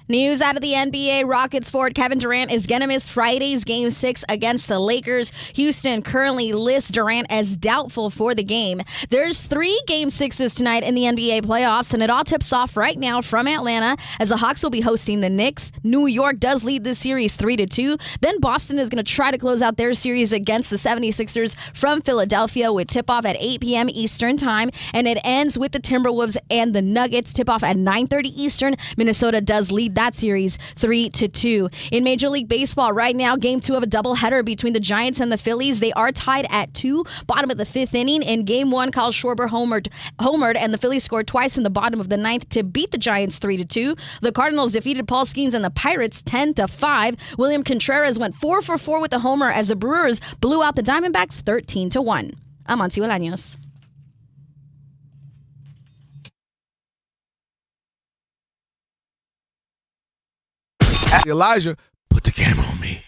News out of the NBA, Rockets forward Kevin Durant is going to miss Friday's Game 6 against the Lakers. Houston currently lists Durant as doubtful for the game. There's 3 Game 6s tonight in the NBA playoffs, and it all tips off right now from Atlanta as the Hawks will be hosting the Knicks. New York does lead this series 3-2. Then Boston is going to try to close out their series against the 76ers from Philadelphia with tip-off at 8 p.m. Eastern Time, and it ends with the Timberwolves and the Nuggets. Tip-off at 9:30 Eastern. Minnesota does lead that series 3-2. In Major League Baseball right now, Game 2 of a doubleheader between the Giants and the Phillies. They are tied at 2, bottom of the 5th inning. In Game 1, Kyle Schwarber homered, and the Phillies scored twice in the bottom of the 9th to beat the Giants 3-2. The Cardinals defeated Paul Skeens and the Pirates 10-5. William Contreras went 4 for 4 with a homer as the Brewers blew out the Diamondbacks 13-1. I'm Monty Bolaños. Elijah, put the camera on me.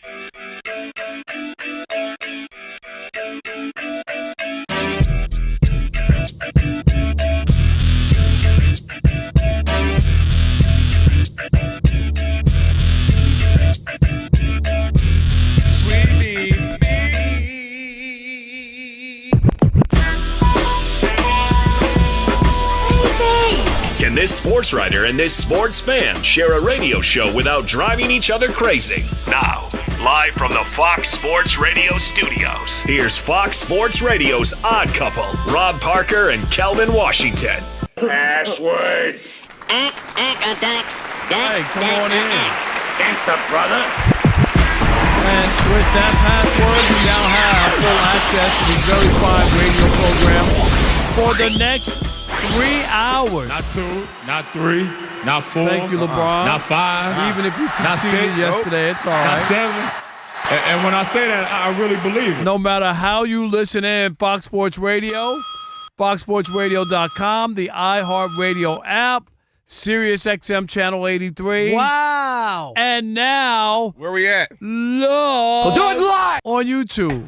Sweetie. Can this sports writer and this sports fan share a radio show without driving each other crazy? Now, live from the Fox Sports Radio studios, here's Fox Sports Radio's Odd Couple, Rob Parker and Kelvin Washington. Password. Hey, come on in. Gangsta, brother. And with that password, you now have full access to the very fine radio program for the next 3 hours. Not 2, not 3, not 4. Thank you, LeBron. Not 5. Even if you conceded yesterday, it's all right. Not 7. And when I say that, I really believe it. No matter how you listen in, Fox Sports Radio, foxsportsradio.com, the iHeartRadio app, Sirius XM Channel 83. Wow. And now, Where we at? love Do it live. on YouTube.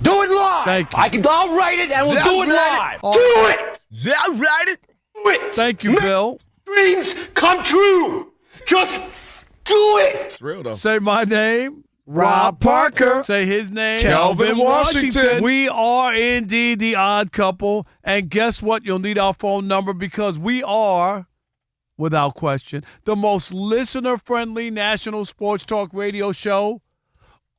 Do it live. Thank you. I'll write it and we'll do it live. All Do right. it. Yeah, right it. Do it. Thank you, Bill. Dreams come true. Just do it. It's real, though. Say my name. Rob Parker. Say his name. Kelvin Washington. We are indeed the odd couple. And guess what? You'll need our phone number because we are, without question, the most listener-friendly national sports talk radio show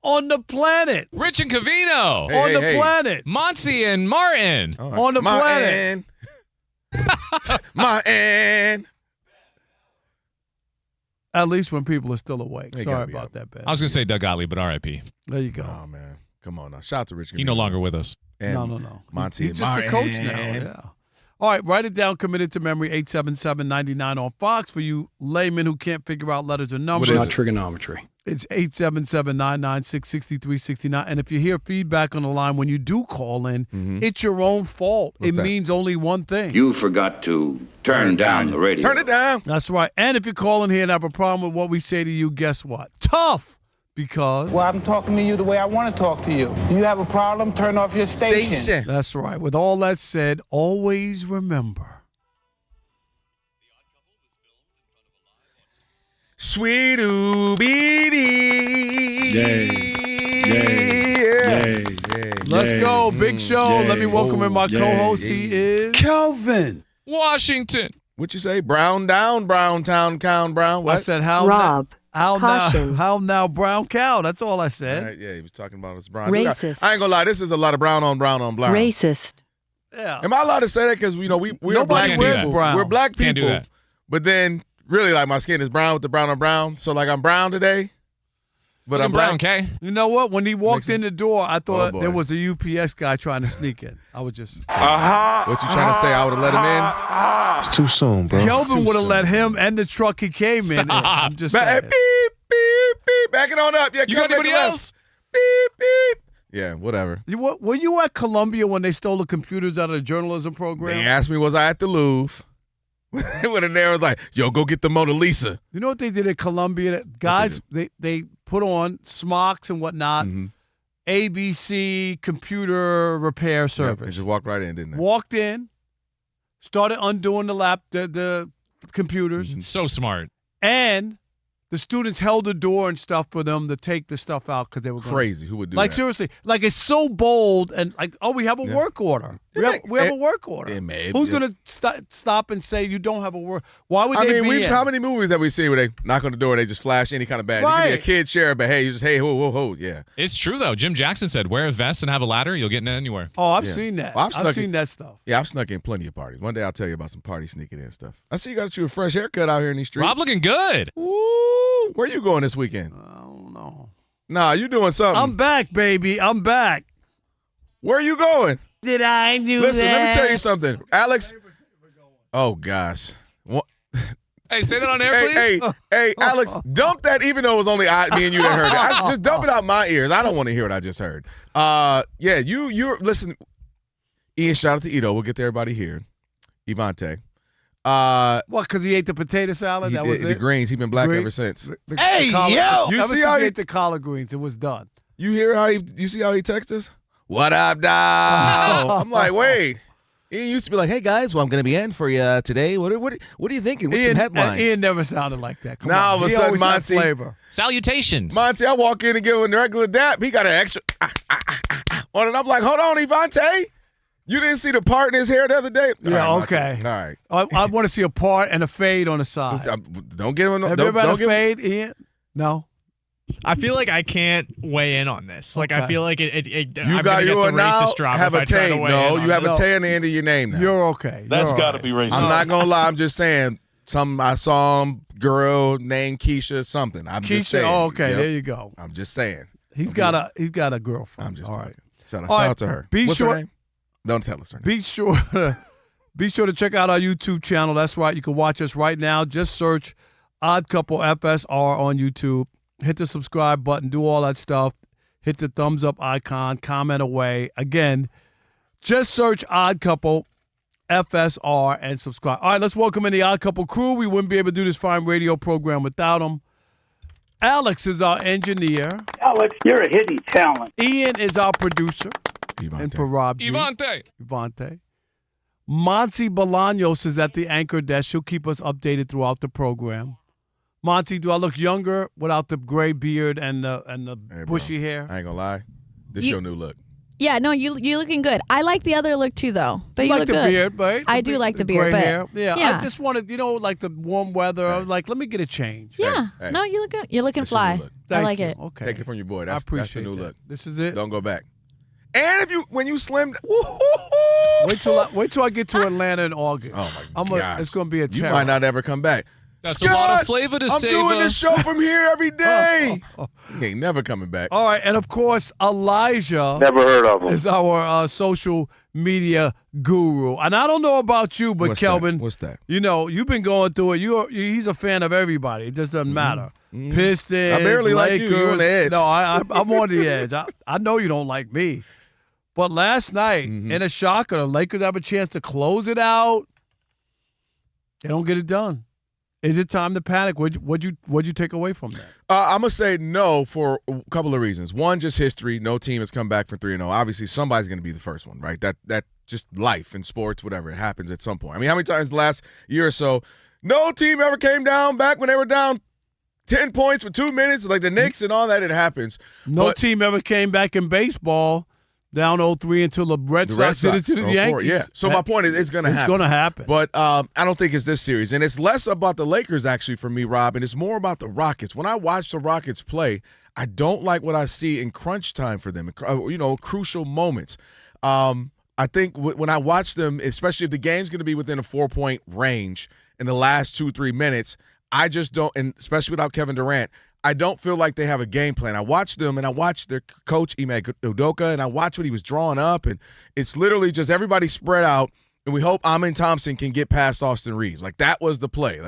on the planet. Rich and Covino. On the planet. Monty and Martin. On the planet. My At least when people are still awake. They Sorry gotta be about up. that, Ben. I was going to say Doug Gottlieb, but RIP. There you go. Oh, man. Come on now. Shout out to Rich. He no longer with us. And No. Monty He's and just a coach now. Martin. Yeah. All right, write it down. Committed to memory, 877-99 on Fox for you laymen who can't figure out letters or numbers. What is it? Trigonometry. It's 877-996-6369. And if you hear feedback on the line when you do call in, it's your own fault. What's it that? means only one thing. You forgot to turn down the radio. Turn it down. That's right. And if you call in here and have a problem with what we say to you, guess what? Tough. Because Well, I'm talking to you the way I want to talk to you. Do you have a problem? Turn off your station. that's right. With all that said, always remember. Sweet oobie. Yay. Let's go. Big show. Let me welcome in my co-host. He is Kelvin. Washington. What you say? Brown down, Brown town, Brown. What? I said how Rob. How Caution. now, brown cow? That's all I said. Right, yeah, he was talking about his brown. Racist. I ain't gonna lie, this is a lot of brown on brown. Racist. Yeah. Am I allowed to say that? Because we're Nobody black wears people. brown. We're black Can't do people. that. But then, really, like my skin is brown with the brown on brown. So like I'm brown today, but I'm brown, black. K. You know what? When he walked in the door, I thought boy. there was a UPS guy trying to sneak in. I was just. What you trying to say? I would have let him in. It's too soon, bro. Kelvin would have let him and the truck he came in. I'm just saying. Beep beep beep. Back it on up. Yeah. You come got anybody make a left. else? Beep beep. Yeah. Whatever. Were you at Columbia when they stole the computers out of the journalism program? They asked me, was I at the Louvre? When in there was like, yo, go get the Mona Lisa. You know what they did at Columbia? Guys, they put on smocks and whatnot. ABC computer repair Yep, service. they just walked right in, didn't they? Walked in, started undoing the computers, So smart. and the students held the door and stuff for them to take the stuff out because they were going crazy. Who would do like that? seriously, like it's so bold and like we have a work order. We have a work order. Who's going to stop and say you don't have a work? Why would they? I mean, how many movies have we seen where they knock on the door and they just flash any kind of badge? Right. You can be a kid sheriff, but hey, you just whoa, yeah. It's true though. Jim Jackson said, "Wear a vest and have a ladder. You'll get in anywhere." Oh, I've seen that. Well, I've seen that stuff. Yeah, I've snuck in plenty of parties. One day I'll tell you about some party sneaking in stuff. I see you got you a fresh haircut out here in these streets. Rob looking good. Ooh, where you going this weekend? I don't know. Nah, you doing something. I'm back, baby. I'm back. Where are you going? Did I do Listen, that? let me tell you something. Alex. Oh, gosh. Hey, say that on air, please. Hey, Alex, dump that even though it was only me and you that heard it. Just dump it out my ears. I don't want to hear what I just heard. Yeah, you're listen, Ian, shout out to Ito. We'll get to everybody here. Ivante. What, because he ate the potato salad? That was the it? greens. He's been black ever since. Hey, yo! You see how he ate the collard greens? It was done. You hear how you see how he texts us? What up, dog? I'm like, wait. Ian used to be like, hey, guys, well, I'm going to be in for you today. What are you thinking? What's some headlines? Ian never sounded like that. Come now, on. all of a sudden, Monty. Flavor. Salutations. Monty, I walk in and give him a regular dap. He got an extra on it. I'm like, hold on, Ivante. You didn't see the part in his hair the other day? Yeah, all right, okay. Monty. All right. I want to see a part and a fade on the side. Don't give him no. Have you ever had a fade, Ian? No. I feel like I can't weigh in on this. Like, I feel like I'm got you you the now racist drop have if a I try to Tay. weigh No, in you have on a it. Tay on the end of your name now. You're okay. That's got to right. be racist. I'm not gonna lie. I'm just saying. I saw him girl named Keisha something. I'm just saying. Oh, okay. Yep. There you go. I'm just saying. He's got a girlfriend. I'm just all talking. right. Shout out to her. What's her name? Don't tell us her name. Be sure to check out our YouTube channel. That's right. You can watch us right now. Just search Odd Couple FSR on YouTube. Hit the subscribe button. Do all that stuff. Hit the thumbs up icon. Comment away. Again, just search Odd Couple FSR and subscribe. All right, let's welcome in the Odd Couple crew. We wouldn't be able to do this fine radio program without them. Alex is our engineer. Alex, you're a hidden talent. Ian is our producer. And for Rob G. Ivante. Monty Bolaños is at the anchor desk. She'll keep us updated throughout the program. Monty, do I look younger without the gray beard and the bushy hair? I ain't gonna lie. This your new look. Yeah, no, you're looking good. I like the other look too, though. But you like look the good. beard, right? I do like the beard, gray but hair. Yeah, I just wanted, like the warm weather. I was like, let me get a change. Yeah, Hey. no, you look good. You're looking This your new fly. look. I like it. Okay, Take it from your boy. I That's appreciate the new that. look. This is it. Don't go back. And when you slimmed, Wait till I get to Atlanta in August. Oh my gosh, it's gonna be a You terror. might not ever come back. That's Scott, a lot of flavor to I'm savor. doing this show from here every day. He ain't never coming back. All right, and of course Elijah. Never heard of him. Is our social media guru. And I don't know about you, but What's Kelvin, that? What's that? You've been going through it. He's a fan of everybody. It just doesn't matter. Pistons, I barely like Lakers. you. You on the edge. No, I'm on the edge. I know you don't like me. But last night, in a shocker, the Lakers have a chance to close it out. They don't get it done. Is it time to panic? What'd you take away from that? I'm going to say no for a couple of reasons. One, just history. No team has come back from 3-0. Obviously, somebody's going to be the first one, right? That just life in sports, whatever. It happens at some point. I mean, how many times the last year or so, no team ever came down back when they were down 10 points with 2 minutes, like the Knicks and all that, it happens. No team ever came back in baseball down 0-3 until the Red Sox did it to the Yankees. Yeah. So my point is it's going to happen. It's going to happen. But I don't think it's this series. And it's less about the Lakers, actually, for me, Rob, and it's more about the Rockets. When I watch the Rockets play, I don't like what I see in crunch time for them, crucial moments. I think when I watch them, especially if the game's going to be within a 4-point range in the last 2-3 minutes, I just don't, and especially without Kevin Durant, I don't feel like they have a game plan. I watch them, and I watch their coach, Ime Udoka, and I watch what he was drawing up, and it's literally just everybody spread out, and we hope Amin Thompson can get past Austin Reeves. Like, that was the play.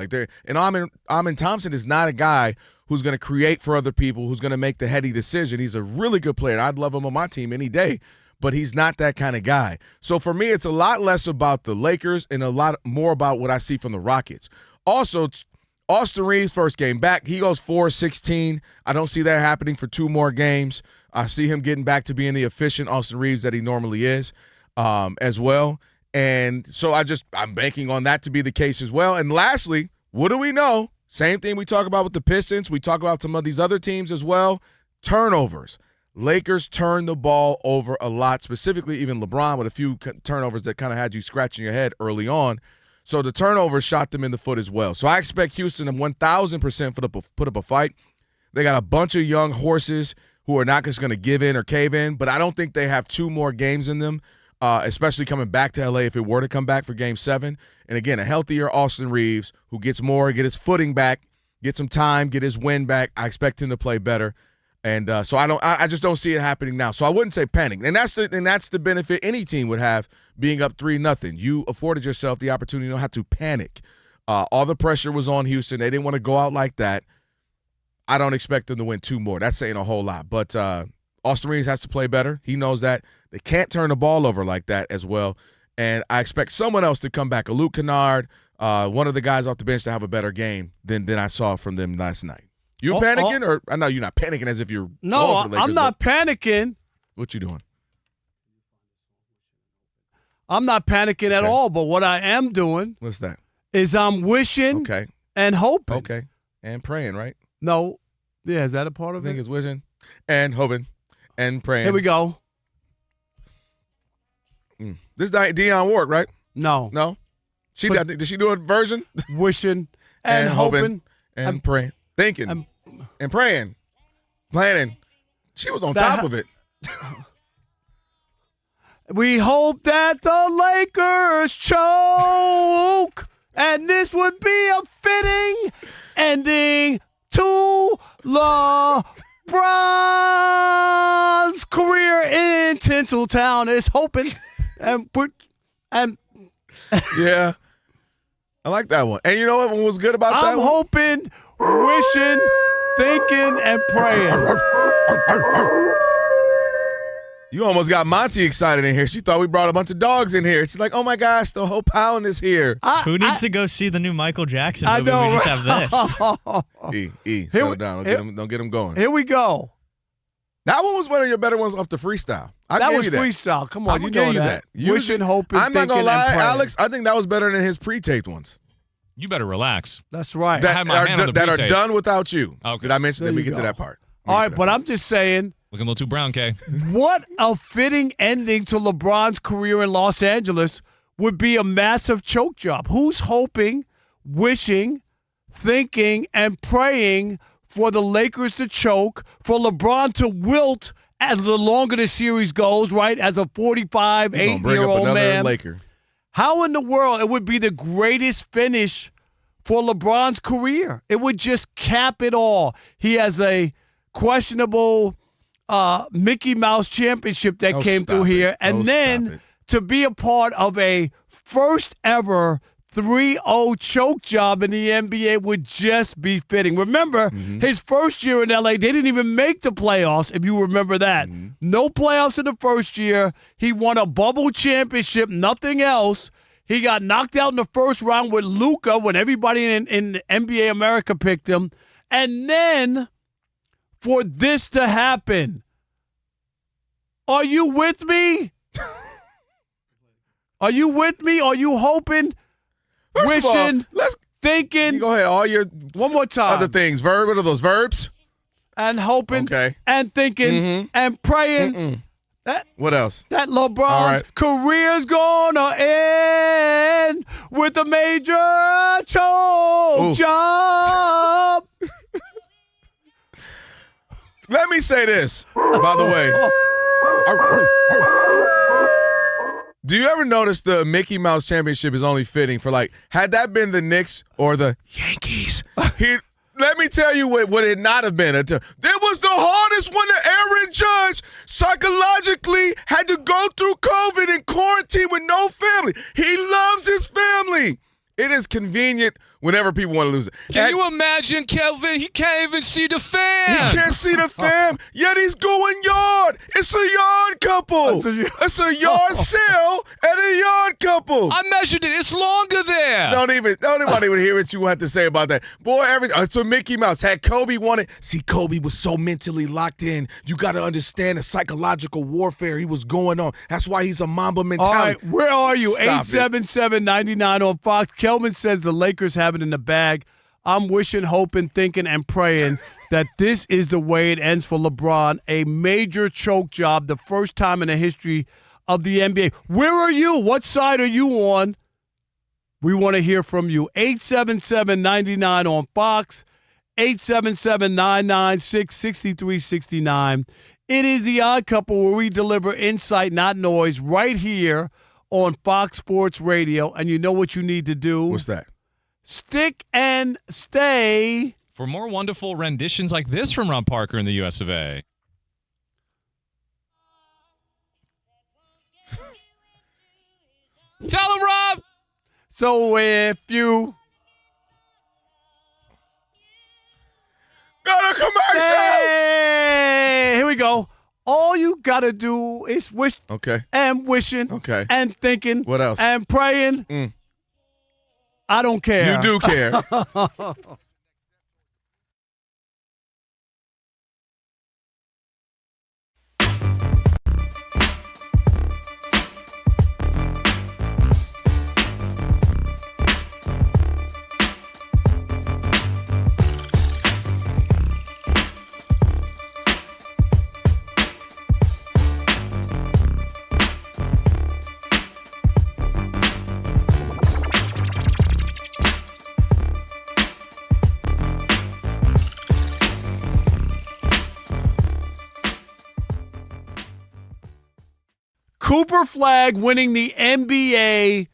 And Amin Thompson is not a guy who's going to create for other people, who's going to make the heady decision. He's a really good player, and I'd love him on my team any day, but he's not that kind of guy. So for me, it's a lot less about the Lakers and a lot more about what I see from the Rockets. Also, Austin Reeves' first game back, he goes 4-16. I don't see that happening for 2 more games. I see him getting back to being the efficient Austin Reeves that he normally is as well. And so I'm banking on that to be the case as well. And lastly, what do we know? Same thing we talk about with the Pistons. We talk about some of these other teams as well. Turnovers. Lakers turn the ball over a lot, specifically even LeBron with a few turnovers that kind of had you scratching your head early on. So the turnovers shot them in the foot as well. So I expect Houston to 1,000% put up a fight. They got a bunch of young horses who are not just going to give in or cave in, but I don't think they have 2 more games in them, especially coming back to L.A. if it were to come back for Game 7. And, again, a healthier Austin Reeves who gets more, get his footing back, get some time, get his win back. I expect him to play better. And so I just don't see it happening now. So I wouldn't say panic. And that's the benefit any team would have being up 3-0. You afforded yourself the opportunity. You don't have to panic. All the pressure was on Houston. They didn't want to go out like that. I don't expect them to win 2 more. That's saying a whole lot. But Austin Reeves has to play better. He knows that. They can't turn the ball over like that as well. And I expect someone else to come back, a Luke Kennard, one of the guys off the bench to have a better game than I saw from them last night. You panicking? Or I know you're not panicking as if you're No, for the Lakers, I'm not panicking. What you doing? I'm not panicking at all, but what I am doing What's that? is I'm wishing and hoping. Okay. And praying, right? No. Yeah, is that a part of I think it? it's wishing and hoping and praying. Here we go. This is Dionne Warwick, right? No. No? Did she do a version? Wishing and hoping and praying. Thinking and praying. Planning. She was on top of it. We hope that the Lakers choke, and this would be a fitting ending to LeBron's career in Tinseltown. Is hoping and yeah. I like that one. And you know what was good about that I'm one? hoping, wishing, thinking, and praying. You almost got Monty excited in here. She thought we brought a bunch of dogs in here. She's like, oh, my gosh, the whole pound is here. Who needs to go see the new Michael Jackson movie? I know. We just have this. Settle down. Don't get him going. Here we go. That one was one of your better ones off the freestyle. That was freestyle. Come on, I'm gonna give you that. Wishing, hoping, I'm not thinking, gonna lie, and praying. Alex. I think that was better than his pre-taped ones. You better relax. That's right. That are done without you. Okay. Did I mention? There Let me you get to go. that part. All right, but I'm just saying, Looking a little too brown, Kay. what a fitting ending to LeBron's career in Los Angeles would be a massive choke job. Who's hoping, wishing, thinking, and praying for the Lakers to choke, for LeBron to wilt as the longer the series goes, right, as a 45, 8-year-old man? Laker. How in the world it would be the greatest finish for LeBron's career? It would just cap it all. He has a questionable Mickey Mouse championship that came through here. And then to be a part of a first ever 3-0 choke job in the NBA would just be fitting. Remember, his first year in LA, they didn't even make the playoffs, if you remember that. No playoffs in the first year. He won a bubble championship, nothing else. He got knocked out in the first round with Luka when everybody in NBA America picked him. And then for this to happen, are you with me? Are you with me? Are you hoping? First of all, wishing, thinking. Go ahead. All your one more time. Other things. What are those verbs? And hoping. And thinking. And praying. What else? That LeBron's career's gonna end with a major choke job. Let me say this, by the way. Do you ever notice the Mickey Mouse Championship is only fitting for, like, had that been the Knicks or the Yankees, let me tell you what would it not have been. It was the hardest one that Aaron Judge psychologically had to go through COVID and quarantine with no family. He loves his family. It is convenient whenever people want to lose it. Can you imagine, Kelvin? He can't even see the fam. He can't see the fam, yet he's going yard. It's a yard couple. It's a yard sale at a yard couple. I measured it. It's longer there. Don't anybody even hear what you have to say about that. Boy, so Mickey Mouse, had Kobe won it. See, Kobe was so mentally locked in. You got to understand the psychological warfare he was going on. That's why he's a Mamba mentality. All right, where are you? Stop 877-99 on Fox. Kelvin says the Lakers have it in the bag. I'm wishing, hoping, thinking, and praying that this is the way it ends for LeBron. A major choke job, the first time in the history of the NBA. Where are you? What side are you on? We want to hear from you. 877-99 on Fox, 877-996-6369. It is The Odd Couple, where we deliver insight, not noise, right here on Fox Sports Radio. And you know what you need to do? What's that? Stick and stay. For more wonderful renditions like this from Rob Parker in the US of A. Tell him, Rob! So if you got a commercial! Hey, here we go. All you got to do is wish and wishing and thinking what else? And praying. I don't care. You do care. Cooper Flagg winning the NBA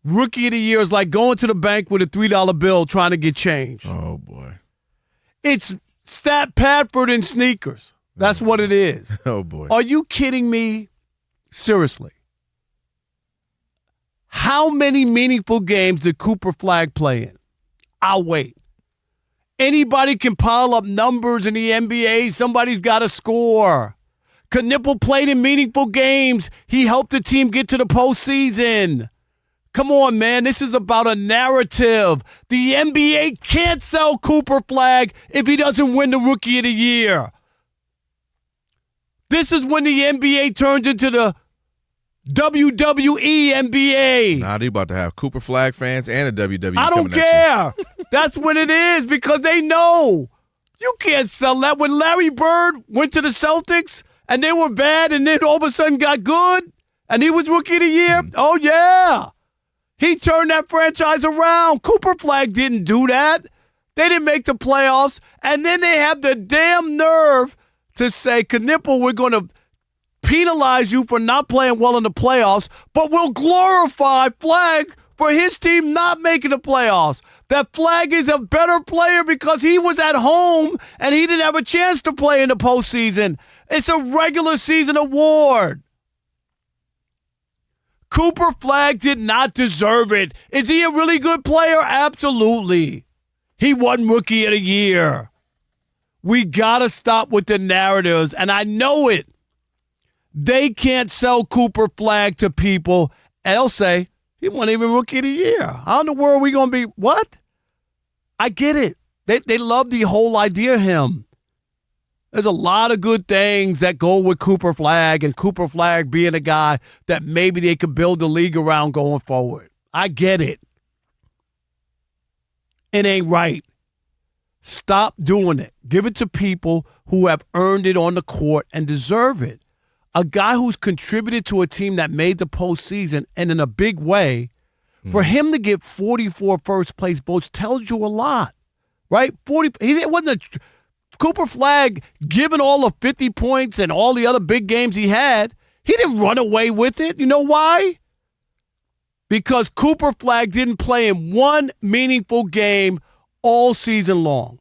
Rookie of the Year is like going to the bank with a $3 bill trying to get change. Oh, boy. It's Stat Padford in sneakers. That's what it is. Oh, boy. Are you kidding me? Seriously. How many meaningful games did Cooper Flagg play in? I'll wait. Anybody can pile up numbers in the NBA. Somebody's got to score. Knipple played in meaningful games. He helped the team get to the postseason. Come on, man. This is about a narrative. The NBA can't sell Cooper Flagg if he doesn't win the Rookie of the Year. This is when the NBA turns into the WWE NBA. Nah, they about to have Cooper Flagg fans and a WWE. I don't care. That's when it is, because they know you can't sell that. When Larry Bird went to the Celtics and they were bad and then all of a sudden got good and he was Rookie of the Year, oh, yeah. He turned that franchise around. Cooper Flagg didn't do that. They didn't make the playoffs. And then they have the damn nerve to say, Knipple, we're going to penalize you for not playing well in the playoffs, but we'll glorify Flagg for his team not making the playoffs. That Flagg is a better player because he was at home and he didn't have a chance to play in the postseason. It's a regular season award. Cooper Flagg did not deserve it. Is he a really good player? Absolutely. He won Rookie of the Year. We got to stop with the narratives, and I know it. They can't sell Cooper Flagg to people, and they'll say, he wasn't even Rookie of the Year. How in the world are we going to be? What? I get it. They love the whole idea of him. There's a lot of good things that go with Cooper Flagg, and Cooper Flagg being a guy that maybe they could build the league around going forward. I get it. It ain't right. Stop doing it. Give it to people who have earned it on the court and deserve it. A guy who's contributed to a team that made the postseason and in a big way, for him to get 44 first-place votes tells you a lot, right? Cooper Flagg, given all the 50 points and all the other big games he had, he didn't run away with it. You know why? Because Cooper Flagg didn't play in one meaningful game all season long.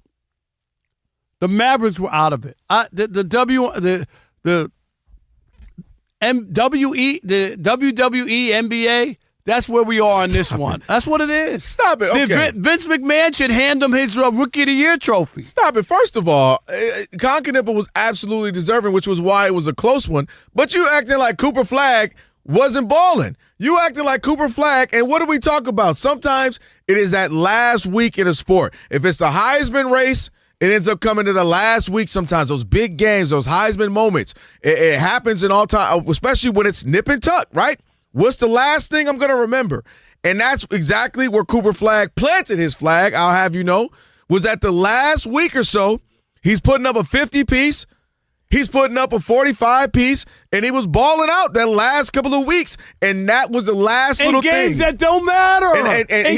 The Mavericks were out of it. The WWE, NBA, that's where we are on this one. That's what it is. Stop it. Okay. Vince McMahon should hand him his Rookie of the Year trophy. Stop it. First of all, Con Knipple was absolutely deserving, which was why it was a close one. But you acting like Cooper Flagg wasn't balling. You acting like Cooper Flagg, and what do we talk about? Sometimes it is that last week in a sport. If it's the Heisman race, it ends up coming to the last week sometimes. Those big games, those Heisman moments. It happens in all time, especially when it's nip and tuck, right? What's the last thing I'm going to remember? And that's exactly where Cooper Flagg planted his flag, I'll have you know, was at the last week or so. He's putting up a 50-piece. He's putting up a 45-piece, and he was balling out that last couple of weeks, and that was the last little thing. In games that don't matter. In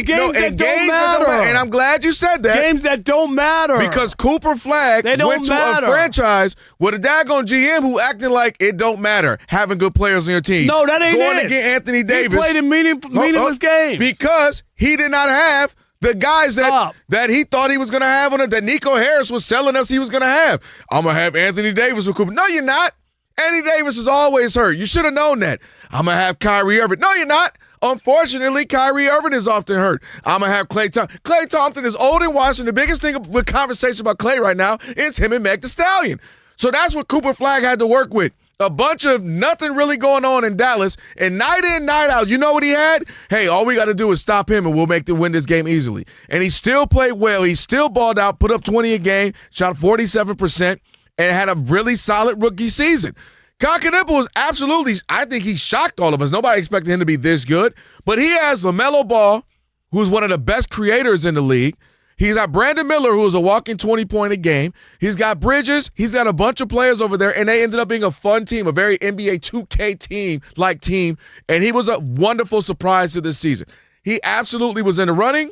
games that don't matter. And I'm glad you said that. Games that don't matter. Because Cooper Flagg went to a franchise with a daggone GM who acted like it don't matter having good players on your team. No, that ain't Going it. to get Anthony Davis. He played in meaningless games. Because he did not have the guys that he thought he was going to have that Nico Harris was selling us he was going to have. I'm going to have Anthony Davis with Cooper. No, you're not. Anthony Davis is always hurt. You should have known that. I'm going to have Kyrie Irving. No, you're not. Unfortunately, Kyrie Irving is often hurt. I'm going to have Klay Thompson. Klay Thompson is old and washed, and the biggest thing with conversation about Klay right now is him and Meg Thee Stallion. So that's what Cooper Flagg had to work with. A bunch of nothing really going on in Dallas, and night in, night out, you know what he had? Hey, all we got to do is stop him, and we'll make them win this game easily. And he still played well. He still balled out, put up 20 a game, shot 47%, and had a really solid rookie season. Cockaniple was absolutely, I think he shocked all of us. Nobody expected him to be this good. But he has LaMelo Ball, who's one of the best creators in the league. He's got Brandon Miller, who is a walking 20-point a game. He's got Bridges. He's got a bunch of players over there, and they ended up being a fun team, a very NBA 2K team-like team, and he was a wonderful surprise to this season. He absolutely was in the running,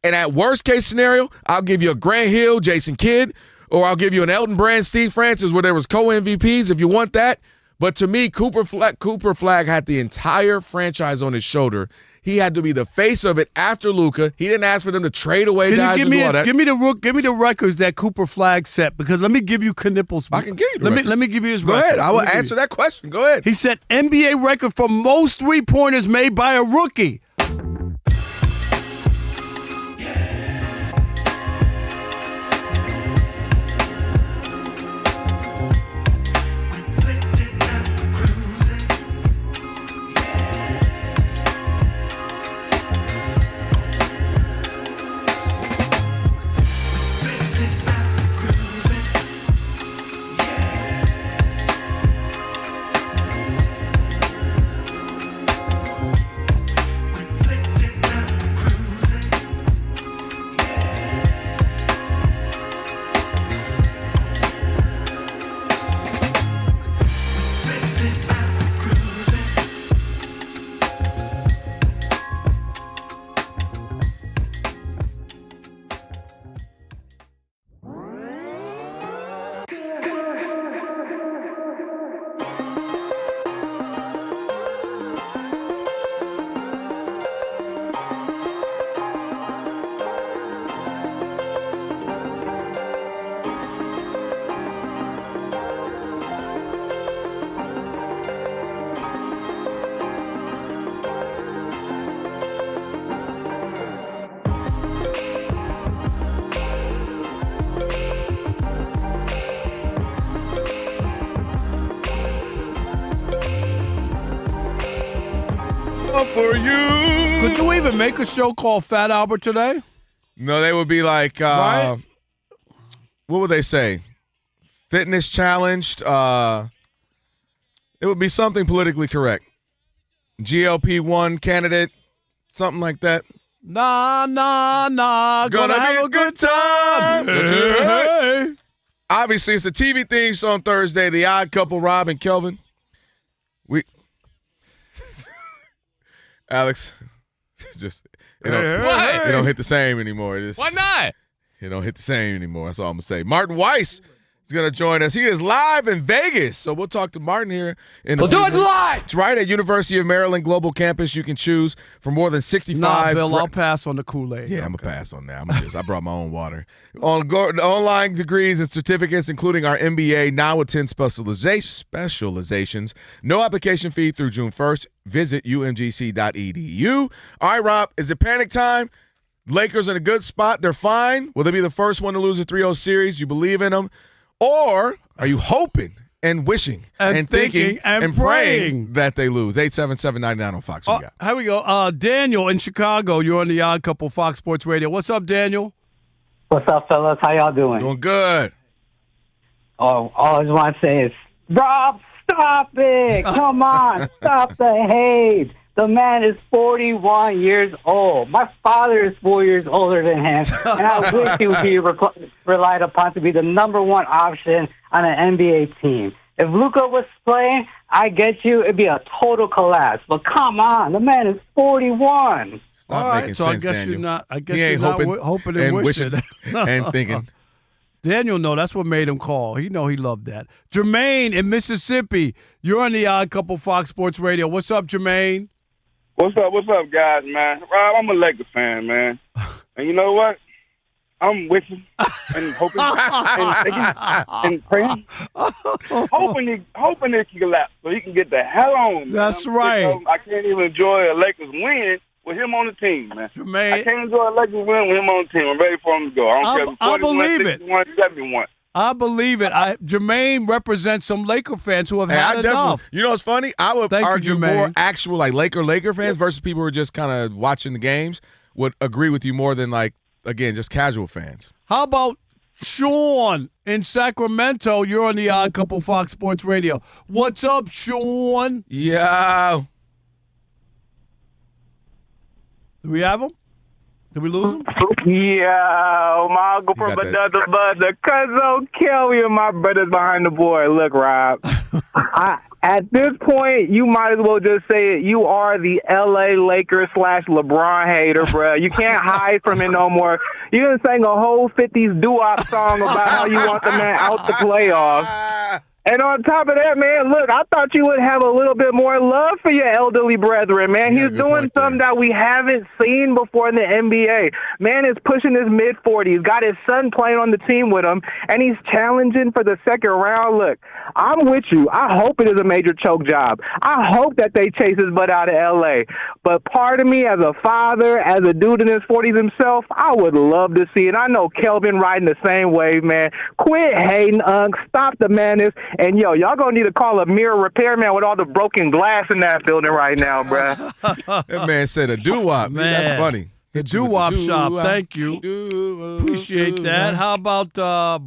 and at worst-case scenario, I'll give you a Grant Hill, Jason Kidd, or I'll give you an Elton Brand, Steve Francis, where there was co-MVPs if you want that. But to me, Cooper Flagg had the entire franchise on his shoulder. He had to be the face of it after Luka. He didn't ask for them to trade away guys and do all that. Give me the records that Cooper Flagg set, because let me give you Kniple's. I can give you the records. Let me give you his Go record. ahead. I will answer that question. Go ahead. He set NBA record for most three-pointers made by a rookie. For you. Could you even make a show called Fat Albert today? No, they would be like, Right? What would they say? Fitness challenged. It would be something politically correct. GLP-1 candidate, something like that. Nah. Gonna have a good time. Hey. Obviously, it's a TV thing, so on Thursday, The Odd Couple, Rob and Kelvin. Alex, it's just it don't hit the same anymore. Why not? It don't hit the same anymore. That's all I'm gonna say. Martin Weiss is gonna join us. He is live in Vegas, so we'll talk to Martin here in a few minutes. Do it live. It's right at University of Maryland Global Campus. You can choose from more than 65. Nah, Bill, I'll pass on the Kool-Aid. Yeah, I'm gonna pass on that. I brought my own water. Online degrees and certificates, including our MBA, now with 10 specializations. No application fee through June 1st. Visit umgc.edu. All right, Rob, is it panic time? Lakers in a good spot. They're fine. Will they be the first one to lose a 3-0 series? You believe in them? Or are you hoping and wishing and thinking and praying that they lose? 877-99 on Fox. Here we go. Daniel in Chicago. You're on the Odd Couple, Fox Sports Radio. What's up, Daniel? What's up, fellas? How y'all doing? Doing good. Oh, all I just want to say is, Rob, stop it. Come on. Stop the hate. The man is 41 years old. My father is 4 years older than him, and I wish he would be relied upon to be the number one option on an NBA team. If Luka was playing, I get you, it'd be a total collapse. But come on, the man is 41. Stop making so sense, I guess Daniel. you're not. I guess He you're ain't not hoping, hoping and and wishing. and thinking. Daniel, no, that's what made him call. He loved that. Jermaine in Mississippi, you're on the Odd Couple Fox Sports Radio. What's up, Jermaine? What's up, guys, man? Rob, I'm a Lakers fan, man. And you know what? I'm wishing and hoping and thinking and praying, hoping it can collapse so he can get the hell on. Man. That's right. I can't even enjoy a Lakers win with him on the team, man. Jermaine, I can't enjoy a Lakers win with him on the team. I'm ready for him to go. I don't care if it's 41, believe 61, 71. I believe it. Jermaine represents some Laker fans who have had enough. You know what's funny? I would argue you, more actual like Laker fans versus people who are just kind of watching the games would agree with you more than like, again, just casual fans. How about Sean in Sacramento? You're on the Odd Couple Fox Sports Radio. What's up, Sean? Yeah. Do we have him? Did we lose him? Yeah, my uncle from another mother, cousin Kelvin, my brother's behind the board. Look, Rob, at this point, you might as well just say it. You are the L.A. Lakers / LeBron hater, bro. You can't hide from it no more. You done sang a whole 50s doo-wop song about how you want the man out the playoffs. And on top of that, man, look, I thought you would have a little bit more love for your elderly brethren, man. He's doing something that we haven't seen before in the NBA. Man is pushing his mid-40s, got his son playing on the team with him, and he's challenging for the second round. Look, I'm with you. I hope it is a major choke job. I hope that they chase his butt out of L.A. But part of me, as a father, as a dude in his 40s himself, I would love to see it. I know Kelvin riding the same wave, man. Quit hating, stop the madness. And, y'all going to need to call a mirror repairman with all the broken glass in that building right now, bruh. That man said a doo-wop. Man, that's funny. The doo-wop shop. Thank you. Appreciate that. How about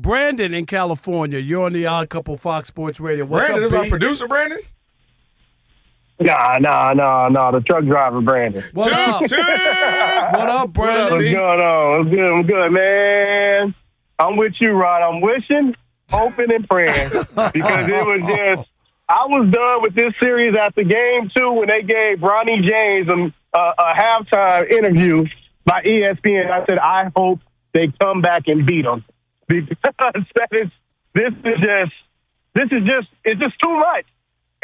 Brandon in California? You're on the Odd Couple Fox Sports Radio. What's Brandon up, is our B? producer, Brandon? Nah, the truck driver, Brandon. What up? What up, Brandon? What's going on? I'm good, man. I'm with you, Rod. I'm wishing, hoping, and praying because it was just I was done with this series after game 2 when they gave Bronny James a halftime interview by ESPN. I said, I hope they come back and beat them because it's just too much.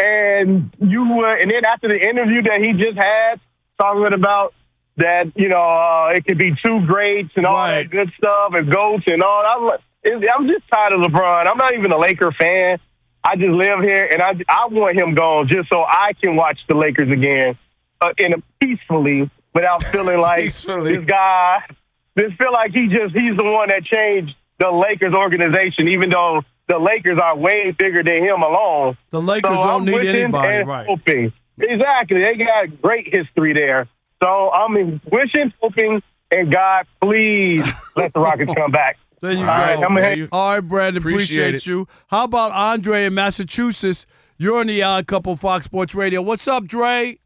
And and then after the interview that he just had, talking about that, it could be 2 greats and all that good stuff and GOATs and all. I'm just tired of LeBron. I'm not even a Laker fan. I just live here, and I want him gone just so I can watch the Lakers again peacefully without feeling like this guy. Just feel like he's the one that changed the Lakers organization, even though the Lakers are way bigger than him alone. The Lakers don't need anybody, right? Hoping. Exactly. They got great history there. So I'm wishing, hoping, and God, please let the Rockets come back. There you go. All right, Brandon, appreciate you. How about Andre in Massachusetts? You're on the Odd Couple Fox Sports Radio. What's up, Dre?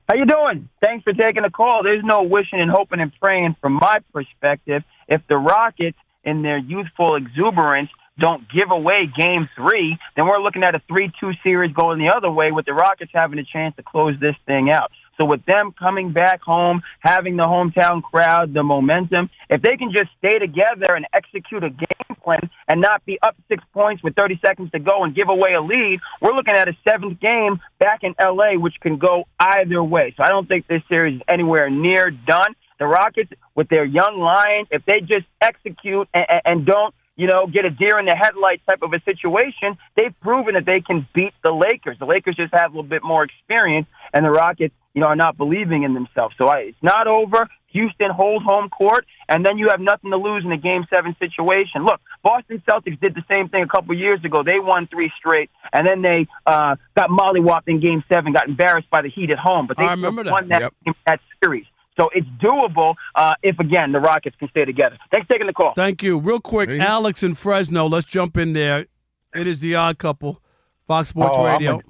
How you doing? Thanks for taking the call. There's no wishing and hoping and praying from my perspective. If the Rockets, in their youthful exuberance, don't give away Game 3, then we're looking at a 3-2 series going the other way with the Rockets having a chance to close this thing out. So with them coming back home, having the hometown crowd, the momentum, if they can just stay together and execute a game plan and not be up 6 points with 30 seconds to go and give away a lead, we're looking at a 7th game back in L.A., which can go either way. So I don't think this series is anywhere near done. The Rockets, with their young line, if they just execute and don't, get a deer in the headlights type of a situation, they've proven that they can beat the Lakers. The Lakers just have a little bit more experience, and the Rockets, are not believing in themselves. So it's not over. Houston hold home court, and then you have nothing to lose in a Game 7 situation. Look, Boston Celtics did the same thing a couple years ago. They won 3 straight, and then they got mollywopped in Game 7, got embarrassed by the Heat at home. But they won that series. So it's doable if, again, the Rockets can stay together. Thanks for taking the call. Thank you. Real quick, Alex in Fresno. Let's jump in there. It is the Odd Couple, Fox Sports Radio.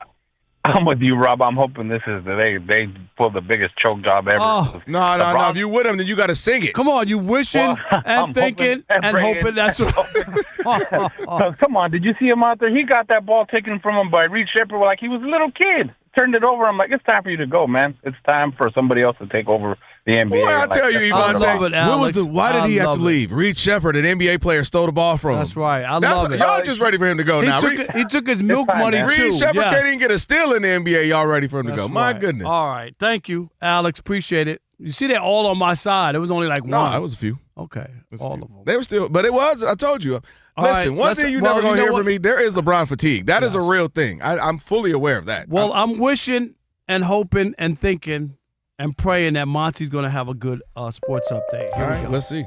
I'm with you, Rob. I'm hoping this is they pull the biggest choke job ever. Oh. No. If you with him, then you got to sing it. Come on, you wishing and thinking and hoping. That's what. Come on, did you see him out there? He got that ball taken from him by Reed Shepherd like he was a little kid. Turned it over. I'm like, it's time for you to go, man. It's time for somebody else to take over the NBA. Boy, I tell you, Evante, why did he have to leave? Reed Shepherd, an NBA player, stole the ball from him. That's right. I love it. Y'all just ready for him to go now. He took his milk money, too. Reed Shepherd can't even get a steal in the NBA. Y'all ready for him to go. My goodness. All right. Thank you, Alex. Appreciate it. You see, they're all on my side. It was only like one. No, it was a few. Okay. All of them. They were still, but it was, I told you. Listen, one thing you're never going to hear from me, there is LeBron fatigue. That is a real thing. I'm fully aware of that. Well, I'm wishing and hoping and thinking and praying that Monty's going to have a good sports update. All right, let's see.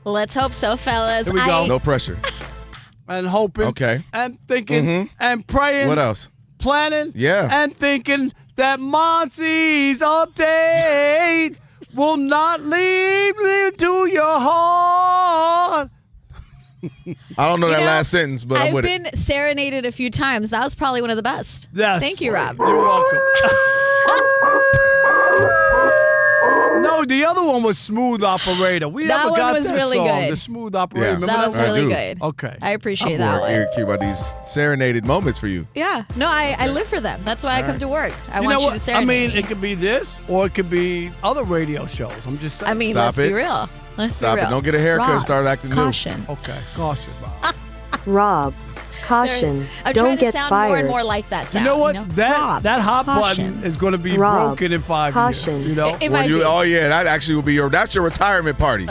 Let's hope so, fellas. Here we go. No pressure. And hoping. Okay. And thinking and praying. What else? Planning. Yeah. And thinking that Monty's update will not leave me to your heart. I don't know that last sentence, but I'm with it. I've been serenaded a few times. That was probably one of the best. Yes. Thank you, Rob. You're welcome. No, the other one was Smooth Operator. That one was really good. The Smooth Operator. Yeah. Remember That was really do. good. Okay. I appreciate I'm that more one. curious about these serenaded moments for you. Yeah. No, I live for them. That's why I come to work. I want you to I serenade mean, me. it could be this, or it could be other radio shows. I'm just saying. I mean, Stop let's it. be real. Let's Stop be real. it. Don't get a haircut and Rob, start acting caution. Okay, caution, Bob. Rob, caution. I'm Don't trying to get sound fired. more and more like that sound. You know what? Rob, That hot caution. button is going to be Rob, broken in 5 caution. years. You know? It might be. Oh, yeah, that actually will be that's your retirement party.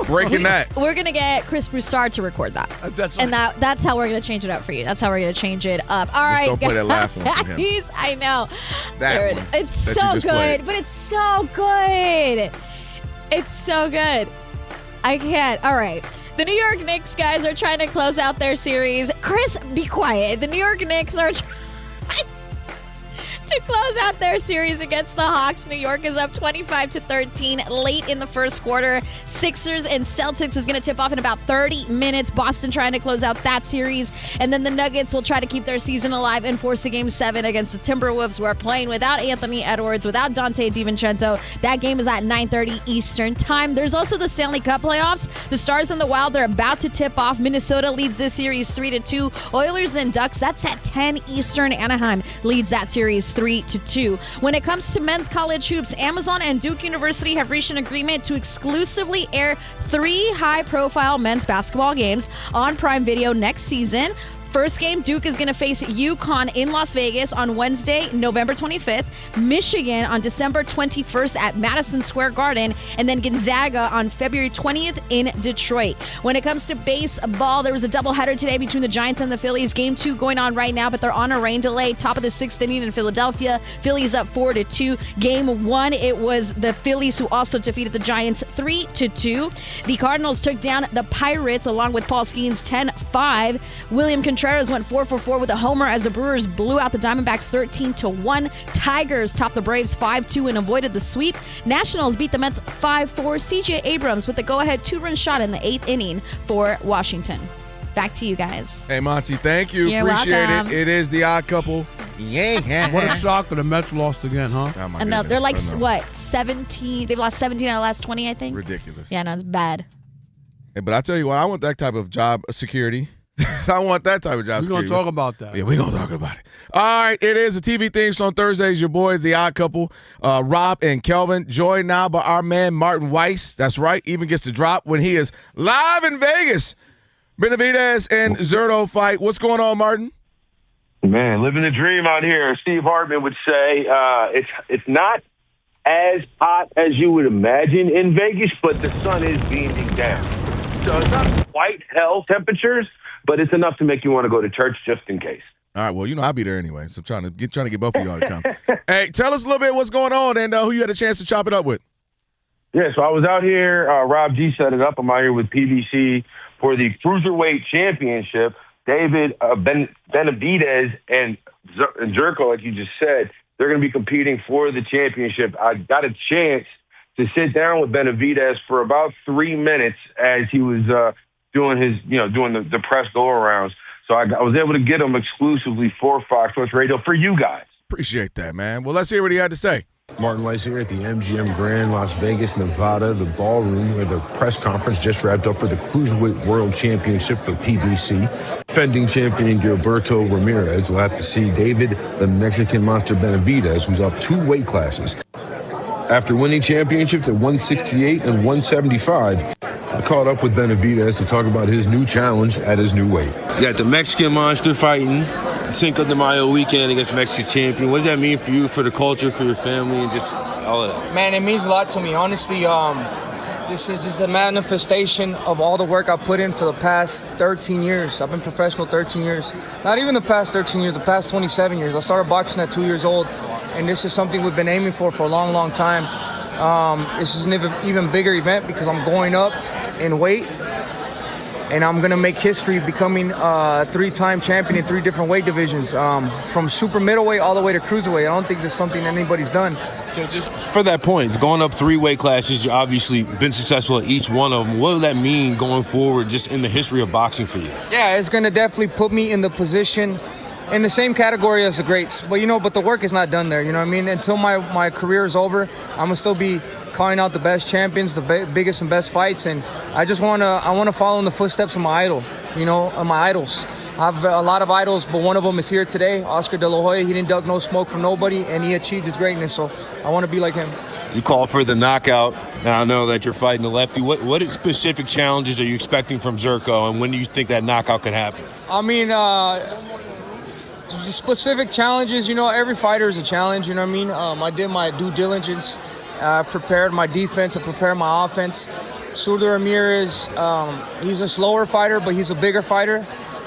Breaking that. We're going to get Chris Broussard to record that. That's And that's how we're going to change it up for you. That's how we're going to change it up. All right. don't play that laugh one for him. I know. That one It's that so you just played. good, but it's so good. It's so good. I can't. All right. The New York Knicks guys are trying to close out their series. Chris, be quiet. The New York Knicks are trying to close out their series against the Hawks. New York is up 25-13 late in the first quarter. Sixers and Celtics is going to tip off in about 30 minutes. Boston trying to close out that series. And then the Nuggets will try to keep their season alive and force a Game 7 against the Timberwolves, who are playing without Anthony Edwards, without Dante DiVincenzo. That game is at 9:30 Eastern time. There's also the Stanley Cup playoffs. The Stars and the Wild are about to tip off. Minnesota leads this series 3-2. Oilers and Ducks, that's at 10 Eastern. Anaheim leads that series 3-2. When it comes to men's college hoops, Amazon and Duke University have reached an agreement to exclusively air 3 high-profile men's basketball games on Prime Video next season. First game, Duke is going to face UConn in Las Vegas on Wednesday, November 25th, Michigan on December 21st at Madison Square Garden, and then Gonzaga on February 20th in Detroit. When it comes to baseball, there was a doubleheader today between the Giants and the Phillies. Game 2 going on right now, but they're on a rain delay. Top of the 6th inning in Philadelphia. Phillies up 4-2. Game 1, it was the Phillies who also defeated the Giants 3-2. The Cardinals took down the Pirates along with Paul Skeens 10-5. William Contreras went 4-for-4 with a homer as the Brewers blew out the Diamondbacks 13-1. Tigers topped the Braves 5-2 and avoided the sweep. Nationals beat the Mets 5-4. C.J. Abrams with the go-ahead 2-run shot in the 8th inning for Washington. Back to you guys. Hey, Monty, thank you. You're Appreciate welcome. it. It is the Odd Couple. Yeah. What a shocker. The Mets lost again, huh? Oh, my I know. goodness. They're like, I know. what, 17? They've lost 17 out of the last 20, I think. Ridiculous. Yeah, no, it's bad. Hey, but I tell you what, I want that type of job security. I want that type of job We're going security. to talk about that. Yeah, we're going to talk about it. All right, it is a TV theme on Thursdays. Your boys, The Odd Couple, Rob and Kelvin, joined now by our man Martin Weiss. That's right, even gets to drop when he is live in Vegas. Benavidez and Zerto fight. What's going on, Martin? Man, living the dream out here. Steve Hartman would say it's not as hot as you would imagine in Vegas, but the sun is beaming down. So it's not quite hell temperatures, but it's enough to make you want to go to church just in case. All right, well, you know, I'll be there anyway, so I'm trying to get both of y'all to come. Hey, tell us a little bit what's going on and who you had a chance to chop it up with. Yeah, so I was out here. Rob G set it up. I'm out here with PBC for the Cruiserweight Championship. David Benavidez and Jerko, like you just said, they're going to be competing for the championship. I got a chance to sit down with Benavidez for about 3 minutes as he was doing the press go-arounds. So I was able to get him exclusively for Fox Sports Radio for you guys. Appreciate that, man. Well, let's hear what he had to say. Martin Weiss here at the MGM Grand, Las Vegas, Nevada, the ballroom where the press conference just wrapped up for the Cruiserweight World Championship for PBC. Defending champion Gilberto Ramirez will have to see David, the Mexican monster Benavidez, who's up 2 weight classes. After winning championships at 168 and 175, I caught up with Benavidez to talk about his new challenge at his new weight. You got the Mexican monster fighting Cinco de Mayo weekend against Mexican champion. What does that mean for you, for the culture, for your family, and just all of that? Man, it means a lot to me. Honestly, this is just a manifestation of all the work I put in for the past 13 years. I've been professional 13 years. Not even the past 13 years, the past 27 years. I started boxing at 2 years old, and this is something we've been aiming for a long, long time. This is an even bigger event because I'm going up in weight, and I'm going to make history becoming a 3-time champion in 3 different weight divisions, from super middleweight all the way to cruiserweight. I don't think there's something anybody's done. So just for that point, going up 3 weight classes, you've obviously been successful at each one of them. What does that mean going forward just in the history of boxing for you? Yeah, it's going to definitely put me in the position in the same category as the greats. But the work is not done there, you know what I mean? Until my career is over, I'm going to still be calling out the best champions, the biggest and best fights, and I want to follow in the footsteps of my idol, of my idols. I have a lot of idols, but one of them is here today, Oscar De La Hoya. He didn't duck no smoke from nobody, and he achieved his greatness, so I want to be like him. You call for the knockout. Now I know that you're fighting a lefty. What specific challenges are you expecting from Zerko, and when do you think that knockout could happen? I mean, specific challenges, every fighter is a challenge, you know what I mean? I did my due diligence. I prepared my defense, I prepared my offense. Zurdo Ramirez, he's a slower fighter, but he's a bigger fighter.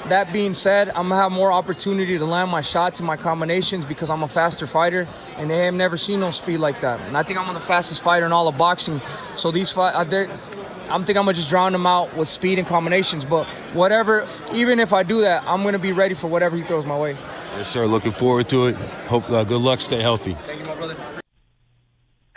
That being said, I'm going to have more opportunity to land my shots and my combinations because I'm a faster fighter, and they have never seen no speed like that. And I think I'm the fastest fighter in all of boxing. So these I'm going to just drown them out with speed and combinations. But whatever, even if I do that, I'm going to be ready for whatever he throws my way. Yes, sir. Looking forward to it. Hope good luck. Stay healthy. Thank you, my brother.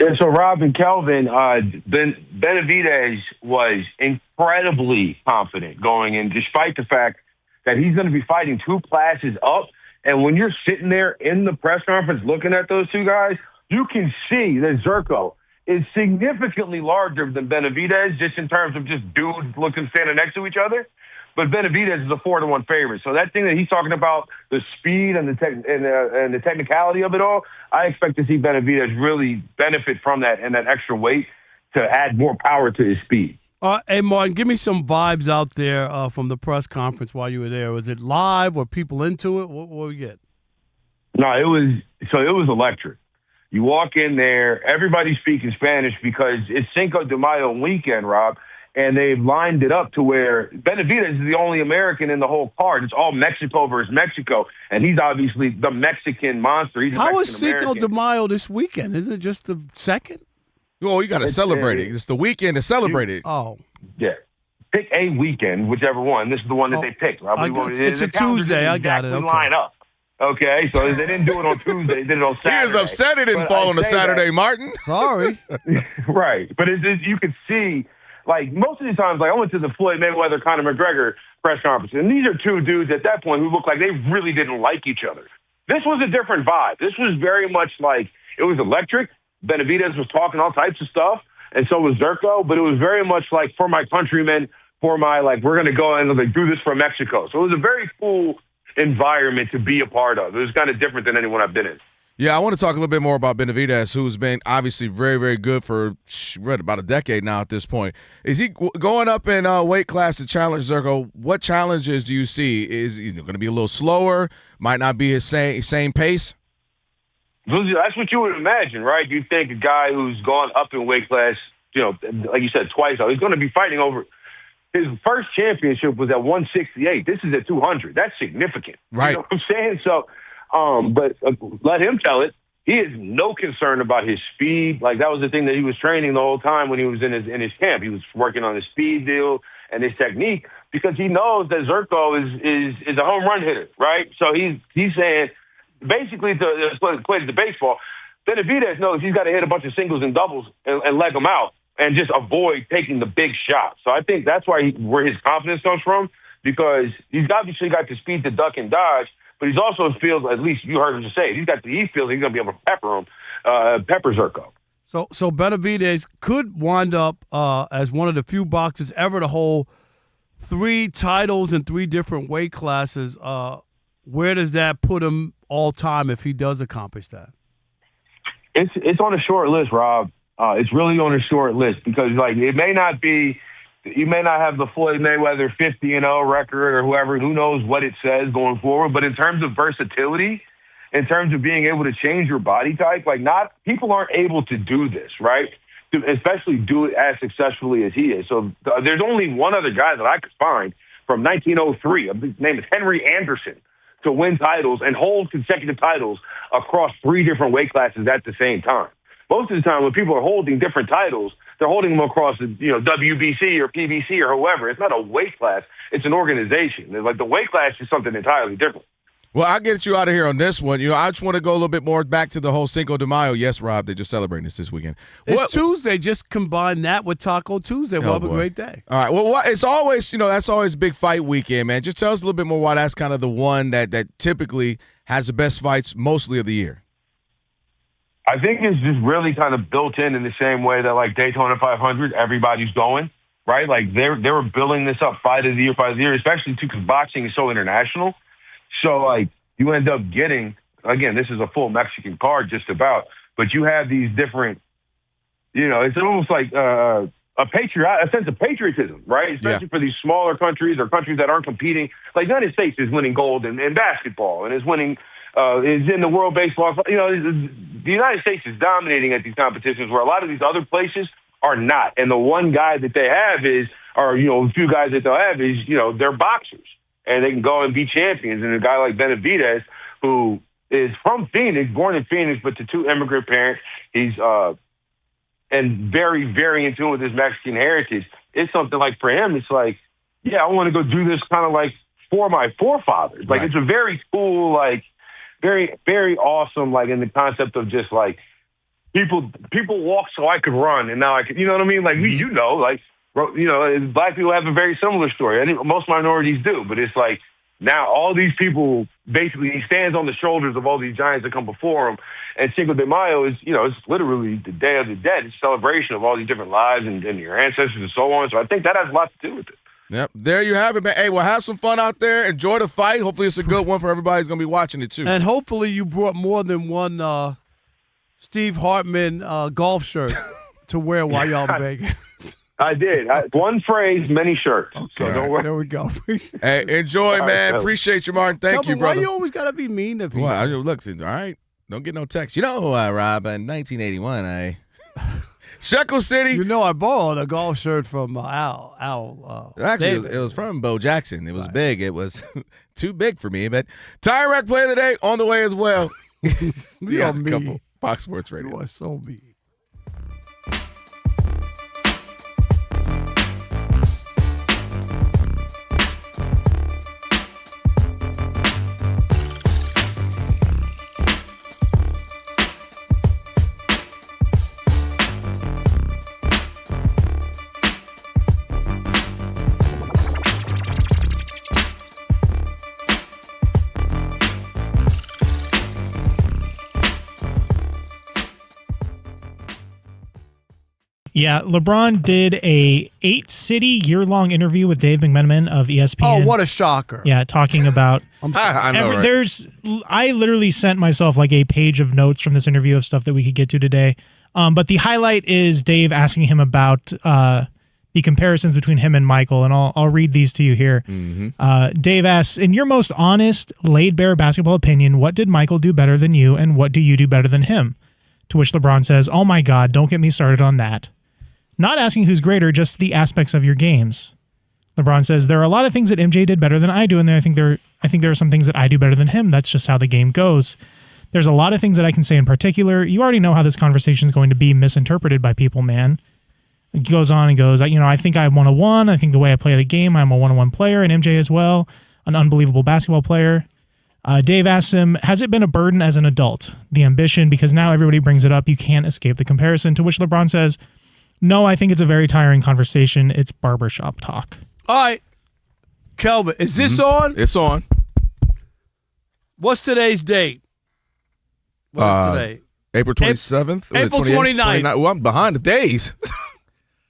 Yeah, so Rob and Kelvin, Benavidez was incredibly confident going in, despite the fact that he's going to be fighting 2 classes up. And when you're sitting there in the press conference looking at those 2 guys, you can see that Zerko is significantly larger than Benavidez, just in terms of just dudes standing next to each other. But Benavidez is a 4-1 favorite. So that thing that he's talking about, the speed and the technicality of it all, I expect to see Benavidez really benefit from that and that extra weight to add more power to his speed. Hey, Martin, give me some vibes out there from the press conference while you were there. Was it live? Were people into it? What we get? No, it was electric. You walk in there, everybody's speaking Spanish because it's Cinco de Mayo weekend, Rob. And they've lined it up to where Benavidez is the only American in the whole card. It's all Mexico versus Mexico, and he's obviously the Mexican monster. He's How is Cinco de Mayo this weekend? Isn't it just the 2nd? Oh, you got to celebrate it. It's the weekend to celebrate it. Oh. Yeah. Pick a weekend, whichever one. This is the one that they picked. It's a Tuesday. I got it. Okay. Line up. Okay, so they didn't do it on Tuesday. They did it on Saturday. He is upset it didn't fall on a Saturday, Martin. Sorry. Right. But you could see, like, most of the times, like, I went to the Floyd Mayweather, Conor McGregor press conference, and these are 2 dudes at that point who looked like they really didn't like each other. This was a different vibe. This was very much like, it was electric. Benavidez was talking all types of stuff, and so was Zerko, but it was very much like, for my countrymen, we're going to go and do this for Mexico. So it was a very cool environment to be a part of. It was kind of different than anyone I've been in. Yeah, I want to talk a little bit more about Benavidez, who's been obviously very, very good for about a decade now at this point. Is he going up in weight class to challenge Zerko? What challenges do you see? Is he going to be a little slower? Might not be his same pace? That's what you would imagine, right? You think a guy who's gone up in weight class, like you said, twice, he's going to be fighting over. His first championship was at 168. This is at 200. That's significant. Right. You know what I'm saying? So, but let him tell it. He has no concern about his speed. Like, that was the thing that he was training the whole time when he was in his camp. He was working on his speed deal and his technique because he knows that Zerko is a home run hitter, right? So he's saying, basically, to play the baseball, Benavidez knows he's got to hit a bunch of singles and doubles and leg them out and just avoid taking the big shot. So I think that's where his confidence comes from, because he's obviously got the speed to duck and dodge, but he's also feels, at least you heard him just say it, he feels he's going to be able to pepper Zerko. So Benavidez could wind up as one of the few boxers ever to hold 3 titles in 3 different weight classes. Where does that put him all time if he does accomplish that? It's on a short list, Rob. It's really on a short list because it may not be. You may not have the Floyd Mayweather 50-0 record or who knows what it says going forward. But in terms of versatility, in terms of being able to change your body type, people aren't able to do this, right? To especially do it as successfully as he is. So there's only one other guy that I could find from 1903. His name is Henry Anderson, to win titles and hold consecutive titles across 3 different weight classes at the same time. Most of the time when people are holding different titles, they're holding them across WBC or PBC or whoever. It's not a weight class. It's an organization. The weight class is something entirely different. Well, I'll get you out of here on this one. I just want to go a little bit more back to the whole Cinco de Mayo. Yes, Rob, they're just celebrating this weekend. It's Tuesday. Just combine that with Taco Tuesday. We'll have a great day. All right. Well, it's always, that's always big fight weekend, man. Just tell us a little bit more why that's kind of the one that typically has the best fights mostly of the year. I think it's just really kind of built in the same way that Daytona 500, everybody's going, right? They were building this up fight of the year, especially too because boxing is so international. So you end up getting, again, this is a full Mexican card just about, but you have these different, it's almost like a sense of patriotism, right? Especially for these smaller countries or countries that aren't competing. The United States is winning gold in basketball and is winning. Is in the World Baseball. The United States is dominating at these competitions where a lot of these other places are not. And the one guy that they have a few guys that they'll have is, they're boxers. And they can go and be champions. And a guy like Benavidez, who is from Phoenix, born in Phoenix, but to 2 immigrant parents, he's and very, very in tune with his Mexican heritage. It's something for him, it's I want to go do this kind of for my forefathers. Right. It's a very cool, very, very awesome, in the concept of just people walk so I could run, and now I could, you know what I mean? Black people have a very similar story. I think most minorities do, but it's now all these people basically he stands on the shoulders of all these giants that come before him. And Cinco de Mayo is, it's literally the Day of the Dead. It's a celebration of all these different lives and your ancestors and so on. So I think that has a lot to do with it. Yep, there you have it, man. Hey, well, have some fun out there. Enjoy the fight. Hopefully it's a good one for everybody who's going to be watching it, too. And hopefully you brought more than one Steve Hartman golf shirt to wear while y'all in Vegas. I did. One phrase, many shirts. Okay, so don't worry. There we go. Hey, enjoy, man. Appreciate you, Martin. Thank you, brother. Why you always got to be mean to people? Well, look, all right. Don't get no text. Rob, in 1981, Shekel City. I borrowed a golf shirt from Al. Actually, it was from Bo Jackson. It was big. It was too big for me. But Tire Rack Play of the Day on the way as well. You're mean. Fox Sports Radio. You are so mean. Yeah, LeBron did a 8-city year-long interview with Dave McMenamin of ESPN. Oh, what a shocker. Yeah, talking about I know, right? I literally sent myself a page of notes from this interview of stuff that we could get to today. But the highlight is Dave asking him about the comparisons between him and Michael, and I'll read these to you here. Mm-hmm. Dave asks, in your most honest, laid-bare basketball opinion, what did Michael do better than you, and what do you do better than him? To which LeBron says, oh my God, don't get me started on that. Not asking who's greater, just the aspects of your games. LeBron says, there are a lot of things that MJ did better than I do, and I think there are some things that I do better than him. That's just how the game goes. There's a lot of things that I can say in particular. You already know how this conversation is going to be misinterpreted by people, man. He goes on and goes, I think I'm 101. I think the way I play the game, I'm a 101 player, and MJ as well, an unbelievable basketball player. Dave asks him, has it been a burden as an adult? The ambition, because now everybody brings it up. You can't escape the comparison. To which LeBron says, no, I think it's a very tiring conversation. It's barbershop talk. All right. Kelvin, is this on? It's on. What's today's date? What's today? April 27th? April 29th. Well, I'm behind the days.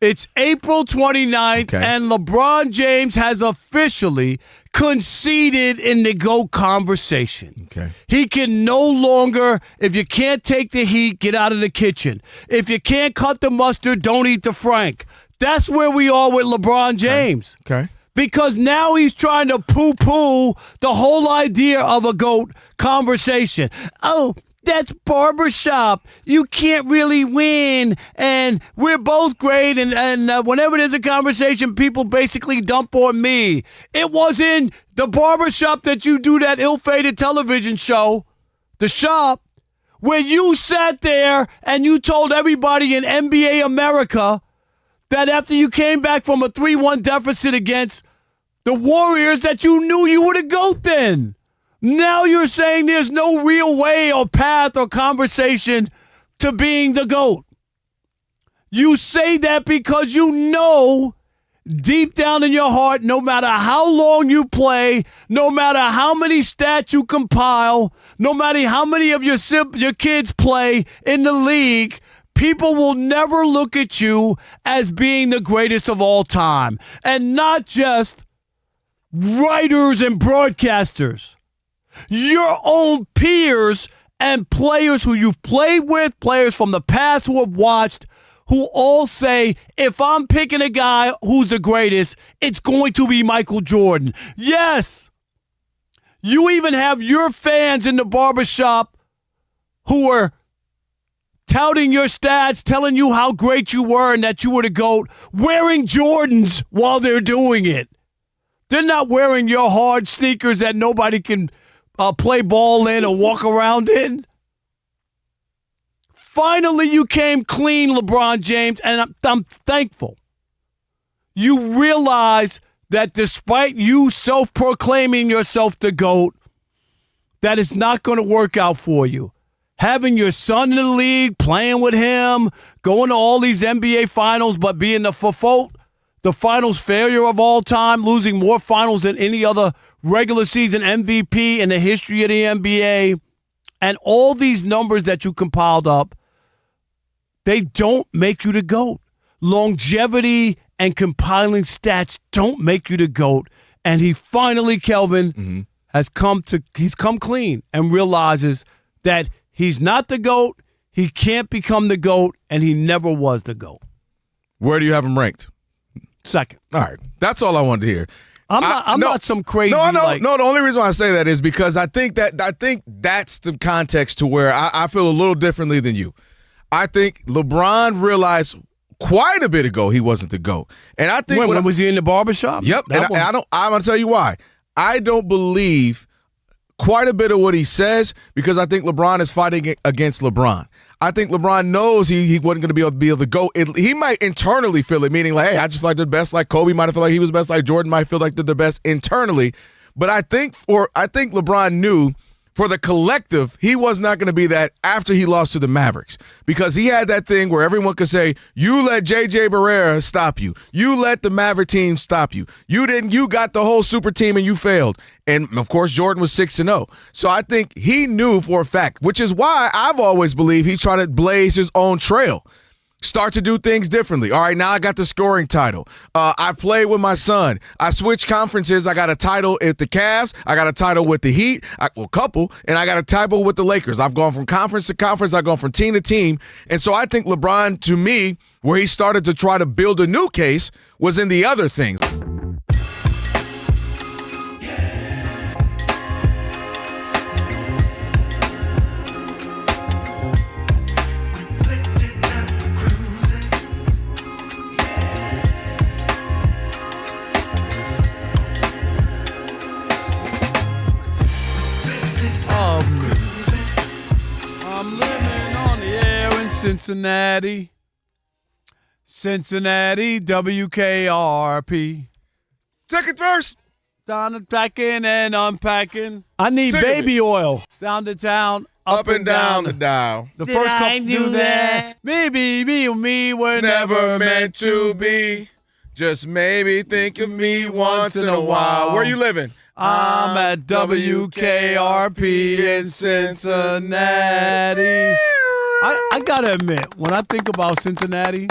It's April 29th, and LeBron James has officially conceded in the GOAT conversation. Okay. He can no longer, if you can't take the heat, get out of the kitchen. If you can't cut the mustard, don't eat the Frank. That's where we are with LeBron James. Okay. Because now he's trying to poo-poo the whole idea of a GOAT conversation. Oh, that's barbershop. You can't really win, and we're both great, and whenever there's a conversation, people basically dump on me. It was in the barbershop that you do that ill-fated television show, The Shop, where you sat there and you told everybody in NBA America that after you came back from a 3-1 deficit against the Warriors that you knew you were the GOAT then. Now you're saying there's no real way or path or conversation to being the GOAT. You say that because you know deep down in your heart, no matter how long you play, no matter how many stats you compile, no matter how many of your kids play in the league, people will never look at you as being the greatest of all time. And not just writers and broadcasters. Your own peers and players who you've played with, players from the past who have watched, who all say, if I'm picking a guy who's the greatest, it's going to be Michael Jordan. Yes. You even have your fans in the barbershop who are touting your stats, telling you how great you were and that you were the GOAT, wearing Jordans while they're doing it. They're not wearing your hard sneakers that nobody can play ball in or walk around in. Finally, you came clean, LeBron James, and I'm thankful. You realize that despite you self-proclaiming yourself the GOAT, that it's not going to work out for you. Having your son in the league, playing with him, going to all these NBA finals, but being the finals failure of all time, losing more finals than any other regular season MVP in the history of the NBA, and all these numbers that you compiled up, they don't make you the GOAT. Longevity and compiling stats don't make you the GOAT. And he finally, Kelvin, he's come clean and realizes that he's not the GOAT, he can't become the GOAT, and he never was the GOAT. Where do you have him ranked? Second. All right. That's all I wanted to hear. I'm not some crazy. No. The only reason why I say that is because I think that's the context to where I feel a little differently than you. I think LeBron realized quite a bit ago he wasn't the GOAT, and I think when was he in the barbershop? Yep. And I'm gonna tell you why. I don't believe quite a bit of what he says because I think LeBron is fighting against LeBron. I think LeBron knows he wasn't going to be able to go. He might internally feel it, meaning like, hey, I just feel like they're the best. Like Kobe might have felt like he was the best. Like Jordan might feel like they're the best internally. But I think LeBron knew for the collective, he was not going to be that after he lost to the Mavericks because he had that thing where everyone could say, you let J.J. Barrera stop you. You let the Maverick team stop you. You didn't. You got the whole super team and you failed. And, of course, Jordan was 6-0. So I think he knew for a fact, which is why I've always believed he's trying to blaze his own trail. Start to do things differently. All right, now I got the scoring title. I play with my son. I switch conferences. I got a title at the Cavs. I got a title with the Heat, couple, and I got a title with the Lakers. I've gone from conference to conference. I've gone from team to team. And so I think LeBron, to me, where he started to try to build a new case was in the other things. I'm living on the air in Cincinnati, WKRP. Second verse. Down packing and unpacking. I need baby oil. Down to town, up and down the dial. The first couple do that. Maybe me were never meant to be. Just maybe think of me once in a while. Where you living? I'm at WKRP in Cincinnati. I got to admit, when I think about Cincinnati,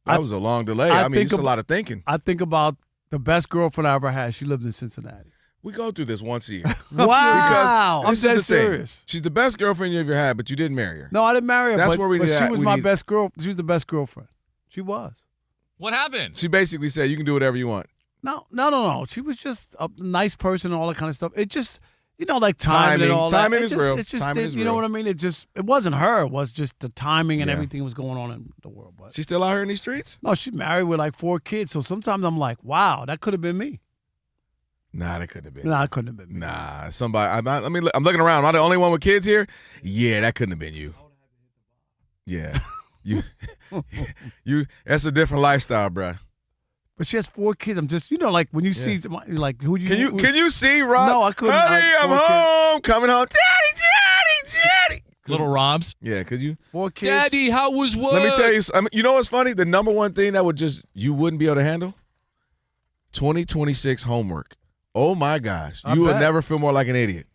that was a long delay. I mean, it's a lot of thinking. I think about the best girlfriend I ever had. She lived in Cincinnati. We go through this once a year. Wow. Because I'm this is the serious. thing. She's the best girlfriend you ever had, but you didn't marry her. No, I didn't marry her. That's but, where we but need she to- was we my need- best girl. She was the best girlfriend. She was. What happened? She basically said, you can do whatever you want. No. She was just a nice person and all that kind of stuff. It just, like timing and all that. Timing is It just- real. It just, Timing is you know real. what I mean? It wasn't her. It was just the timing and Yeah. everything was going on in the world. But She's still out here in these streets? no, she's married with like 4 kids. So sometimes I'm like, wow, that could have been me. Nah, that couldn't have been. No, it couldn't have been me. Nah, somebody. I'm looking around. Am I the only one with kids here? Yeah, that couldn't have been you. Yeah, you. That's a different lifestyle, bruh. But she has 4 kids. I'm just, like when you see, like who you Can you see, Rob? No, I couldn't. Honey, I- I'm 4 kids. home. Coming home. Daddy. Little Robs. Yeah, could you? 4 kids. Daddy, how was work? Let me tell you. You know what's funny? The number one thing that you wouldn't be able to handle. 2026 homework. Oh my gosh, you would never feel more like an idiot.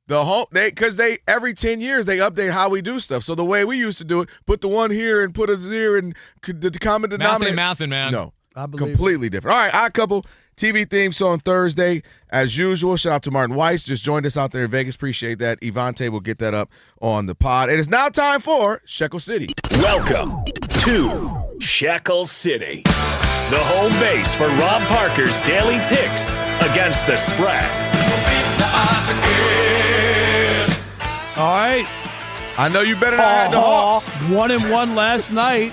Because every 10 years they update how we do stuff. So the way we used to do it, put the one here and put a zero and the common denominator. Mouthing, man. No, I believe completely different. All right, Odd Couple TV theme song Thursday as usual. Shout out to Martin Weiss, just joined us out there in Vegas. Appreciate that. Ivante will get that up on the pod. It is now time for Shekel City. Welcome to Shekel City, the home base for Rob Parker's daily picks against the spread. All right. I know you better not have the Hawks. 1-1 last night.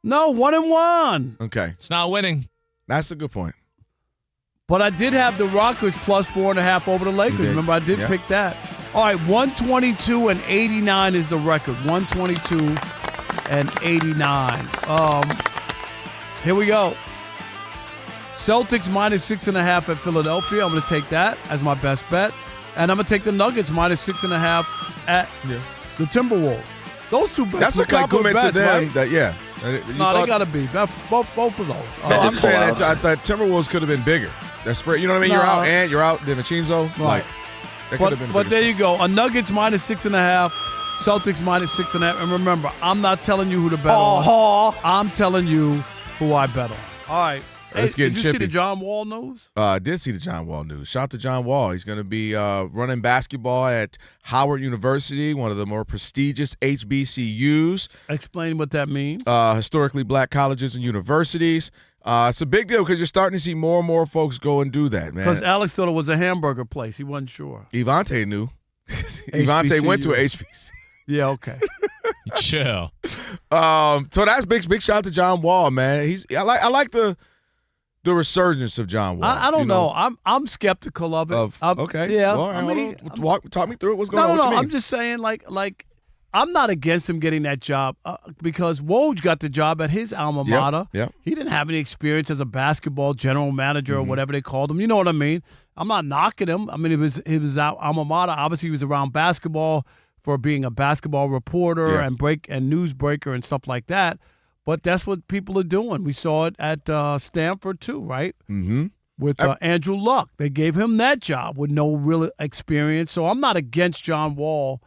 No, 1-1. Okay. It's not winning. That's a good point. But I did have the Rockets plus 4.5 over the Lakers. did. Remember, I did Yeah. pick that. All right, 122-89 is the record. 122-89. Here we go. Celtics minus 6.5 at Philadelphia. I'm going to take that as my best bet. And I'm going to take the Nuggets minus 6.5 at the Timberwolves. Those two bets That's a look like good compliment to bets, them. right? That They got to be. Both of those. No, I'm saying that I thought Timberwolves could have been bigger. That spread, you know what I mean? No. You're out, and you're out, DiVincenzo. Right. Like, that could have been. But there you go. A Nuggets minus 6.5, Celtics minus 6.5. And remember, I'm not telling you who to bet on. I'm telling you who I bet on. All right. Let's get did you see chippy. the John Wall news? I did see the John Wall news. Shout out to John Wall. He's going to be running basketball at Howard University, one of the more prestigious HBCUs. Explain what that means. Historically black colleges and universities. It's a big deal because you're starting to see more and more folks go and do that, man. Because Alex thought it was a hamburger place. He wasn't sure. Ivante knew. Ivante went to a HBCU. Yeah, okay. Chill. So that's big shout out to John Wall, man. I like the resurgence of John Wall. I don't know. I'm skeptical of it. Okay. Yeah. Well, all right, I mean, talk me through it. What's going no, on? no, What you I'm mean? just saying, like I'm not against him getting that job because Woj got the job at his alma mater. Yep. He didn't have any experience as a basketball general manager or whatever they called him. You know what I mean? I'm not knocking him. I mean, it was alma mater. Obviously, he was around basketball for being a basketball reporter and newsbreaker and stuff like that. But that's what people are doing. We saw it at Stanford too, right? Mm-hmm. With Andrew Luck. They gave him that job with no real experience. So I'm not against John Wall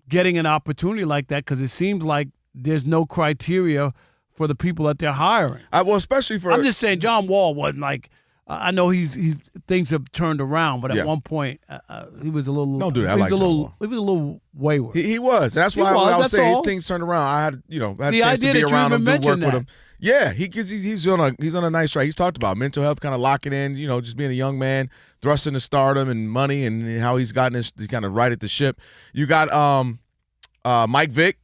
getting an opportunity like that because it seems like there's no criteria for the people that they're hiring. Well, especially for... I'm just saying John Wall wasn't like... I know he's things have turned around, but at one point he was a little... Don't do that. He I was like a John little. Wall. He was a little wayward. He was. That's why I was saying things turned around. I had a The chance to idea be that you around even him, do work mentioned with that. him. Yeah, he's on a nice track. He's talked about mental health, kind of locking in, just being a young man, thrusting to stardom and money, and how he's kind of righted the ship. You got Mike Vick.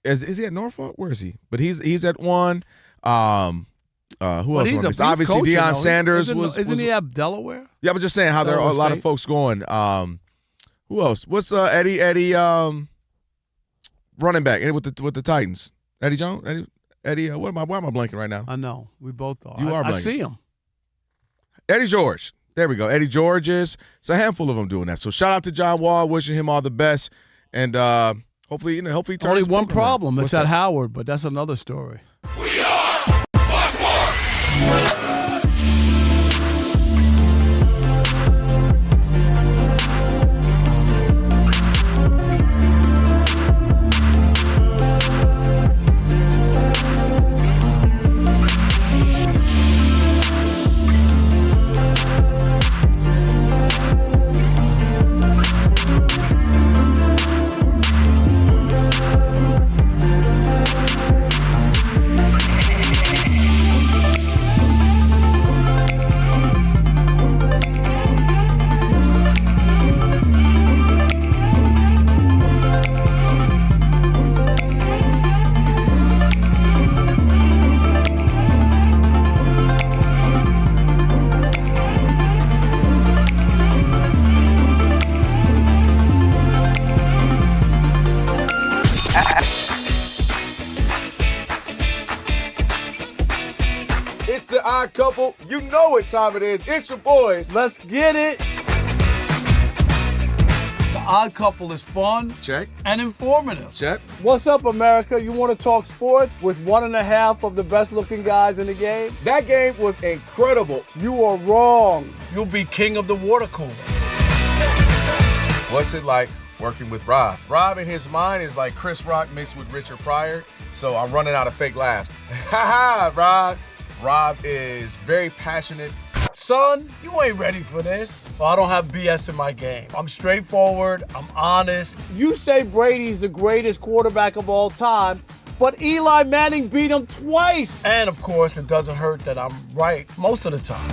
Is he at Norfolk? Where is he? But he's at one. Who else? He's Obviously, coaching, Deion though. Sanders Isn't he at Delaware? Yeah, but just saying how there are a lot of folks going. Who else? What's Eddie running back with the Titans? Eddie Jones? Eddie, why am I blanking right now? I know. We both are. You are blanking. I see him. Eddie George. There we go. Eddie George is. It's a handful of them doing that. So shout out to John Wall, wishing him all the best, and hopefully he turns. Only his one program around. problem. What's It's at that? Howard, but that's another story. Odd Couple. You know what time it is. It's your boys. Let's get it. The Odd Couple is fun. Check. And informative. Check. What's up, America? You want to talk sports with 1.5 of the best-looking guys in the game? That game was incredible. You are wrong. You'll be king of the water cooler. What's it like working with Rob? Rob in his mind is like Chris Rock mixed with Richard Pryor, so I'm running out of fake laughs. Ha ha, Rob. Rob is very passionate. Son, you ain't ready for this. Well, I don't have BS in my game. I'm straightforward. I'm honest. You say Brady's the greatest quarterback of all time, but Eli Manning beat him twice. And, of course, it doesn't hurt that I'm right most of the time.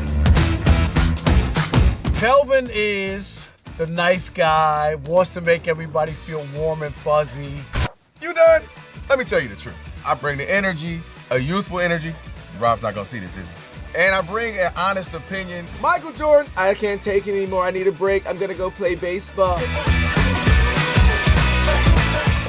Kelvin is the nice guy, wants to make everybody feel warm and fuzzy. You done? Let me tell you the truth. I bring the energy, a youthful energy. Rob's not gonna see this, is he? And I bring an honest opinion. Michael Jordan, I can't take it anymore. I need a break. I'm gonna go play baseball.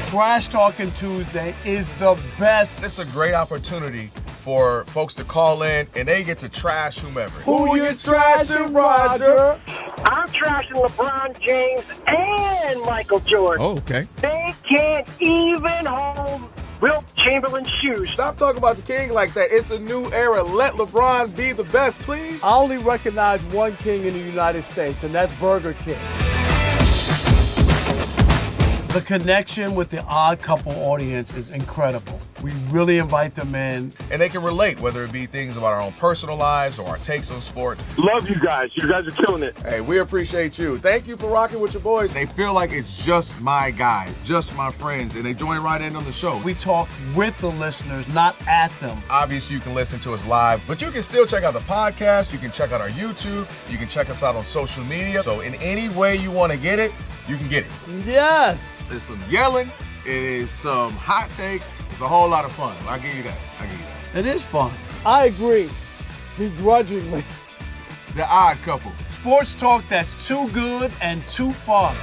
Trash Talking Tuesday is the best. It's a great opportunity for folks to call in and they get to trash whomever. Who you trashing, Roger? I'm trashing LeBron James and Michael Jordan. Oh, okay. They can't even hold Wilt Chamberlain's shoes. Stop talking about the king like that. It's a new era. Let LeBron be the best, please. I only recognize one king in the United States, and that's Burger King. The connection with the Odd Couple audience is incredible. We really invite them in. And they can relate, whether it be things about our own personal lives or our takes on sports. Love you guys. You guys are killing it. Hey, we appreciate you. Thank you for rocking with your boys. They feel like it's just my guys, just my friends, and they join right in on the show. We talk with the listeners, not at them. Obviously, you can listen to us live, but you can still check out the podcast. You can check out our YouTube. You can check us out on social media. So in any way you want to get it, you can get it. Yes. There's some yelling. It is some hot takes. It's a whole lot of fun. I'll give you that. It is fun. I agree. Begrudgingly. The Odd Couple. Sports talk that's too good and too fun.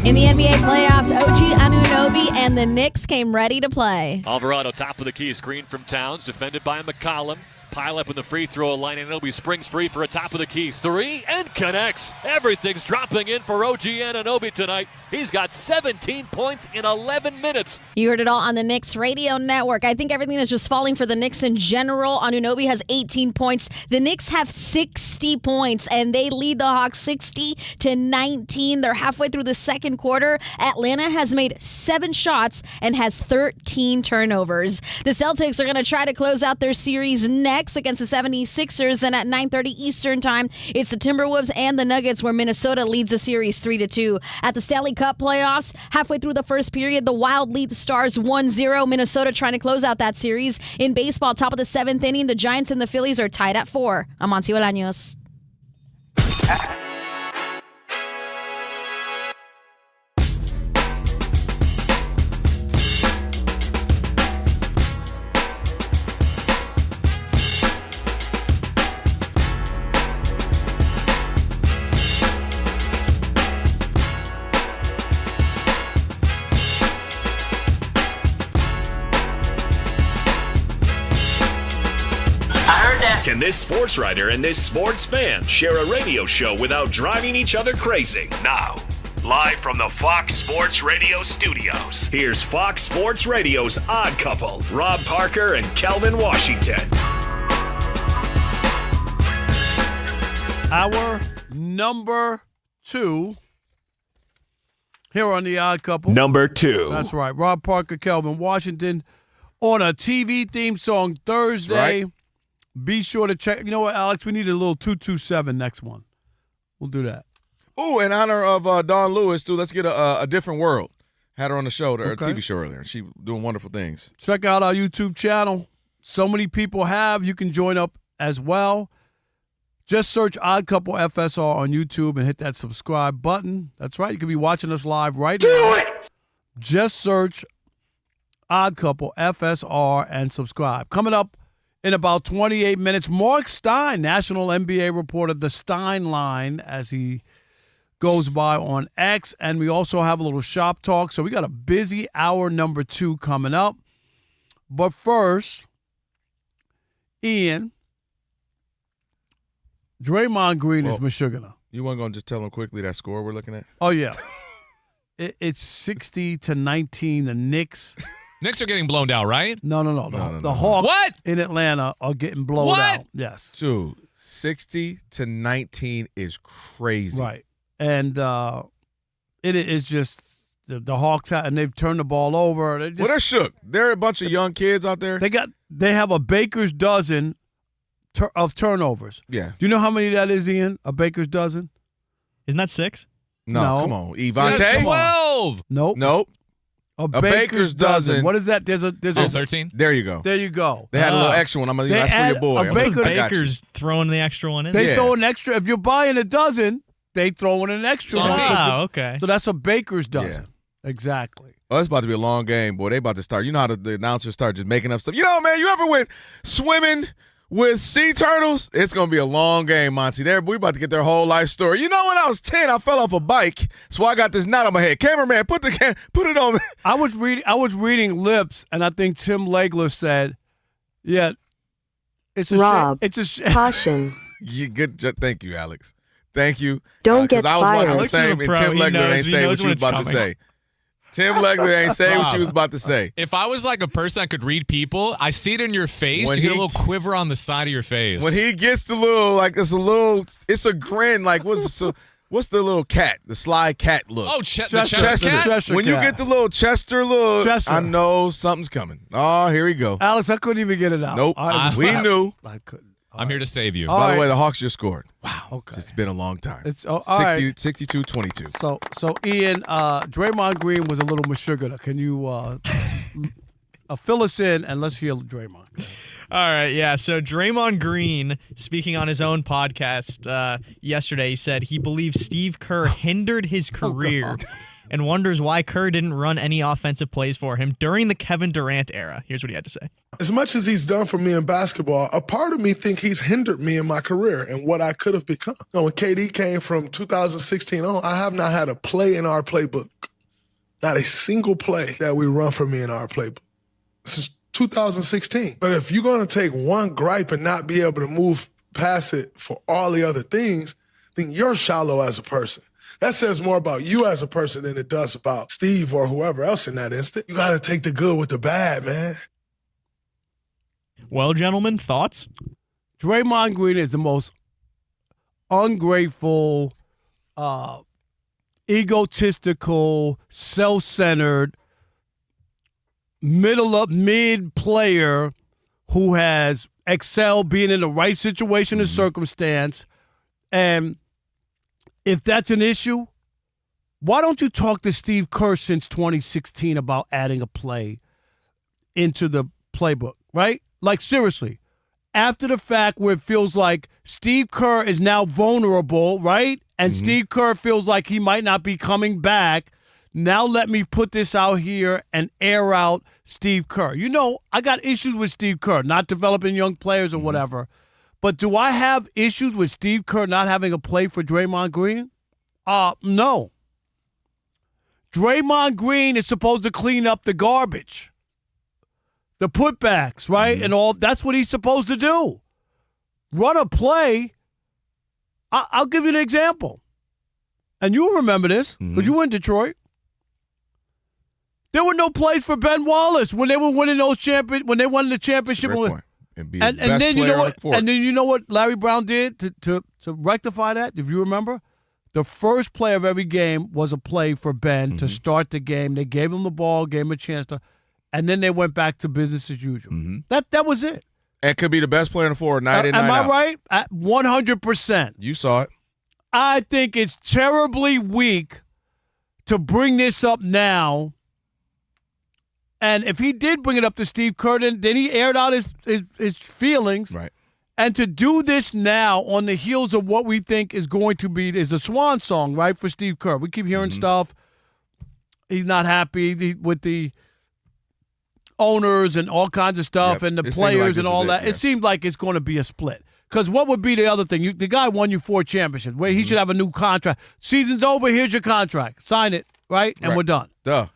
In the NBA playoffs, OG Anunoby and the Knicks came ready to play. Alvarado, top of the key, screen from Towns, defended by McCollum. Pile up in the free throw line, and Anunoby springs free for a top of the key three and connects. Everything's dropping in for OG Anunoby tonight. He's got 17 points in 11 minutes. You heard it all on the Knicks radio network. I think everything is just falling for the Knicks in general. Anunoby has 18 points. The Knicks have 60 points, and they lead the Hawks 60-19. They're halfway through the second quarter. Atlanta has made 7 shots and has 13 turnovers. The Celtics are going to try to close out their series next against the 76ers, and at 9:30 Eastern time, it's the Timberwolves and the Nuggets, where Minnesota leads the series 3-2. At the Stanley Cup playoffs, halfway through the first period, the Wild lead the Stars 1-0. Minnesota trying to close out that series. In baseball, top of the 7th inning, the Giants and the Phillies are tied at 4. I'm Monty Bolaños. Can this sports writer and this sports fan share a radio show without driving each other crazy? Now, live from the Fox Sports Radio studios, here's Fox Sports Radio's Odd Couple, Rob Parker and Kelvin Washington. Our number 2 here on the Odd Couple. Number 2. That's right. Rob Parker, Kelvin Washington on a TV theme song Thursday. Right. Be sure to check. You know what, Alex? We need a little 227 next one. We'll do that. Ooh, in honor of Dawn Lewis, too, let's get a different world. Had her on the show, her TV show earlier. She doing wonderful things. Check out our YouTube channel. So many people have. You can join up as well. Just search Odd Couple FSR on YouTube and hit that subscribe button. That's right. You can be watching us live right now. Do it! Just search Odd Couple FSR and subscribe. Coming up in about 28 minutes, Mark Stein, national NBA reporter, the Stein Line, as he goes by on X. And we also have a little shop talk. So we got a busy hour number 2 coming up. But first, Ian, Draymond Green is Meshuggah. You weren't going to just tell him quickly that score we're looking at? Oh, yeah. It's 60-19, the Knicks. Knicks are getting blown out, right? No. The Hawks in Atlanta are getting blown out. Yes. Dude, 60-19 is crazy. Right. And it is just the Hawks, and they've turned the ball over. They're shook. They're a bunch of young kids out there. They have a baker's dozen of turnovers. Yeah. Do you know how many that is, Ian? A baker's dozen? Isn't that 6? No. Come on. Evante? That's 12. Nope. A baker's dozen. What is that? There's 13. There you go. There you go. They had a little extra one. That's for your boy. Baker's throwing the extra one in. They throw an extra. If you're buying a dozen, they throw in an extra one. Oh, okay. So that's a baker's dozen. Yeah. Exactly. Oh, it's about to be a long game, boy. They about to start. You know how the announcers start just making up stuff. You know, man, you ever went swimming with sea turtles? It's going to be a long game, Monty. We about to get their whole life story. You know, when I was 10, I fell off a bike, so I got this knot on my head. Cameraman, put it on me. I was reading Lips, and I think Tim Legler said, "Yeah, it's a Rob, it's a caution." Thank you, Alex. Thank you. Don't get I was fired. watching the same, and Tim Legler ain't saying what you was about to say. Tim Legler ain't saying what you was about to say. If I was like a person that could read people, I see it in your face. You get a little quiver on the side of your face. When he gets the little, it's a grin. Like, what's the little cat? The sly cat look. Oh, the Chester cat? When you get the little Chester look, I know something's coming. Oh, here we go. Alex, I couldn't even get it out. Nope. We knew. I couldn't. I'm here to save you. By the way, the Hawks just scored. Wow. Okay. It's been a long time. It's 62-22. So Ian, Draymond Green was a little Meshuggah. Can you fill us in and let's hear Draymond? All right, yeah. So Draymond Green, speaking on his own podcast yesterday, said he believes Steve Kerr hindered his career and wonders why Kerr didn't run any offensive plays for him during the Kevin Durant era. Here's what he had to say. As much as he's done for me in basketball, a part of me think he's hindered me in my career and what I could have become. When KD came from 2016 on, I have not had a play in our playbook. Not a single play that we run for me in our playbook since 2016. But if you're going to take one gripe and not be able to move past it for all the other things, then you're shallow as a person. That says more about you as a person than it does about Steve or whoever else in that instant. You got to take the good with the bad, man. Well, gentlemen, thoughts? Draymond Green is the most ungrateful, egotistical, self-centered, mid player who has excelled being in the right situation and circumstance. And if that's an issue, why don't you talk to Steve Kerr since 2016 about adding a play into the playbook, right? Like, seriously, after the fact where it feels like Steve Kerr is now vulnerable, right? And Steve Kerr feels like he might not be coming back. Now let me put this out here and air out Steve Kerr. You know, I got issues with Steve Kerr, not developing young players or whatever. But do I have issues with Steve Kerr not having a play for Draymond Green? No. Draymond Green is supposed to clean up the garbage. The putbacks, right? And all that's what he's supposed to do. Run a play. I'll give you an example. And you'll remember this because you were in Detroit. There were no plays for Ben Wallace when they were winning when they won the championship. And then you know what Larry Brown did to rectify that? If you remember, the first play of every game was a play for Ben to start the game. They gave him the ball, gave him a chance to, and then they went back to business as usual. That was it. And could be the best player on the floor night in, night out. Am I right? At 100%. You saw it. I think it's terribly weak to bring this up now. And if he did bring it up to Steve Kerr, then he aired out his feelings. Right. And to do this now on the heels of what we think is going to be is a swan song, right, for Steve Kerr. We keep hearing stuff. He's not happy with the owners and all kinds of stuff and the players and all that. It seemed like it's going to be a split. Because what would be the other thing? The guy won you 4 championships. Where he should have a new contract. Season's over. Here's your contract. Sign it, right? And we're done. Duh.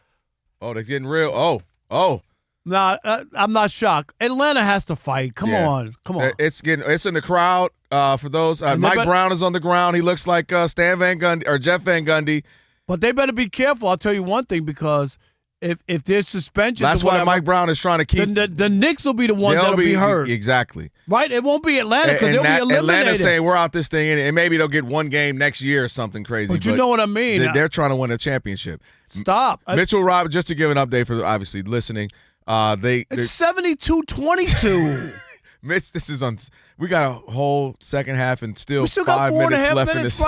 Oh, they're getting real. Oh. Nah, I'm not shocked. Atlanta has to fight. Come on. It's in the crowd. For those, Mike Brown is on the ground. He looks like Stan Van Gundy or Jeff Van Gundy. But they better be careful. I'll tell you one thing, because if there's suspension, that's why Mike Brown is trying to keep. The Knicks will be the ones that'll be hurt. Exactly. Right? It won't be Atlanta because they'll be eliminated. Atlanta's saying we're out this thing, and maybe they'll get one game next year or something crazy. But you know what I mean. They're trying to win a championship. Stop. Mitchell Robinson, just to give an update for obviously listening. It's 72-22. Mitch, this is on. We got a whole second half and still 5 got 4.5 minutes left minutes, in this.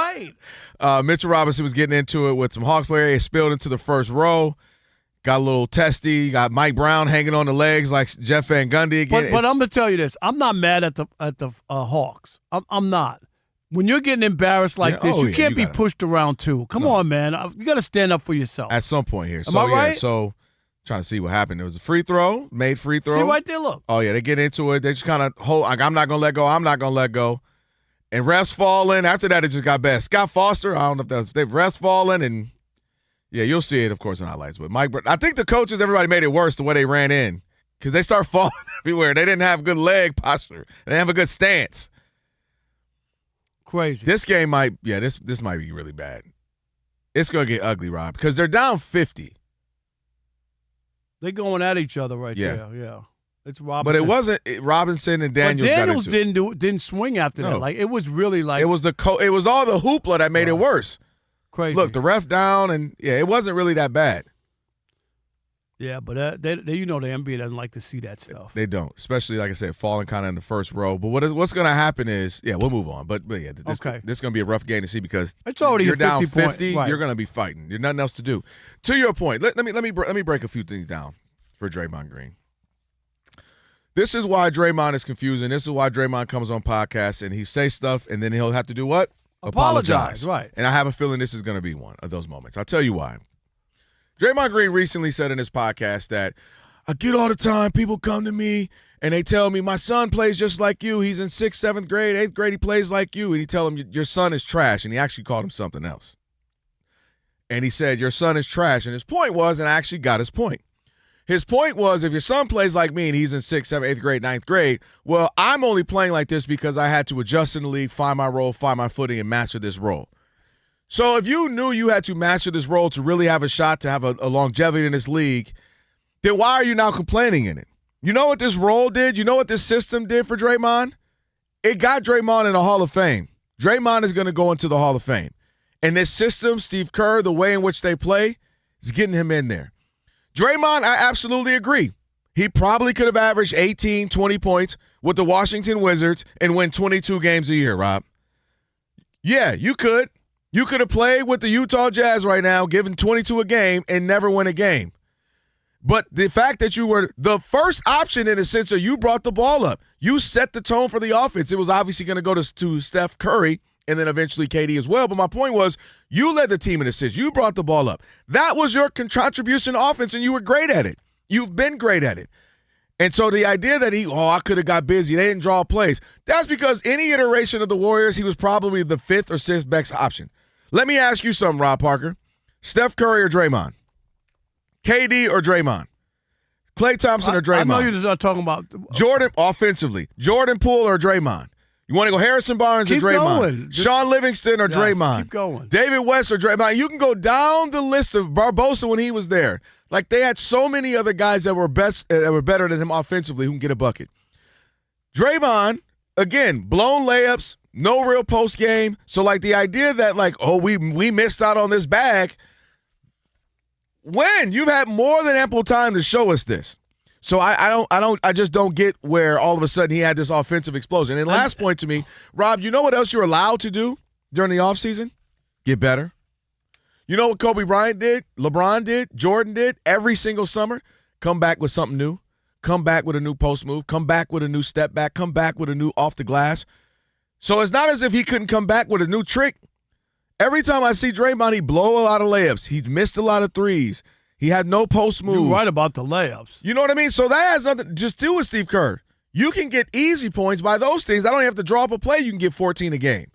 Right. Mitchell Robinson was getting into it with some Hawks players. He spilled into the first row. Got a little testy. Got Mike Brown hanging on the legs like Jeff Van Gundy again. But I'm gonna tell you this. I'm not mad at the Hawks. I'm not. When you're getting embarrassed like this, you can't be pushed around too. Come on, man. You got to stand up for yourself. At some point here. Am I right? So trying to see what happened. There was a free throw, made free throw. See right there, look. Oh, yeah, they get into it. They just kind of hold, like, I'm not going to let go. I'm not going to let go. And refs falling. After that, it just got bad. Scott Foster, I don't know if that's – they refs falling, and, yeah, you'll see it, of course, in highlights. But I think the coaches, everybody made it worse the way they ran in because they start falling everywhere. They didn't have good leg posture. They didn't have a good stance. Crazy. This game might – yeah, this might be really bad. It's going to get ugly, Rob, because they're down 50. They're going at each other right there. Yeah. It's Robinson. But it wasn't Robinson and Daniels. But Daniels didn't swing after that. Like, it was really like it was it was all the hoopla that made it worse. Crazy. Look, the ref down, and it wasn't really that bad. Yeah, but the NBA doesn't like to see that stuff. They don't, especially like I said, falling kind of in the first row. But what's going to happen is, we'll move on. But this is going to be a rough game to see because it's already you're down 50. 50. Right. You're going to be fighting. You're nothing else to do. To your point, let me break a few things down for Draymond Green. This is why Draymond is confusing. This is why Draymond comes on podcasts and he says stuff and then he'll have to do what? Apologize. Right. And I have a feeling this is going to be one of those moments. I'll tell you why. Draymond Green recently said in his podcast that I get all the time, people come to me and they tell me, my son plays just like you. He's in 6th, 7th grade, 8th grade, he plays like you. And he tell him, your son is trash. And he actually called him something else. And he said, your son is trash. And his point was, and I actually got his point. His point was, if your son plays like me and he's in 6th, 7th, 8th grade, 9th grade, well, I'm only playing like this because I had to adjust in the league, find my role, find my footing, and master this role. So if you knew you had to master this role to really have a shot to have a longevity in this league, then why are you now complaining in it? You know what this role did? You know what this system did for Draymond? It got Draymond in the Hall of Fame. Draymond is going to go into the Hall of Fame. And this system, Steve Kerr, the way in which they play, is getting him in there. Draymond, I absolutely agree. He probably could have averaged 18, 20 points with the Washington Wizards and win 22 games a year, Rob. Yeah, you could. You could have played with the Utah Jazz right now, given 22 a game, and never win a game. But the fact that you were the first option in the sense that you brought the ball up, you set the tone for the offense. It was obviously going to go to Steph Curry and then eventually KD as well. But my point was, you led the team in assists. You brought the ball up. That was your contribution to offense, and you were great at it. You've been great at it. And so the idea that I could have got busy, they didn't draw plays, that's because any iteration of the Warriors, he was probably the 5th or 6th best option. Let me ask you something, Rob Parker. Steph Curry or Draymond? KD or Draymond? Klay Thompson or Draymond? I know you're not talking about Jordan offensively. Jordan Poole or Draymond? You want to go Harrison Barnes or Draymond? Going. Sean Livingston or Draymond? Keep going. David West or Draymond? You can go down the list of Barbosa when he was there. Like, they had so many other guys that were better than him offensively who can get a bucket. Draymond, again, blown layups, no real post game. So, like, the idea that, like, we missed out on this bag. When? You've had more than ample time to show us this. So I just don't get where all of a sudden he had this offensive explosion. And last point to me, Rob, you know what else you're allowed to do? during the offseason? Get better. You know what Kobe Bryant did? LeBron did? Jordan did? Every single summer? Come back with something new. Come back with a new post move. Come back with a new step back. Come back with a new off the glass. So it's not as if he couldn't come back with a new trick. Every time I see Draymond, he blow a lot of layups. He's missed a lot of threes. He had no post moves. You're right about the layups. You know what I mean? So that has nothing to just do with Steve Kerr. You can get easy points by those things. I don't have to draw up a play. You can get 14 a game.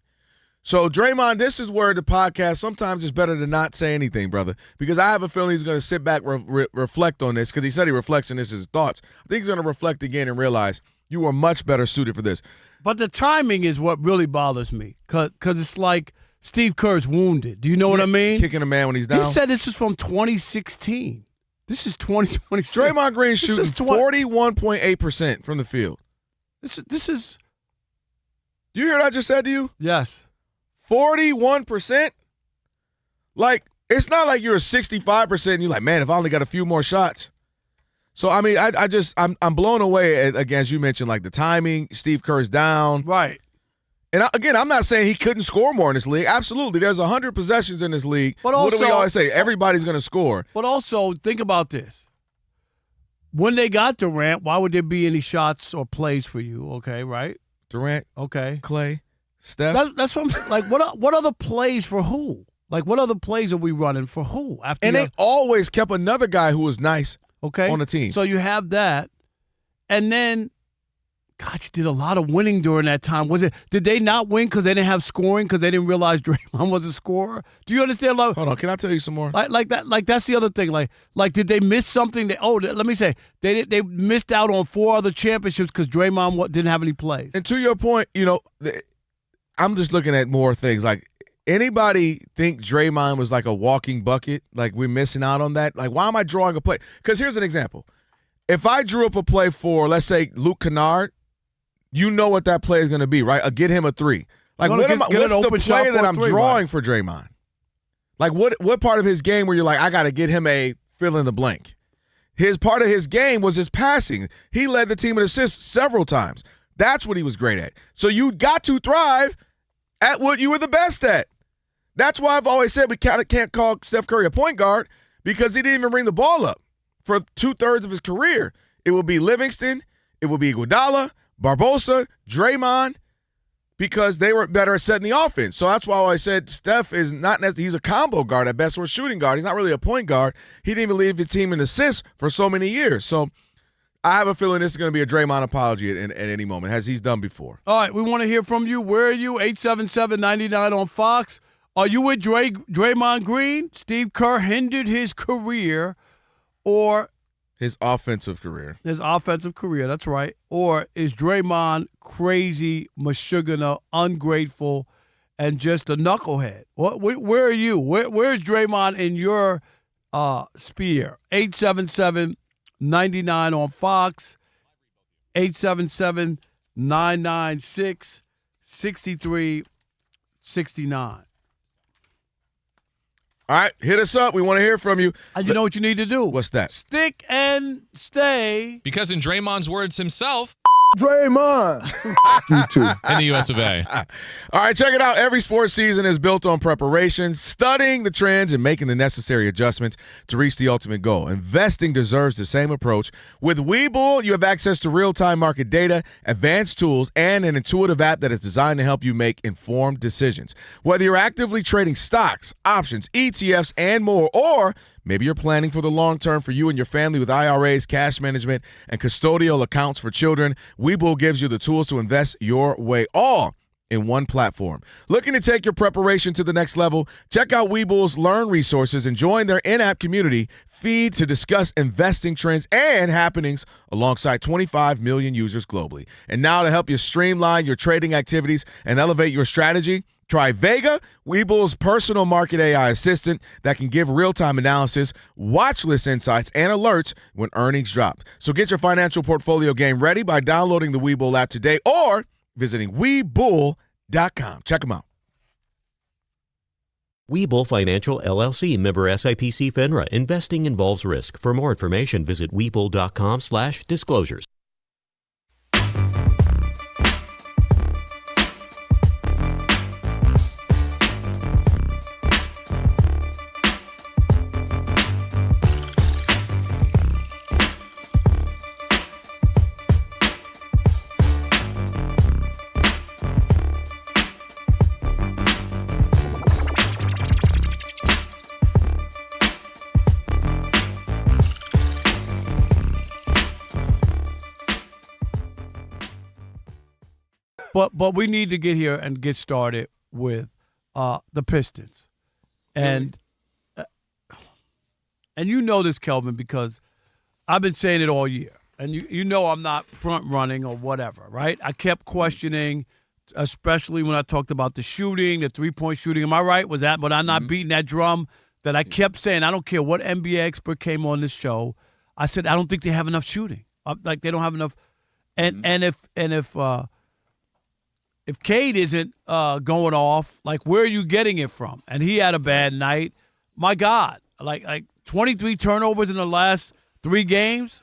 So, Draymond, this is where the podcast sometimes is better to not say anything, brother, because I have a feeling he's going to sit back, reflect on this, because he said he reflects on this as his thoughts. I think he's going to reflect again and realize you are much better suited for this. But the timing is what really bothers me, because it's like Steve Kerr's wounded. Do you know what I mean? Kicking a man when he's down. He said this is from 2016. This is 2026. Draymond Green shooting 41.8% from the field. This is. Do you hear what I just said to you? Yes. 41%? Like, it's not like you're a 65% and you're like, man, if I only got a few more shots. So, I mean, I'm blown away, again, as you mentioned, like the timing, Steve Kerr's down. Right. And again, I'm not saying he couldn't score more in this league. Absolutely. There's 100 possessions in this league. But also, what do we always say? Everybody's going to score. But also, think about this. When they got Durant, why would there be any shots or plays for you? Okay, right? Durant. Okay. Clay. Steph. That's what I'm saying. Like, what other plays for who? Like, what other plays are we running for who? And they always kept another guy who was nice on the team. So you have that. And then, God, you did a lot of winning during that time. Did they not win because they didn't have scoring because they didn't realize Draymond was a scorer? Do you understand? Like, hold on, can I tell you some more? Like that. Like that's the other thing. Like did they miss something? Let me say they missed out on 4 other championships because Draymond didn't have any plays. And to your point, I'm just looking at more things. Like, anybody think Draymond was like a walking bucket? Like, we're missing out on that? Like, why am I drawing a play? Because here's an example. If I drew up a play for, let's say, Luke Kennard, you know what that play is going to be, right? Get him a 3. Like, what's the play that I'm drawing for Draymond? Like, what part of his game where you're like, I got to get him a fill in the blank? His part of his game was his passing. He led the team in assists several times. That's what he was great at. So you got to thrive at what you were the best at. That's why I've always said we can't call Steph Curry a point guard, because he didn't even bring the ball up for 2/3 of his career. It will be Livingston, it will be Iguodala, Barbosa, Draymond, because they were better at setting the offense. So that's why I said Steph is not necessarily, he's a combo guard at best or a shooting guard. He's not really a point guard. He didn't even lead the team in assists for so many years. So I have a feeling this is going to be a Draymond apology at any moment, as he's done before. All right, we want to hear from you. Where are you? 877-99 on Fox. Are you with Draymond Green? Steve Kerr hindered his career, or his offensive career. His offensive career, that's right. Or is Draymond crazy, mashugana, ungrateful, and just a knucklehead? Where are you? Where's Draymond in your sphere? 877-99 on Fox, 877-996-6369. All right, hit us up. We want to hear from you. And you know what you need to do? What's that? Stick and stay. Because in Draymond's words himself, Draymond. You too. In the US of A. All right, check it out. Every sports season is built on preparation, studying the trends, and making the necessary adjustments to reach the ultimate goal. Investing deserves the same approach. With Webull, you have access to real-time market data, advanced tools, and an intuitive app that is designed to help you make informed decisions. Whether you're actively trading stocks, options, ETFs, and more, or maybe you're planning for the long term for you and your family with IRAs, cash management, and custodial accounts for children, Webull gives you the tools to invest your way, all in one platform. Looking to take your preparation to the next level? Check out Webull's Learn resources and join their in-app community feed to discuss investing trends and happenings alongside 25 million users globally. And now to help you streamline your trading activities and elevate your strategy, try Vega, Webull's personal market AI assistant that can give real-time analysis, watch list insights, and alerts when earnings drop. So get your financial portfolio game ready by downloading the Webull app today or visiting Webull.com. Check them out. Webull Financial, LLC, member SIPC FINRA. Investing involves risk. For more information, visit Webull.com/disclosures. But we need to get here and get started with the Pistons. And you know this, Kelvin, because I've been saying it all year. And you know I'm not front-running or whatever, right? I kept questioning, especially when I talked about the shooting, the three-point shooting. Am I right? Was I not beating that drum? That I kept saying, I don't care what NBA expert came on this show. I said, I don't think they have enough shooting. Like, they don't have enough. And if Cade isn't going off, like, where are you getting it from? And he had a bad night. My God, like 23 turnovers in the last 3 games.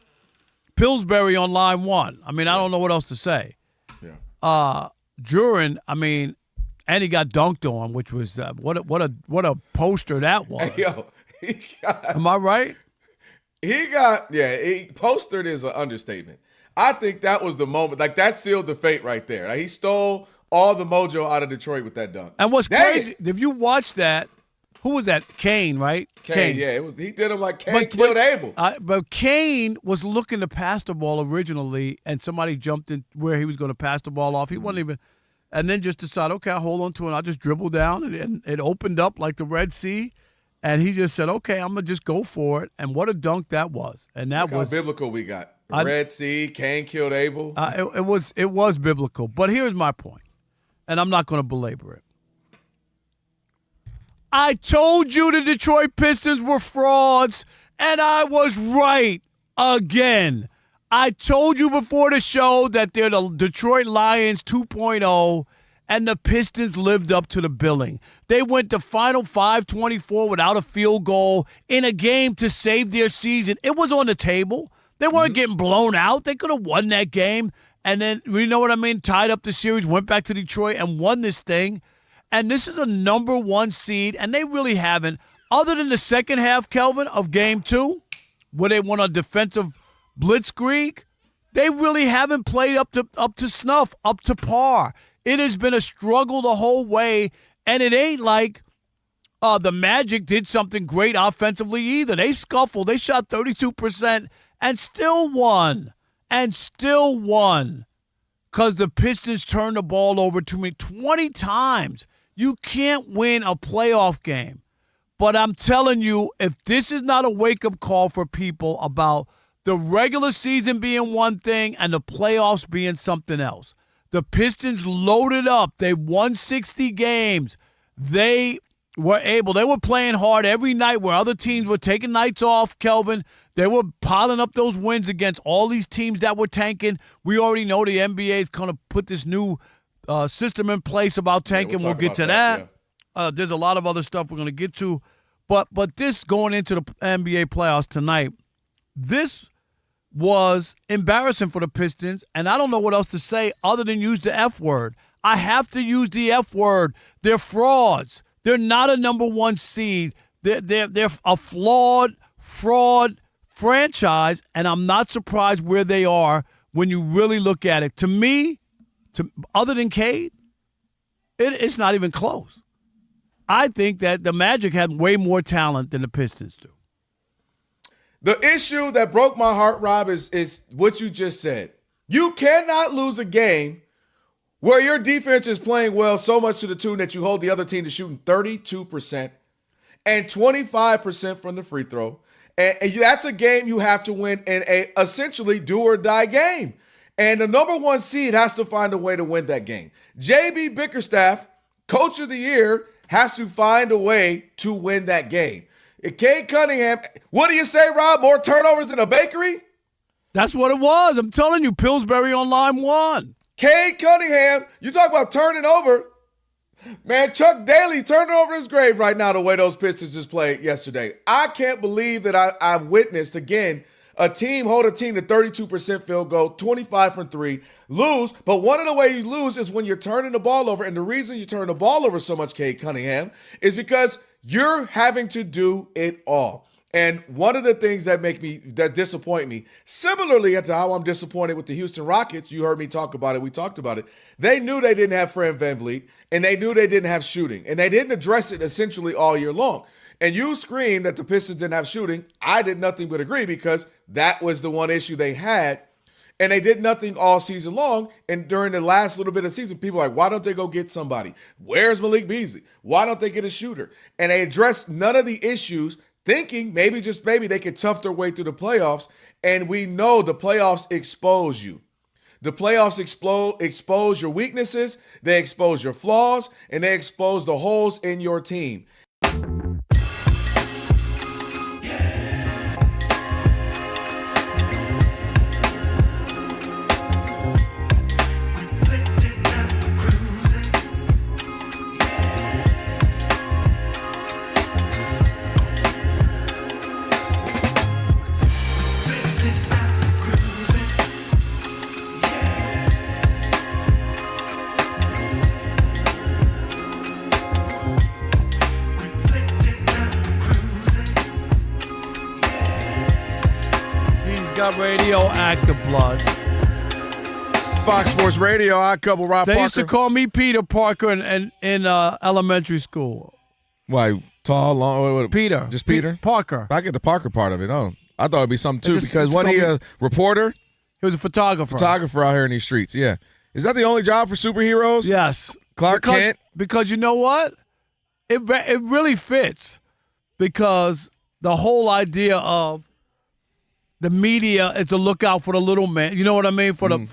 Pillsbury on line 1. I mean, I don't know what else to say. Yeah. Duran, I mean, and he got dunked on, which was what a poster that was. Hey, yo, am I right? Postered is an understatement. I think that was the moment. Like, that sealed the fate right there. Like, he stole all the mojo out of Detroit with that dunk. And what's crazy, if you watch that, who was that? Kane, right? Kane. Yeah, he did him like Kane killed Abel. But Kane was looking to pass the ball originally, and somebody jumped in where he was going to pass the ball off. He wasn't even, and then just decided, okay, I'll hold on to it. I'll just dribble down, and it opened up like the Red Sea. And he just said, okay, I'm going to just go for it. And what a dunk that was. And that was how biblical we got. Red Sea, Cain killed Abel. It was biblical. But here's my point, and I'm not going to belabor it. I told you the Detroit Pistons were frauds, and I was right again. I told you before the show that they're the Detroit Lions 2.0, and the Pistons lived up to the billing. They went to Final 5-24 without a field goal in a game to save their season. It was on the table. They weren't getting blown out. They could have won that game. And then, you know what I mean, tied up the series, went back to Detroit and won this thing. And this is a number 1 seed, and they really haven't, other than the second half, Kelvin, of Game 2, where they won a defensive blitzkrieg, they really haven't played up to snuff, up to par. It has been a struggle the whole way, and it ain't like the Magic did something great offensively either. They scuffled. They shot 32% and still won. Because the Pistons turned the ball over to me 20 times. You can't win a playoff game. But I'm telling you, if this is not a wake-up call for people about the regular season being one thing and the playoffs being something else. The Pistons loaded up. They won 60 games. They were playing hard every night where other teams were taking nights off, Kelvin. They were piling up those wins against all these teams that were tanking. We already know the NBA is going to put this new system in place about tanking. We'll get to that. Yeah. There's a lot of other stuff we're going to get to. But this going into the NBA playoffs tonight, this was embarrassing for the Pistons, and I don't know what else to say other than use the F word. I have to use the F word. They're frauds. They're not a number 1 seed. They're a fraud franchise, and I'm not surprised where they are when you really look at it. To me, other than Cade, it's not even close. I think that the Magic had way more talent than the Pistons do. The issue that broke my heart, Rob, is what you just said. You cannot lose a game where your defense is playing well so much to the tune that you hold the other team to shooting 32% and 25% from the free throw. And that's a game you have to win in a essentially do-or-die game. And the number 1 seed has to find a way to win that game. J.B. Bickerstaff, Coach of the Year, has to find a way to win that game. Cade Cunningham, what do you say, Rob? More turnovers in a bakery? That's what it was. I'm telling you, Pillsbury on line 1. Cade Cunningham, you talk about turning over. Man, Chuck Daly turning over his grave right now the way those Pistons just played yesterday. I can't believe that I witnessed, again, a team hold a team to 32% field goal, 25 from 3, lose. But one of the ways you lose is when you're turning the ball over. And the reason you turn the ball over so much, Cade Cunningham, is because you're having to do it all. And one of the things that disappoint me, similarly to how I'm disappointed with the Houston Rockets, you heard me talk about it, we talked about it, they knew they didn't have Fred VanVleet, and they knew they didn't have shooting, and they didn't address it essentially all year long. And you screamed that the Pistons didn't have shooting. I did nothing but agree because that was the one issue they had. And they did nothing all season long. And during the last little bit of season, people are like, why don't they go get somebody? Where's Malik Beasley? Why don't they get a shooter? And they addressed none of the issues, thinking maybe, just maybe, they could tough their way through the playoffs. And we know the playoffs expose you. The playoffs expose your weaknesses, they expose your flaws, and they expose the holes in your team. Got radioactive blood. Fox Sports Radio, Odd Couple, Rob Parker. They used to call me Peter Parker in elementary school. Why, tall, long? What, Peter. Just Peter? Parker. I get the Parker part of it. Oh, I thought it'd be something too, because wasn't he a reporter? He was a photographer. Photographer out here in these streets, yeah. Is that the only job for superheroes? Yes. Clark Kent? Because you know what? It really fits, because the whole idea of the media is to look out for the little man. You know what I mean? For the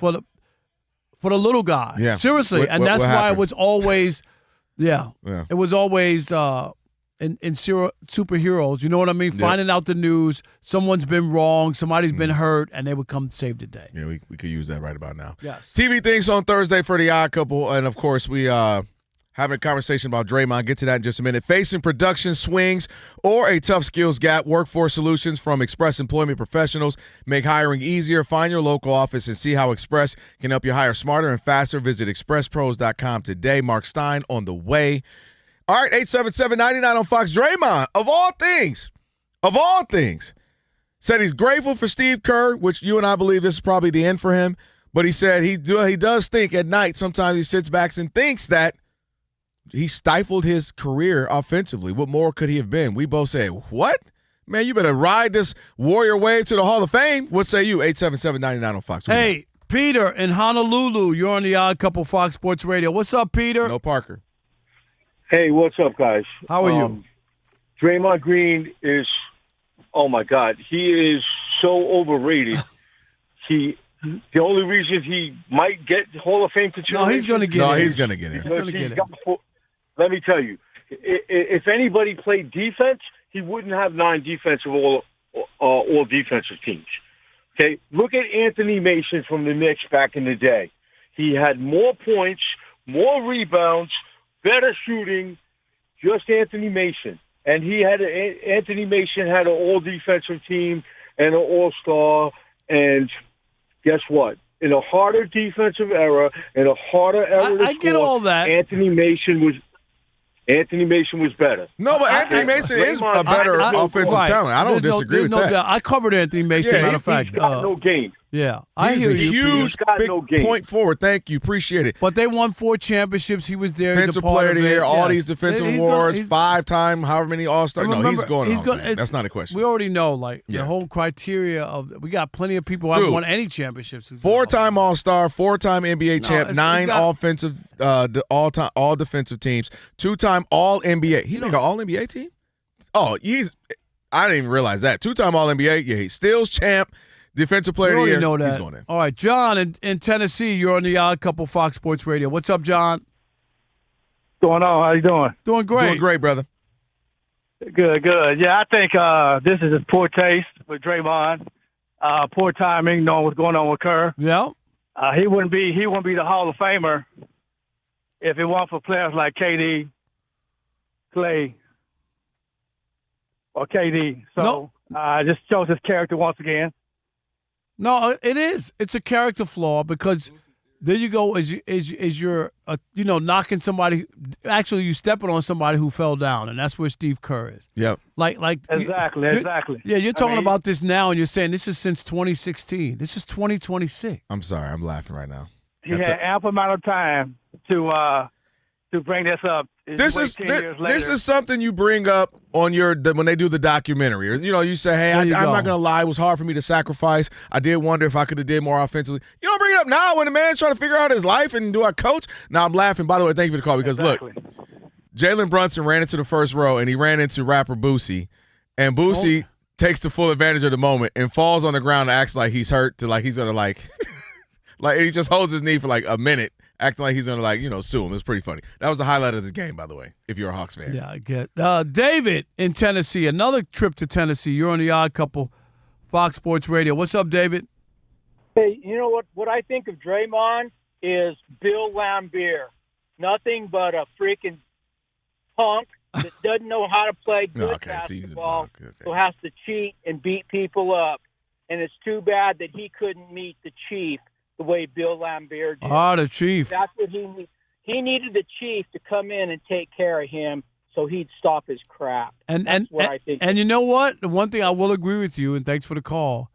little guy. Yeah. Seriously. And that's why it was always, it was always in superheroes. You know what I mean? Yep. Finding out the news, someone's been wrong, somebody's been hurt, and they would come save the day. Yeah, we could use that right about now. Yes. TV things on Thursday for the Odd Couple, and of course we having a conversation about Draymond. Get to that in just a minute. Facing production swings or a tough skills gap, Workforce Solutions from Express Employment Professionals make hiring easier. Find your local office and see how Express can help you hire smarter and faster. Visit expresspros.com today. Mark Stein on the way. All right, 877-99 on Fox. Draymond, of all things, said he's grateful for Steve Kerr, which you and I believe this is probably the end for him. But he said he does think at night, sometimes he sits back and thinks that he stifled his career offensively. What more could he have been? We both say, what? Man, you better ride this Warrior wave to the Hall of Fame. What say you? 877-99 on Fox. Hey, Peter in Honolulu, you're on the Odd Couple Fox Sports Radio. What's up, Peter? No Parker. Hey, what's up, guys? How are you? Draymond Green is, oh, my God, he is so overrated. The only reason he might get Hall of Fame consideration. No, he's going to get in. He's going to get in. Let me tell you, if anybody played defense, he wouldn't have 9 all defensive teams. Okay, look at Anthony Mason from the Knicks back in the day. He had more points, more rebounds, better shooting, just Anthony Mason. And Anthony Mason had an all-defensive team and an all-star. And guess what? In a harder defensive era, in a harder era to I get all that. Anthony Mason was better. No, but Anthony Mason is a better offensive talent. I don't disagree with that. Doubt. I covered Anthony Mason, matter of fact. He's got no game. Yeah, I hear you. Huge, big point forward. Thank you. Appreciate it. But they won 4 championships. He was there. Defensive Player of the Year, all these defensive awards, 5-time, however many All-Stars. No, he's going on. That's not a question. We already know, the whole criteria of we got plenty of people who haven't won any championships. 4-time All-Star, 4-time NBA champ, 9 offensive, all defensive teams, 2-time All-NBA. He made an All-NBA team? Oh, I didn't even realize that. 2-time All-NBA. Yeah, he's steals champ. Defensive Player of the Year. Know that. He's going in. All right, John in Tennessee, you're on the Odd Couple Fox Sports Radio. What's up, John? What's going on? How you doing? Doing great. Doing great, brother. Good. Yeah, I think this is just poor taste with Draymond. Poor timing, knowing what's going on with Kerr. Yeah. He wouldn't be the Hall of Famer if it weren't for players like KD, Clay, or KD. So just shows his character once again. No, it is. It's a character flaw because there you go. As you're knocking somebody. Actually, you stepping on somebody who fell down, and that's where Steve Kerr is. Yep. Exactly. Yeah, you're talking about this now, and you're saying this is since 2016. This is 2026. I'm sorry, I'm laughing right now. He had ample amount of time to bring this up. This is something you bring up on when they do the documentary. Or, you say, hey, I'm not going to lie. It was hard for me to sacrifice. I did wonder if I could have did more offensively. You don't bring it up now when the man's trying to figure out his life and do I coach. Now, I'm laughing. By the way, thank you for the call because, look, Jalen Brunson ran into the first row, and he ran into rapper Boosie. And Boosie takes the full advantage of the moment and falls on the ground and acts like he's hurt to like he's going to like he just holds his knee for like a minute. Acting like he's going to, sue him. It's pretty funny. That was the highlight of the game, by the way, if you're a Hawks fan. Yeah, I get David in Tennessee. Another trip to Tennessee. You're on the Odd Couple, Fox Sports Radio. What's up, David? Hey, you know what I think of Draymond is Bill Laimbeer. Nothing but a freaking punk that doesn't know how to play good basketball, so has to cheat and beat people up. And it's too bad that he couldn't meet the chief the way Bill Laimbeer did. The chief. That's what he needed. He needed the chief to come in and take care of him so he'd stop his crap. That's what I think. And you know what? The one thing I will agree with you, and thanks for the call,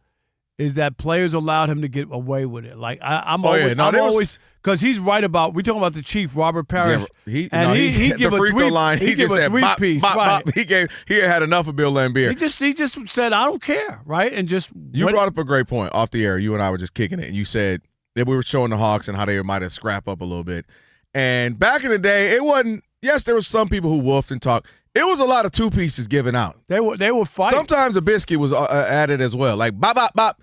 is that players allowed him to get away with it. Like I'm always because he's right about. We talking about the chief, Robert Parrish. Yeah, he give a three line. He just said bop, bop, bop. He had enough of Bill Laimbeer. He just said I don't care, right? And just brought up a great point off the air. You and I were just kicking it, and you said that we were showing the Hawks and how they might have scrapped up a little bit. And back in the day, it wasn't. Yes, there was some people who woofed and talked. It was a lot of two pieces given out. They were fighting. Sometimes a biscuit was added as well, like bop bop bop.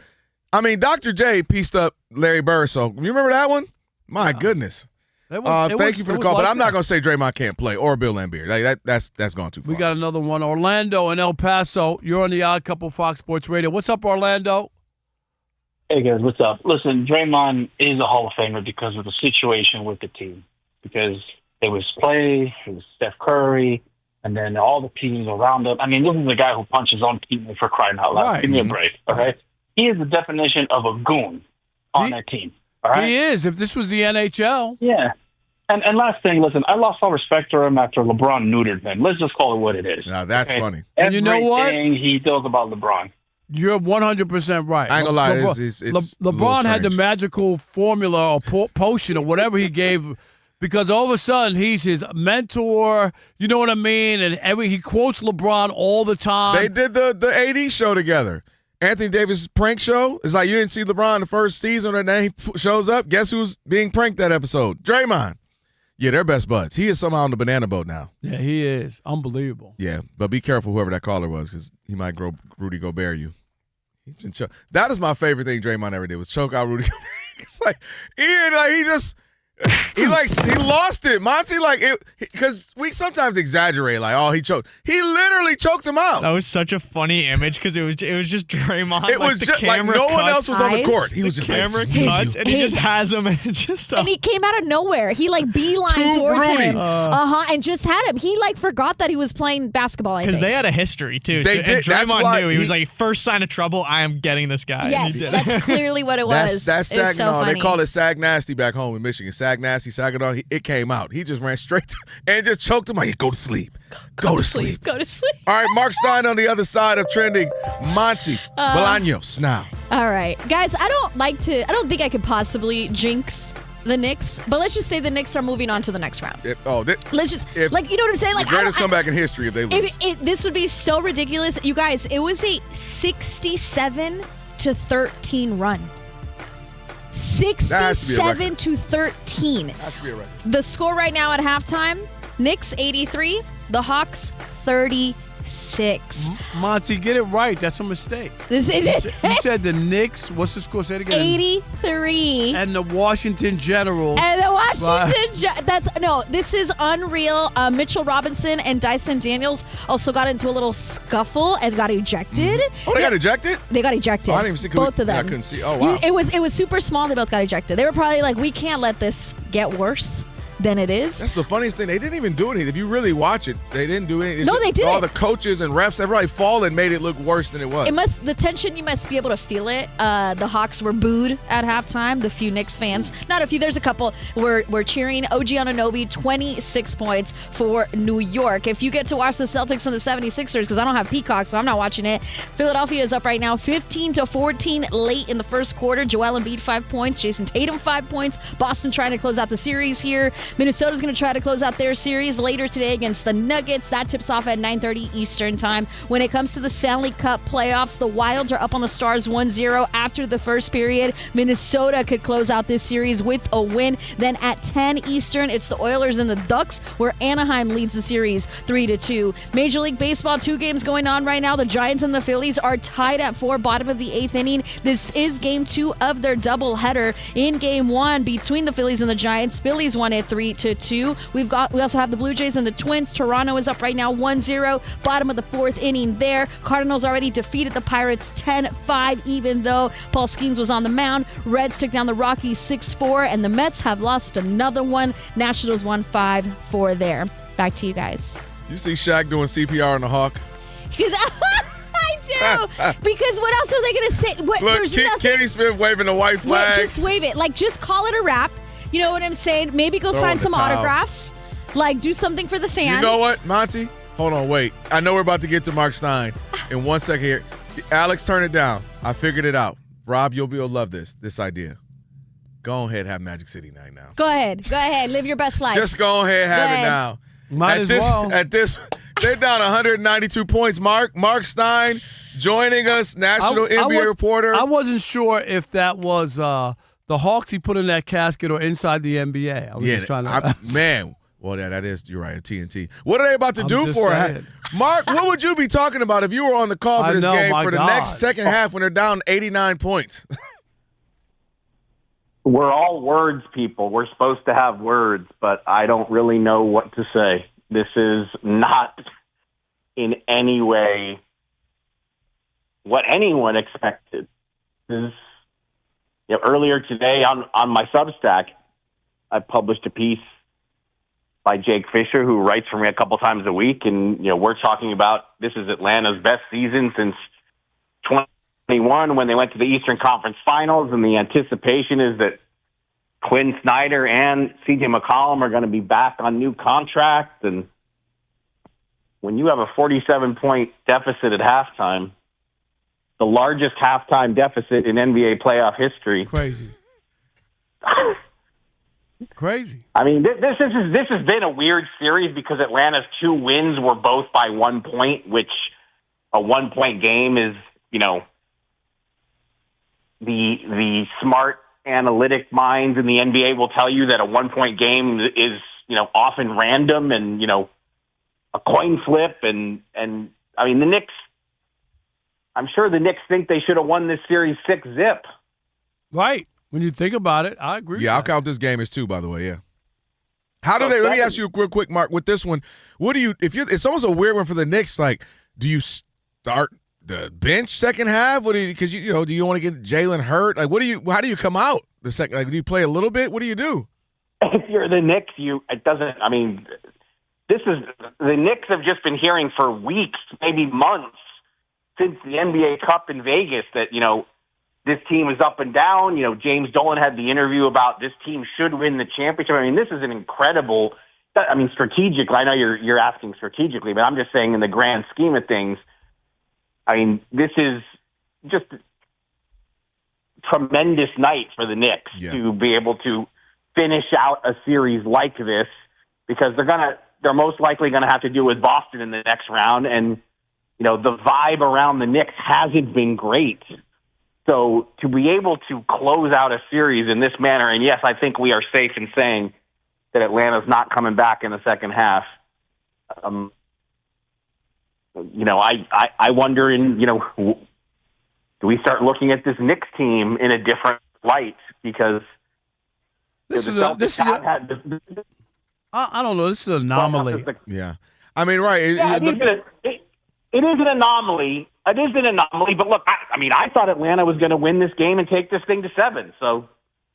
I mean, Dr. J pieced up Larry Bird. So you remember that one? My goodness. Thank you for the call, but I'm not going to say Draymond can't play or Bill Laimbeer. Like that's gone too far. We got another one. Orlando and El Paso. You're on the Odd Couple, Fox Sports Radio. What's up, Orlando? Hey, guys, what's up? Listen, Draymond is a Hall of Famer because of the situation with the team. Because it was Clay, it was Steph Curry, and then all the teams around him. I mean, this is a guy who punches on teammates for crying out loud. Right. Give me a break, all right? He is the definition of a goon on that team, all right? He is. If this was the NHL. Yeah. And last thing, listen, I lost all respect for him after LeBron neutered him. Let's just call it what it is. Now, that's funny. And you know what? Everything he does about LeBron. You're 100% right. I ain't gonna lie. LeBron had the magical formula or potion or whatever he gave because all of a sudden he's his mentor. You know what I mean? And he quotes LeBron all the time. They did the AD show together. Anthony Davis' prank show. It's like you didn't see LeBron the first season and then he shows up. Guess who's being pranked that episode? Draymond. Yeah, they're best buds. He is somehow on the banana boat now. Yeah, he is. Unbelievable. Yeah, but be careful whoever that caller was because he might grow Rudy Gobert you. He's been that is my favorite thing Draymond ever did was choke out Rudy Gobert. It's like, he lost it. Monty, because we sometimes exaggerate, he choked. He literally choked him out. That was such a funny image because it was just Draymond. It was just like no one else was on the court. He was just camera cuts and he just has him and it just. And he came out of nowhere. He beeline towards him. And just had him. He forgot that he was playing basketball. Because they had a history too. And Draymond knew he was like first sign of trouble. I am getting this guy. Yes, that's clearly what it was. That's Sag. So funny. They call it Sag Nasty back home in Michigan. Sag Nasty, Saginaw. It came out. He just ran straight and just choked him. Go to sleep. Go to sleep. Go to sleep. All right, Mark Stein on the other side of trending. Monty Bolaños now. All right, guys. I don't think I could possibly jinx the Knicks, but let's just say the Knicks are moving on to the next round. You know what I'm saying? The greatest comeback in history if they lose. This would be so ridiculous, you guys. It was a 67-13 run. 67 to 13. Has to be a record. The score right now at halftime: Knicks 83, the Hawks 36. Monty, get it right. That's a mistake. This is it. You said the Knicks. What's the score? Say it again. 83. And the Washington Generals. And the Washington. This is unreal. Mitchell Robinson and Dyson Daniels also got into a little scuffle and got ejected. Mm-hmm. Oh, they got ejected? They got ejected. Oh, I didn't even see both of them. I couldn't see. Oh, wow. It was super small. They both got ejected. They were probably like, we can't let this get worse than it is. That's the funniest thing. They didn't even do anything. If you really watch it, they didn't do anything. No, they didn't. All the coaches and refs, everybody falling made it look worse than it was. The tension, you must be able to feel it. The Hawks were booed at halftime. The few Knicks fans, not a few, there's a couple, were cheering. OG Anunoby, 26 points for New York. If you get to watch the Celtics and the 76ers, because I don't have Peacock, so I'm not watching it, Philadelphia is up right now 15-14 late in the first quarter. Joel Embiid, 5 points. Jason Tatum, 5 points. Boston trying to close out the series here. Minnesota's going to try to close out their series later today against the Nuggets. That tips off at 9:30 Eastern time. When it comes to the Stanley Cup playoffs, the Wilds are up on the Stars 1-0 after the first period. Minnesota could close out this series with a win. Then at 10 Eastern, it's the Oilers and the Ducks, where Anaheim leads the series 3-2. Major League Baseball, 2 games going on right now. The Giants and the Phillies are tied at 4, bottom of the 8th inning. This is game 2 of their doubleheader. In game 1 between the Phillies and the Giants, Phillies won it 3-2. We also have the Blue Jays and the Twins. Toronto is up right now 1-0, bottom of the 4th inning there. Cardinals already defeated the Pirates 10-5, even though Paul Skeens was on the mound. Reds took down the Rockies 6-4, and the Mets have lost another one. Nationals won 5-4 there. Back to you guys. You see Shaq doing CPR on the Hawk? I do. Because what else are they going to say? Look, there's nothing. Kenny Smith waving the white flag. Yeah, just wave it. Just call it a wrap. You know what I'm saying? Maybe go sign some autographs. Do something for the fans. You know what, Monty? Hold on, wait. I know we're about to get to Mark Stein in 1 second here. Alex, turn it down. I figured it out. Rob, you'll love this idea. Go ahead, have Magic City night now. Go ahead. Live your best life. Just go ahead, have it now. Might as well. At this, they're down 192 points. Mark Stein joining us, national NBA reporter. I wasn't sure if that was the Hawks he put in that casket or inside the NBA. I was just trying to. Man. Well, that is, you're right, a TNT. What are they about to do for it? Mark, what would you be talking about if you were on the call for this game for the next second half when they're down 89 points? We're all words people. We're supposed to have words, but I don't really know what to say. This is not in any way what anyone expected. Earlier today on my Substack, I published a piece by Jake Fisher, who writes for me a couple times a week, and we're talking about this is Atlanta's best season since 2021 when they went to the Eastern Conference Finals, and the anticipation is that Quinn Snyder and C.J. McCollum are going to be back on new contracts, and when you have a 47-point deficit at halftime, the largest halftime deficit in NBA playoff history. Crazy. I mean, this has been a weird series because Atlanta's 2 wins were both by 1 point, which a 1-point game is, the smart analytic minds in the NBA will tell you that a 1-point game is, often random and, a coin flip. And I mean, the Knicks, I'm sure the Knicks think they should have won this series 6-0. Right. When you think about it, I agree. Yeah, I'll count this game as 2, by the way, yeah. How do they, let me ask you real quick, Mark, with this one, it's almost a weird one for the Knicks, do you start the bench second half? Because do you want to get Jalen hurt? How do you come out the second? Do you play a little bit? What do you do? If you're the Knicks, the Knicks have just been hearing for weeks, maybe months, since the NBA Cup in Vegas that, this team is up and down. James Dolan had the interview about this team should win the championship. I mean, this is an incredible, strategically, I know you're asking strategically, but I'm just saying in the grand scheme of things, I mean, this is just a tremendous night for the Knicks to be able to finish out a series like this because they're most likely going to have to deal with Boston in the next round. And, the vibe around the Knicks hasn't been great. So to be able to close out a series in this manner, and yes, I think we are safe in saying that Atlanta's not coming back in the second half. I wonder do we start looking at this Knicks team in a different light because I don't know. This is an anomaly. Yeah. I mean, right. It is an anomaly. It is an anomaly, but look, I thought Atlanta was going to win this game and take this thing to 7. So,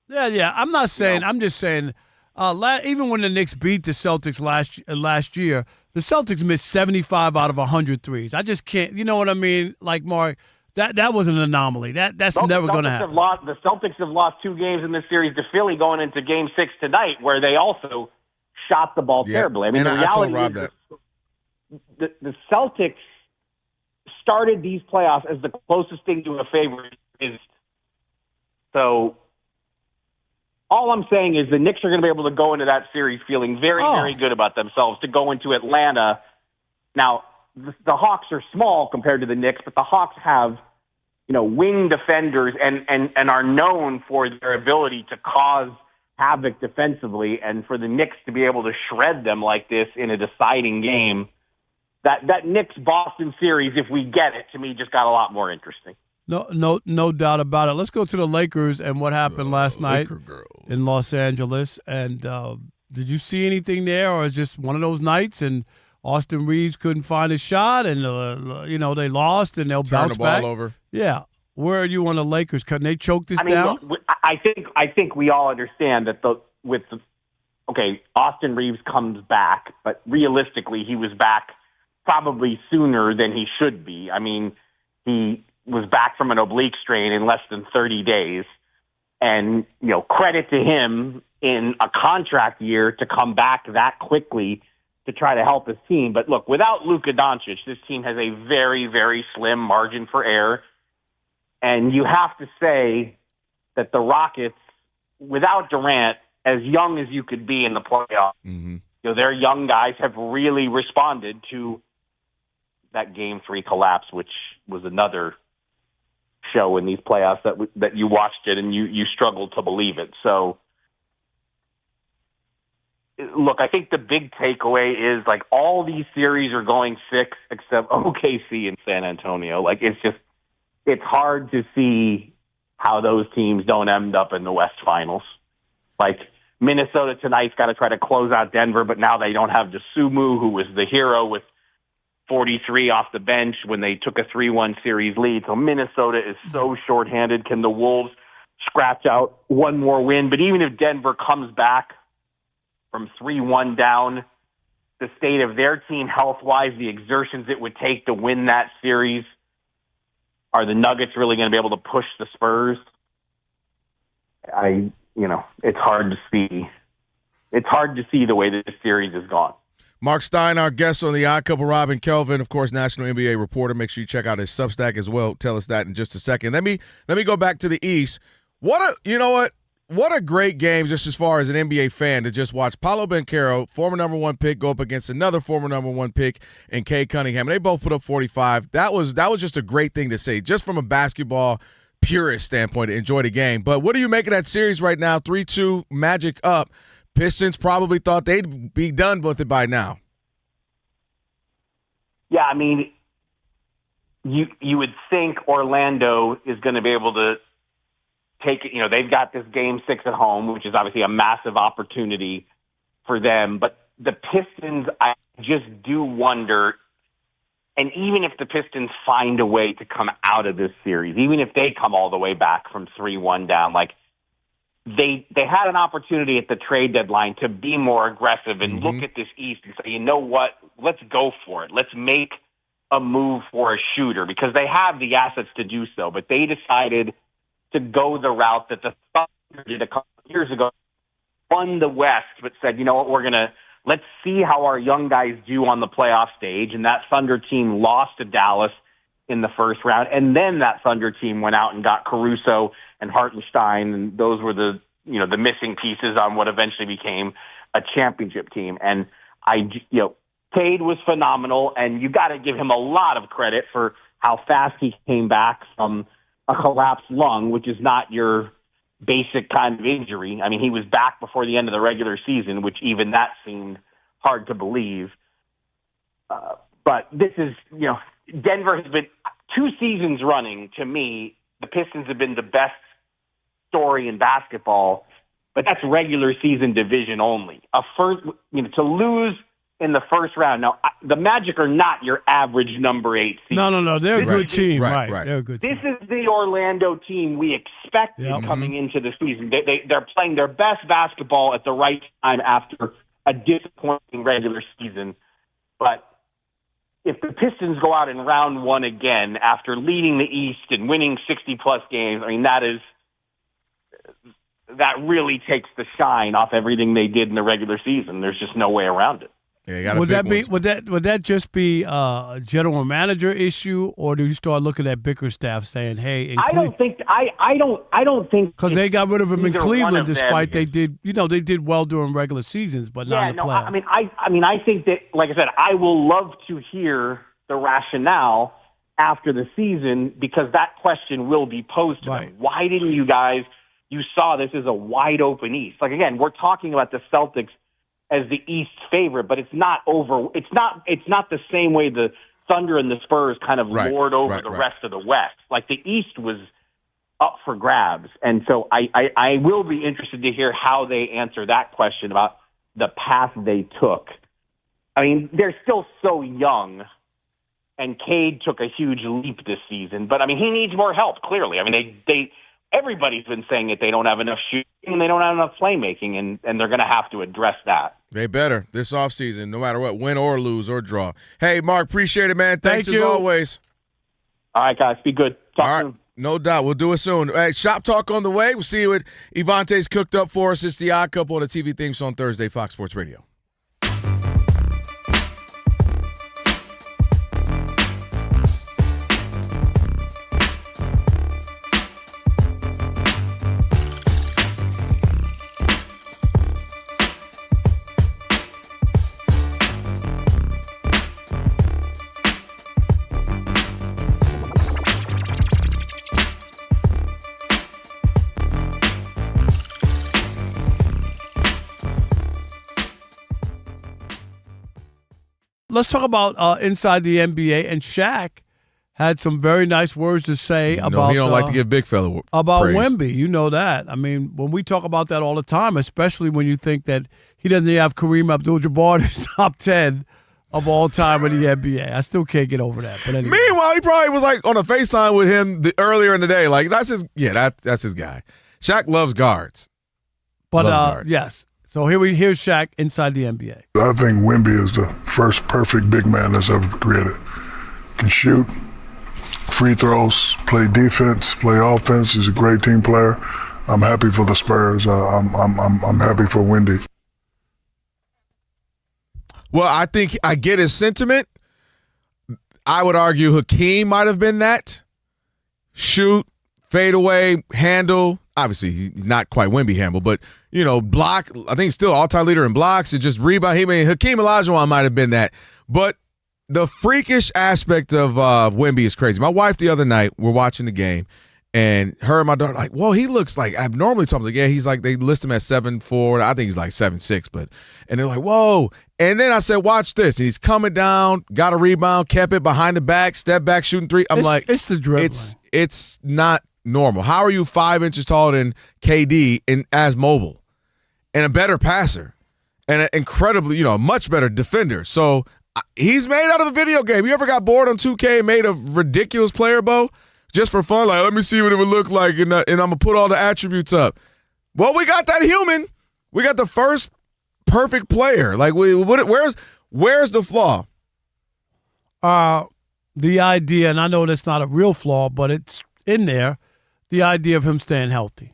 yeah. I'm not saying. I'm just saying. Even when the Knicks beat the Celtics last year, the Celtics missed 75 out of 100 threes. I just can't. You know what I mean? Mark, that was an anomaly. That's never going to happen. The Celtics have lost 2 games in this series to Philly going into Game 6 tonight, where they also shot the ball terribly. I mean, the reality is the Celtics started these playoffs as the closest thing to a favorite is. So all all I'm saying is the Knicks are going to be able to go into that series feeling very, very good about themselves to go into Atlanta. Now, the Hawks are small compared to the Knicks, but the Hawks have, wing defenders and are known for their ability to cause havoc defensively, and for the Knicks to be able to shred them like this in a deciding game, that Knicks-Boston series, if we get it, to me just got a lot more interesting. No doubt about it. Let's go to the Lakers and what happened last night in Los Angeles. And did you see anything there, or is just one of those nights and Austin Reeves couldn't find a shot and, they lost and they'll bounce back? Turn the ball over. Yeah. Where are you on the Lakers? Can they choke this down? Look, I think we all understand that Austin Reeves comes back, but realistically he was back probably sooner than he should be. I mean, he was back from an oblique strain in less than 30 days. And, credit to him in a contract year to come back that quickly to try to help his team. But look, without Luka Doncic, this team has a very, very slim margin for error. And you have to say that the Rockets, without Durant, as young as you could be in the playoffs, their young guys have really responded to that Game 3 collapse, which was another show in these playoffs that you watched it and you struggled to believe it. So, look, I think the big takeaway is all these series are going 6 except OKC and San Antonio. It's hard to see how those teams don't end up in the West Finals. Minnesota tonight's got to try to close out Denver, but now they don't have Dosunmu, who was the hero with 43 off the bench when they took a 3-1 series lead. So Minnesota is so shorthanded. Can the Wolves scratch out one more win? But even if Denver comes back from 3-1 down, the state of their team health-wise, the exertions it would take to win that series, are the Nuggets really going to be able to push the Spurs? It's hard to see. It's hard to see the way that this series has gone. Mark Stein, our guest on the Odd Couple, Rob and Kelvin, of course, national NBA reporter. Make sure you check out his Substack as well. Tell us that in just a second. Let me go back to the East. What a great game, just as far as an NBA fan, to just watch Paolo Banchero, former number 1 pick, go up against another former number 1 pick in Cade Cunningham. They both put up 45. That was just a great thing to say, just from a basketball purist standpoint, to enjoy the game. But what do you make of that series right now? 3-2, Magic up. Pistons probably thought they'd be done with it by now. Yeah, I mean, you would think Orlando is going to be able to take it. They've got this Game 6 at home, which is obviously a massive opportunity for them. But the Pistons, I just do wonder, and even if the Pistons find a way to come out of this series, even if they come all the way back from 3-1 down, they had an opportunity at the trade deadline to be more aggressive and look at this East and say, you know what, let's go for it. Let's make a move for a shooter, because they have the assets to do so. But they decided to go the route that the Thunder did a couple of years ago, won the West, but said, you know what, let's see how our young guys do on the playoff stage. And that Thunder team lost to Dallas in the first round. And then that Thunder team went out and got Caruso and Hartenstein, and those were the missing pieces on what eventually became a championship team. And Cade was phenomenal, and you got to give him a lot of credit for how fast he came back from a collapsed lung, which is not your basic kind of injury. I mean, he was back before the end of the regular season, which even that seemed hard to believe. But this is, Denver has been 2 seasons running. To me, the Pistons have been the best story in basketball, but that's regular season division only. To lose in the first round. Now, the Magic are not your average number 8 seed. No, they're a good team. Right. They're a good team. This is the Orlando team we expected coming into the season. They're playing their best basketball at the right time after a disappointing regular season. But if the Pistons go out in round 1 again after leading the East and winning 60-plus games, I mean, that really takes the shine off everything they did in the regular season. There's just no way around it. Yeah, would that just be a general manager issue, or do you start looking at Bickerstaff saying, "Hey"? I don't think because they got rid of him in Cleveland, despite them. they did well during regular seasons, but not in the playoffs. I think that, like I said, I will love to hear the rationale after the season, because that question will be posed to them. Why didn't you guys? You saw this as a wide open East. Like, again, we're talking about the Celtics as the East favorite, but it's not the same way the Thunder and the Spurs kind of lord over the rest of the West. Like, the East was up for grabs. And so I will be interested to hear how they answer that question about the path they took. I mean, they're still so young, and Cade took a huge leap this season, but I mean, he needs more help, clearly. I mean, everybody's been saying that they don't have enough shooting and they don't have enough playmaking, and they're going to have to address that. They better this offseason, no matter what, win or lose or draw. Hey, Mark, appreciate it, man. Thanks Thank you. as always. All right, guys, be good. Talk soon. No doubt. We'll do it soon. Hey, Shop Talk on the way. We'll see you what Ivante's cooked up for us. It's The Odd Couple on the TV theme song Thursday, Fox Sports Radio. Let's talk about inside the NBA, and Shaq had some very nice words to say about. He don't like to give big fella about praise. Wemby. You know that. I mean, when we talk about that all the time, especially when you think that he doesn't even have Kareem Abdul-Jabbar in his top 10 of all time in the NBA. I still can't get over that. But anyway. Meanwhile, he probably was like on a FaceTime with him earlier in the day. Like that's his guy. Shaq loves guards. But yes. So here's Shaq inside the NBA. I think Wemby is the first perfect big man that's ever created. Can shoot, free throws, play defense, play offense. He's a great team player. I'm happy for the Spurs. I'm happy for Wendy. Well, I think I get his sentiment. I would argue Hakeem might have been that. Shoot, fade away, handle. Obviously, he's not quite Wemby handle, but, block. I think he's still all-time leader in blocks. It just rebound. Hakeem Olajuwon might have been that. But the freakish aspect of Wemby is crazy. My wife the other night, we're watching the game, and her and my daughter like, whoa, he looks like abnormally tall. I was like, yeah, he's like, they list him at 7'4". I think he's like 7'6", and they're like, whoa. And then I said, watch this. And he's coming down, got a rebound, kept it behind the back, step back, shooting three. It's the dribbling. It's not normal. How are you 5 inches taller than KD and as mobile and a better passer and an incredibly, much better defender? So he's made out of a video game. You ever got bored on 2K and made a ridiculous player, Bo? Just for fun, like, let me see what it would look like, and I'm going to put all the attributes up. Well, we got that human. We got the first perfect player. Like, where's the flaw? The idea, and I know that's not a real flaw, but it's in there, the idea of him staying healthy.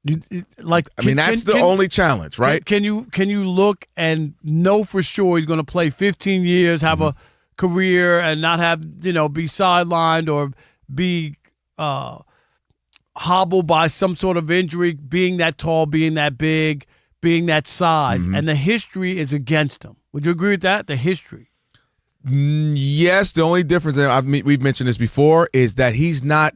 That's the only challenge, right? Can you look and know for sure he's going to play 15 years, have a career, and not have be sidelined or be hobbled by some sort of injury, being that tall, being that big, being that size, and the history is against him. Would you agree with that? The history. Yes. The only difference, and we've mentioned this before, is that he's not.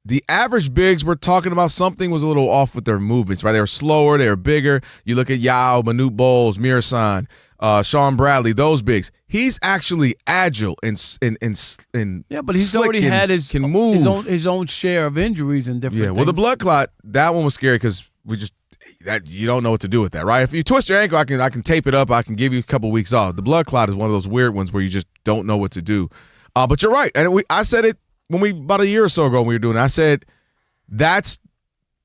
The average bigs we're talking about, something was a little off with their movements, right? They were slower, they were bigger. You look at Yao, Manute Bowles, Mirasan, Sean Bradley, those bigs. He's actually agile and yeah, but he's already had his own share of injuries and different things. Well, the blood clot, that one was scary because you don't know what to do with that, right? If you twist your ankle, I can tape it up. I can give you a couple weeks off. The blood clot is one of those weird ones where you just don't know what to do. But you're right, and I said it about a year or so ago when we were doing it. I said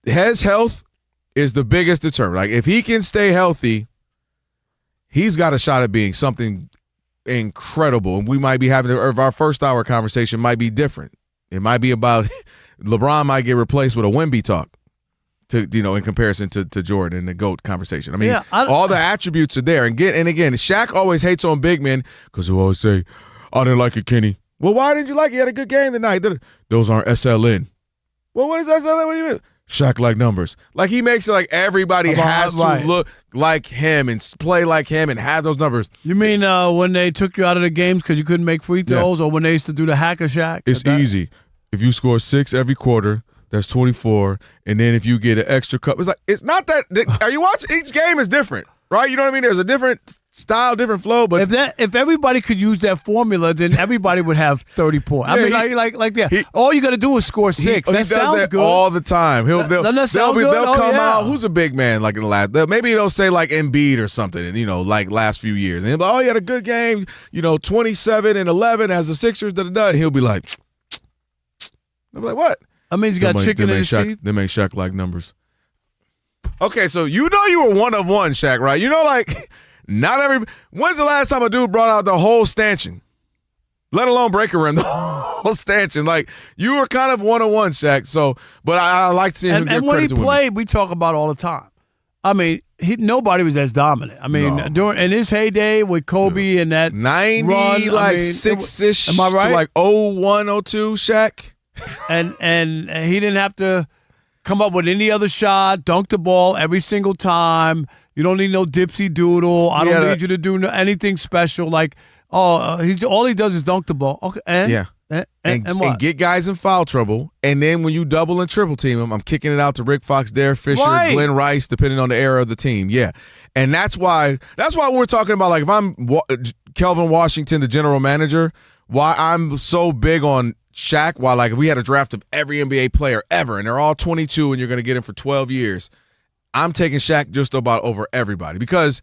his health is the biggest deterrent. Like, if he can stay healthy, he's got a shot at being something incredible. And we might be our first hour conversation might be different. It might be about LeBron might get replaced with a Wemby talk. in comparison to Jordan and the GOAT conversation. I mean, all the attributes are there. And again, Shaq always hates on big men because he'll always say, I didn't like it, Kenny. Well, why didn't you like it? He had a good game tonight. Those aren't SLN. Well, what is SLN? What do you mean? Shaq like numbers. Like he makes it like everybody has to look like him and play like him and have those numbers. You mean when they took you out of the games because you couldn't make free throws, or when they used to do the hacker Shaq? It's easy. If you score 6 every quarter, that's 24. And then if you get an extra cup, it's not that. Are you watching? Each game is different, right? You know what I mean? There's a different style, different flow. But if everybody could use that formula, then everybody would have 30 points. I mean, like that. All you got to do is score 6. That sounds good all the time. They'll come out. Who's a big man like in the last? Maybe they'll say like Embiid or something, and like last few years, and he'll be like, oh, he had a good game. 27 and 11 as the Sixers. And he'll be like, I'm like, what? I mean, he's got chicken in his teeth. They make Shaq like numbers. Okay, so you were one of one, Shaq, right? Like. Not every. When's the last time a dude brought out the whole stanchion? Let alone breaker rim, the whole stanchion. Like you were kind of 1-on-1, Shaq. So, but I like seeing him give and credit when to he played, we talk about all the time. I mean, nobody was as dominant. I mean, during in his heyday with Kobe and that 90, run, like 6-ish. Am I right? To like 01, 02, Shaq. and he didn't have to come up with any other shot, dunk the ball every single time. You don't need no dipsy doodle. I don't need you to do anything special. Like, all he does is dunk the ball. Okay, and what? And get guys in foul trouble. And then when you double and triple team him, I'm kicking it out to Rick Fox, Derek Fisher, Glenn Rice, depending on the era of the team. Yeah, and that's why we're talking about, like, if I'm Kelvin Washington, the general manager, why I'm so big on Shaq. Why, like, if we had a draft of every NBA player ever, and they're all 22, and you're going to get him for 12 years. I'm taking Shaq just about over everybody because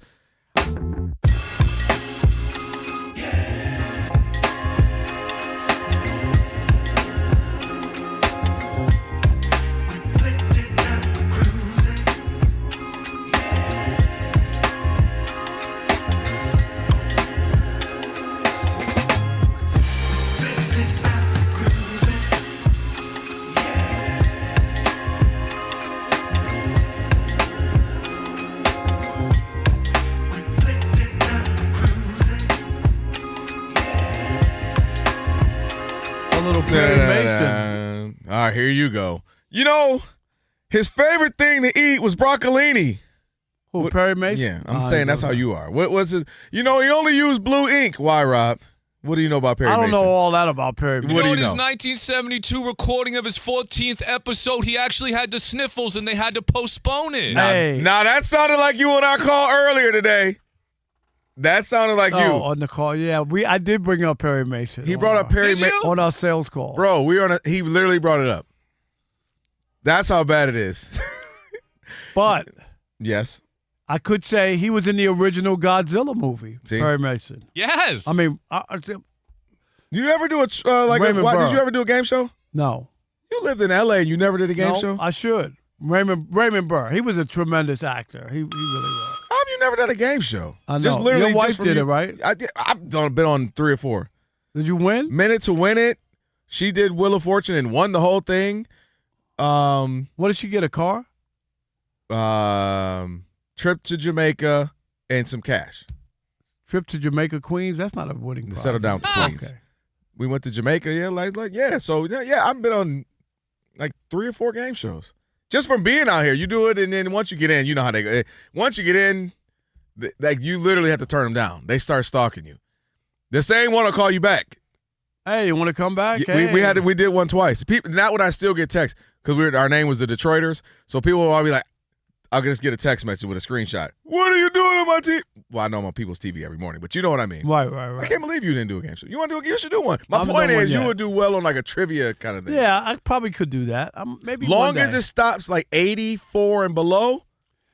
all right, here you go. His favorite thing to eat was broccolini. Who, Perry Mason? Yeah, I'm saying that's how you are. What was it? He only used blue ink. Why, Rob? What do you know about Perry Mason? I don't know all that about Perry Mason. In his 1972 recording of his 14th episode, he actually had the sniffles and they had to postpone it. Now that sounded like you on our call earlier today. That sounded like you. On the call, yeah. I did bring up Perry Mason. He brought up Perry Mason on our sales call. Bro, he literally brought it up. That's how bad it is. But yes, I could say he was in the original Godzilla movie. See? Perry Mason. Yes. I mean, you ever do did you ever do a game show? No. You lived in LA and you never did a game show? I should. Raymond Burr. He was a tremendous actor. He really was. How have you never done a game show? I know. Your wife did it, right? I've been on 3 or 4. Did you win? Minute to Win It. She did Wheel of Fortune and won the whole thing. What did she get, a car? Trip to Jamaica and some cash. Trip to Jamaica, Queens? That's not a winning prize. Settle down to Queens. Okay. We went to Jamaica, yeah. So, yeah, I've been on like 3 or 4 game shows. Just from being out here, you do it, and then once you get in, you know how they go. Once you get in, like you literally have to turn them down. They start stalking you. The same one will call you back. Hey, you want to come back? We did one twice. Not when I still get texts because our name was the Detroiters. So people will all be like, I'll just get a text message with a screenshot. What are you doing on my TV? Well, I know I'm on people's TV every morning, but you know what I mean. Right. I can't believe you didn't do a game show. You want to do? You should do one. My point is, you would do well on like a trivia kind of thing. Yeah, I probably could do that. Maybe long as it stops like 84 and below,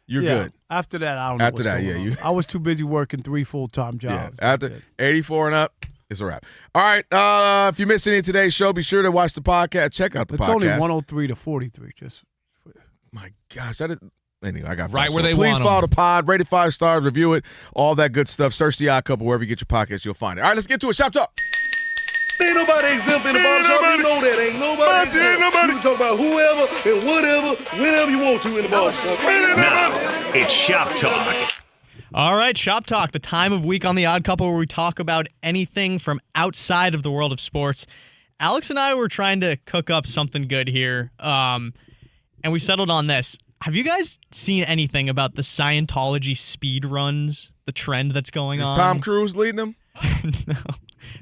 you're good. After that, I don't know. After that, I was too busy working 3 full-time jobs. Yeah. After 84 and up, it's a wrap. All right. If you missed any of today's show, be sure to watch the podcast. Check out the podcast. It's only 103 to 43. My gosh, anyway, I got right where they Please want follow the pod, rate it 5 stars, review it, all that good stuff. Search The Odd Couple wherever you get your podcasts, you'll find it. All right, let's get to it. Shop Talk. Ain't nobody exempt in the barbershop. You know that. Ain't nobody exempt. You can talk about whoever and whatever, whenever you want to in the barbershop. Now, it's Shop Talk. All right, Shop Talk, the time of week on The Odd Couple where we talk about anything from outside of the world of sports. Alex and I were trying to cook up something good here, and we settled on this. Have you guys seen anything about the Scientology speed runs, the trend that's going on? Is Tom Cruise leading them?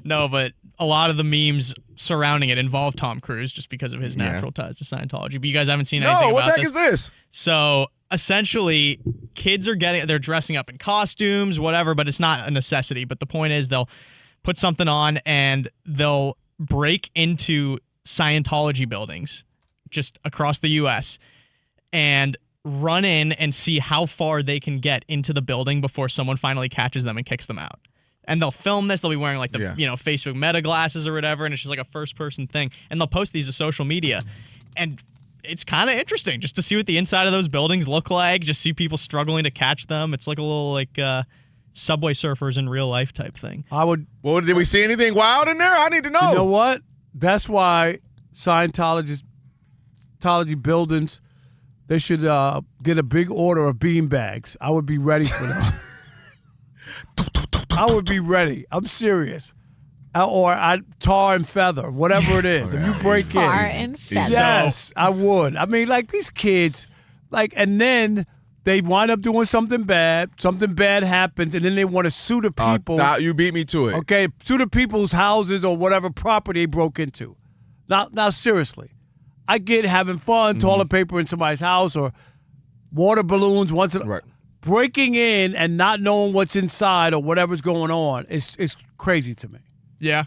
No, but a lot of the memes surrounding it involve Tom Cruise just because of his natural ties to Scientology. But you guys haven't seen anything about this? No, what the heck is this? So essentially, kids they're dressing up in costumes, whatever, but it's not a necessity. But the point is they'll put something on and they'll break into Scientology buildings just across the U.S. and run in and see how far they can get into the building before someone finally catches them and kicks them out. And they'll film this. They'll be wearing like the Facebook Meta glasses or whatever, and it's just like a first-person thing. And they'll post these to social media. And it's kind of interesting just to see what the inside of those buildings look like, just see people struggling to catch them. It's like a little like Subway Surfers in real life type thing. Well, did we see anything wild in there? I need to know. You know what? That's why Scientology buildings, they should get a big order of bean bags. I would be ready for that. I would be ready. I'm serious. Or tar and feather, whatever it is. If you break in. Tar and feather. Yes, I would. I mean, like these kids, and then they wind up doing something bad happens, and then they want to sue the people. You beat me to it. Okay, sue the people's houses or whatever property they broke into. Now seriously, I get having fun, toilet paper in somebody's house or water balloons once in right. Breaking in and not knowing what's inside or whatever's going on is crazy to me. Yeah.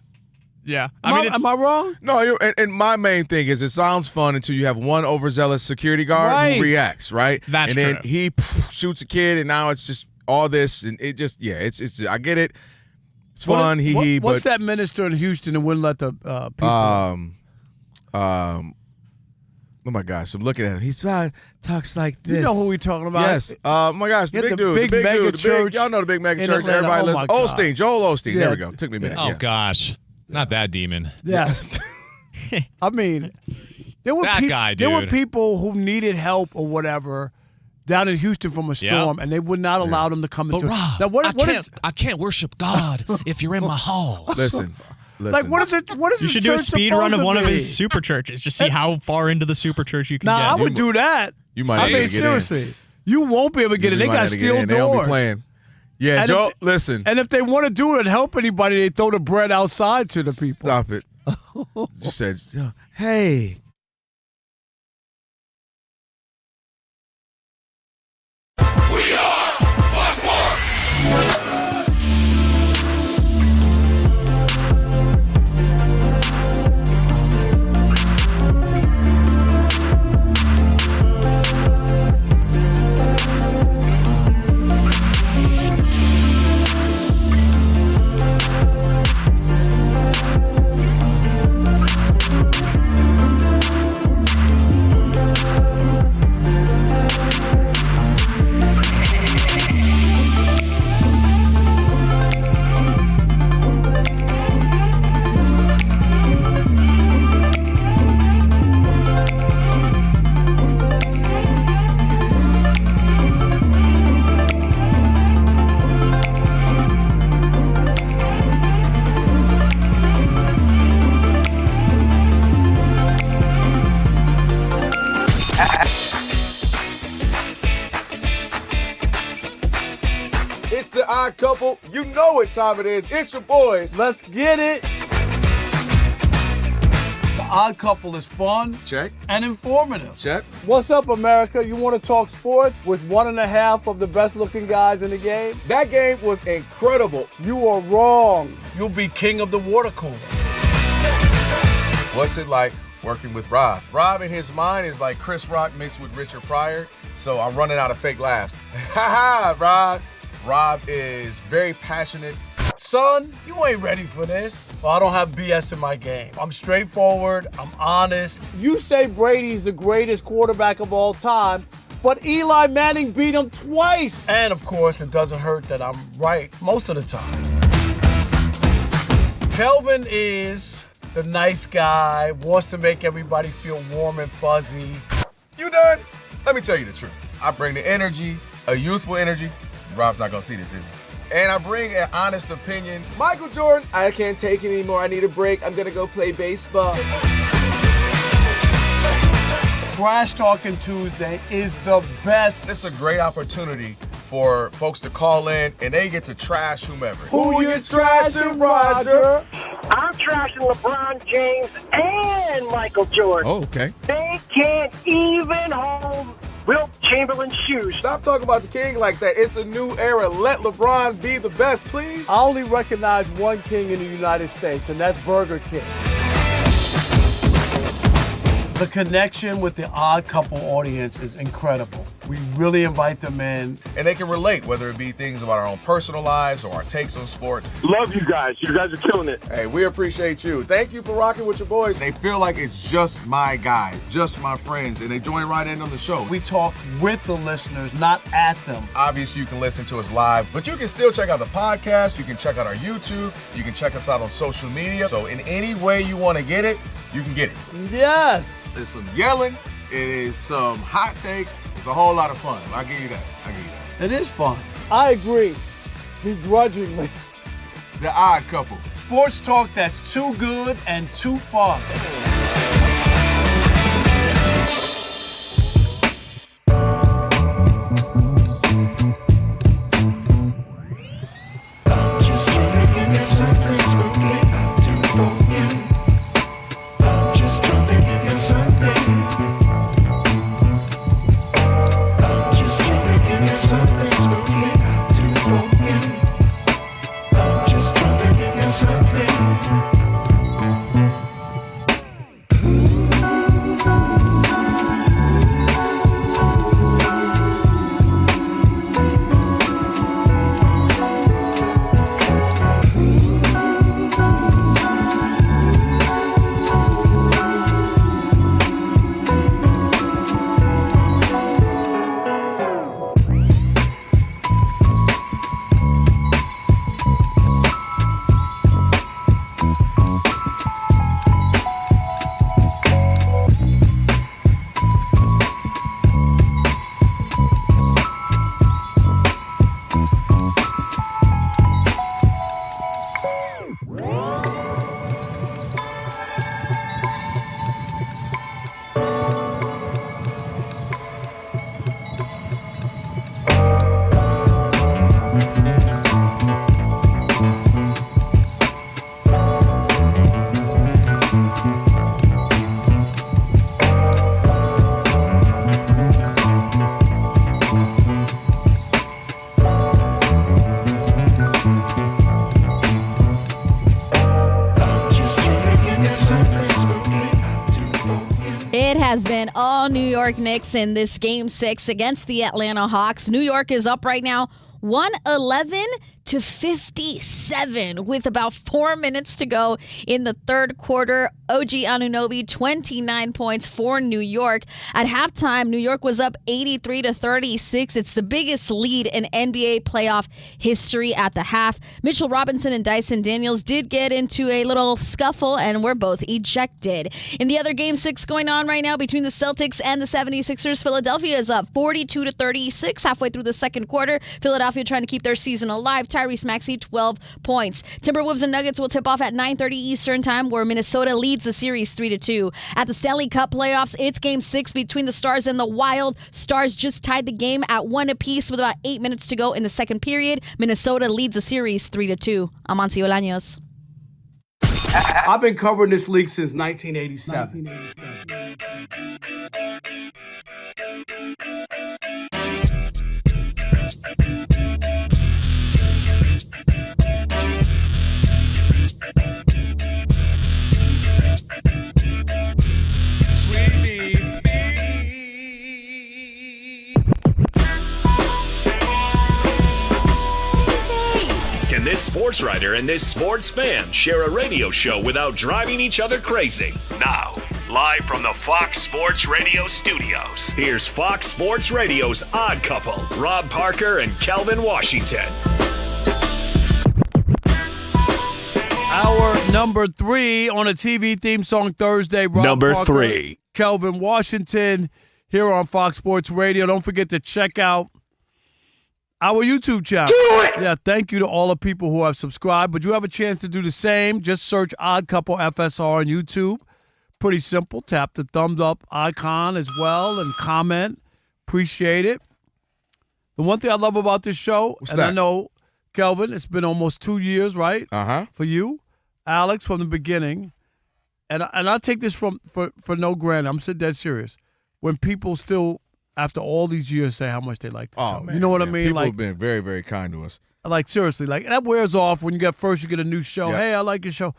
Am I wrong? No, and my main thing is it sounds fun until you have one overzealous security guard who reacts, right? That's true. And then true. he shoots a kid, and now it's just all this, and it just, it's I get it. It's fun, What's that minister in Houston that wouldn't let the people? Oh my gosh, I'm looking at him. He talks like this. You know who we're talking about? Yes. Oh my gosh, the big dude. Big mega church. Y'all know the big mega church. Atlanta. Everybody Oh listens. my Osteen, Joel Osteen. Yeah. There we go. Took me a minute. Oh gosh, not that demon. Yes. I mean, there were guy, dude. There were people who needed help or whatever down in Houston from a storm, and they would not allow them to come into. Rob, now, I can't worship God if you're in my halls. Listen. Like, what is it? What is You should do a speed run of one of his super churches. Just see how far into the super church you can get. I would do that. You might. I mean, seriously, you won't be able to get in. They got steel doors. They don't be playing. Yeah, Joe. Listen. And if they want to do it and help anybody, they throw the bread outside to the people. Stop it. You said, hey. We are Fox Sports. It's the Odd Couple. You know what time it is. It's your boys. Let's get it. The Odd Couple is fun. Check. And informative. Check. What's up, America? You want to talk sports with one and a half of the best-looking guys in the game? That game was incredible. You are wrong. You'll be king of the water cooler. What's it like working with Rob? Rob in his mind is like Chris Rock mixed with Richard Pryor, so I'm running out of fake laughs. Ha ha, Rob. Rob is very passionate. Son, you ain't ready for this. Well, I don't have BS in my game. I'm straightforward. I'm honest. You say Brady's the greatest quarterback of all time, but Eli Manning beat him twice. And, of course, it doesn't hurt that I'm right most of the time. Kelvin is the nice guy, wants to make everybody feel warm and fuzzy. You done? Let me tell you the truth. I bring the energy, a youthful energy. Rob's not going to see this, is he? And I bring an honest opinion. Michael Jordan, I can't take it anymore. I need a break. I'm going to go play baseball. Trash Talking Tuesday is the best. It's a great opportunity for folks to call in and they get to trash whomever. Who you trashing, Roger? I'm trashing LeBron James and Michael Jordan. Oh, okay. They can't even hold Wilt Chamberlain's shoes. Stop talking about the king like that. It's a new era. Let LeBron be the best, please. I only recognize one king in the United States, and that's Burger King. The connection with the Odd Couple audience is incredible. We really invite them in. And they can relate, whether it be things about our own personal lives or our takes on sports. Love you guys. You guys are killing it. Hey, we appreciate you. Thank you for rocking with your boys. They feel like it's just my guys, just my friends, and they join right in on the show. We talk with the listeners, not at them. Obviously, you can listen to us live, but you can still check out the podcast. You can check out our YouTube. You can check us out on social media. So in any way you want to get it, you can get it. Yes. There's some yelling. It is some hot takes. It's a whole lot of fun. I'll give you that. It is fun. I agree. Begrudgingly. The Odd Couple. Sports talk that's too good and too fun. It has been all New York Knicks in this Game 6 against the Atlanta Hawks. New York is up right now 111-57 with about 4 minutes to go in the third quarter. OG Anunoby, 29 points for New York. At halftime, New York was up 83-36. It's the biggest lead in NBA playoff history at the half. Mitchell Robinson and Dyson Daniels did get into a little scuffle and were both ejected. In the other Game 6 going on right now between the Celtics and the 76ers, Philadelphia is up 42-36 halfway through the second quarter. Philadelphia trying to keep their season alive. Tyrese Maxey, 12 points. Timberwolves and Nuggets will tip off at 9:30 Eastern time, where Minnesota leads the series 3-2. At the Stanley Cup playoffs, it's Game 6 between the Stars and the Wild. Stars just tied the game at 1 apiece with about 8 minutes to go in the second period. Minnesota leads the series 3-2. I'm Amancio Olaños. I've been covering this league since 1987. Can this sports writer and this sports fan share a radio show without driving each other crazy? Now, live from the Fox Sports Radio studios, here's Fox Sports Radio's Odd Couple, Rob Parker and Kelvin Washington. Our Number 3 on a TV theme song Thursday. Rob Number Parker, 3. Kelvin Washington here on Fox Sports Radio. Don't forget to check out our YouTube channel. Do it! Yeah, thank you to all the people who have subscribed. But you have a chance to do the same. Just search Odd Couple FSR on YouTube. Pretty simple. Tap the thumbs up icon as well and comment. Appreciate it. The one thing I love about this show, I know, Kelvin, it's been almost 2 years, right? Uh-huh. For you. Alex, from the beginning, and I take this for no granted. I'm so dead serious. When people still, after all these years, say how much they like the show. Man, you know what I mean? People like, have been very, very kind to us. Like, seriously, like that wears off when you get a new show. Yep. Hey, I like your show.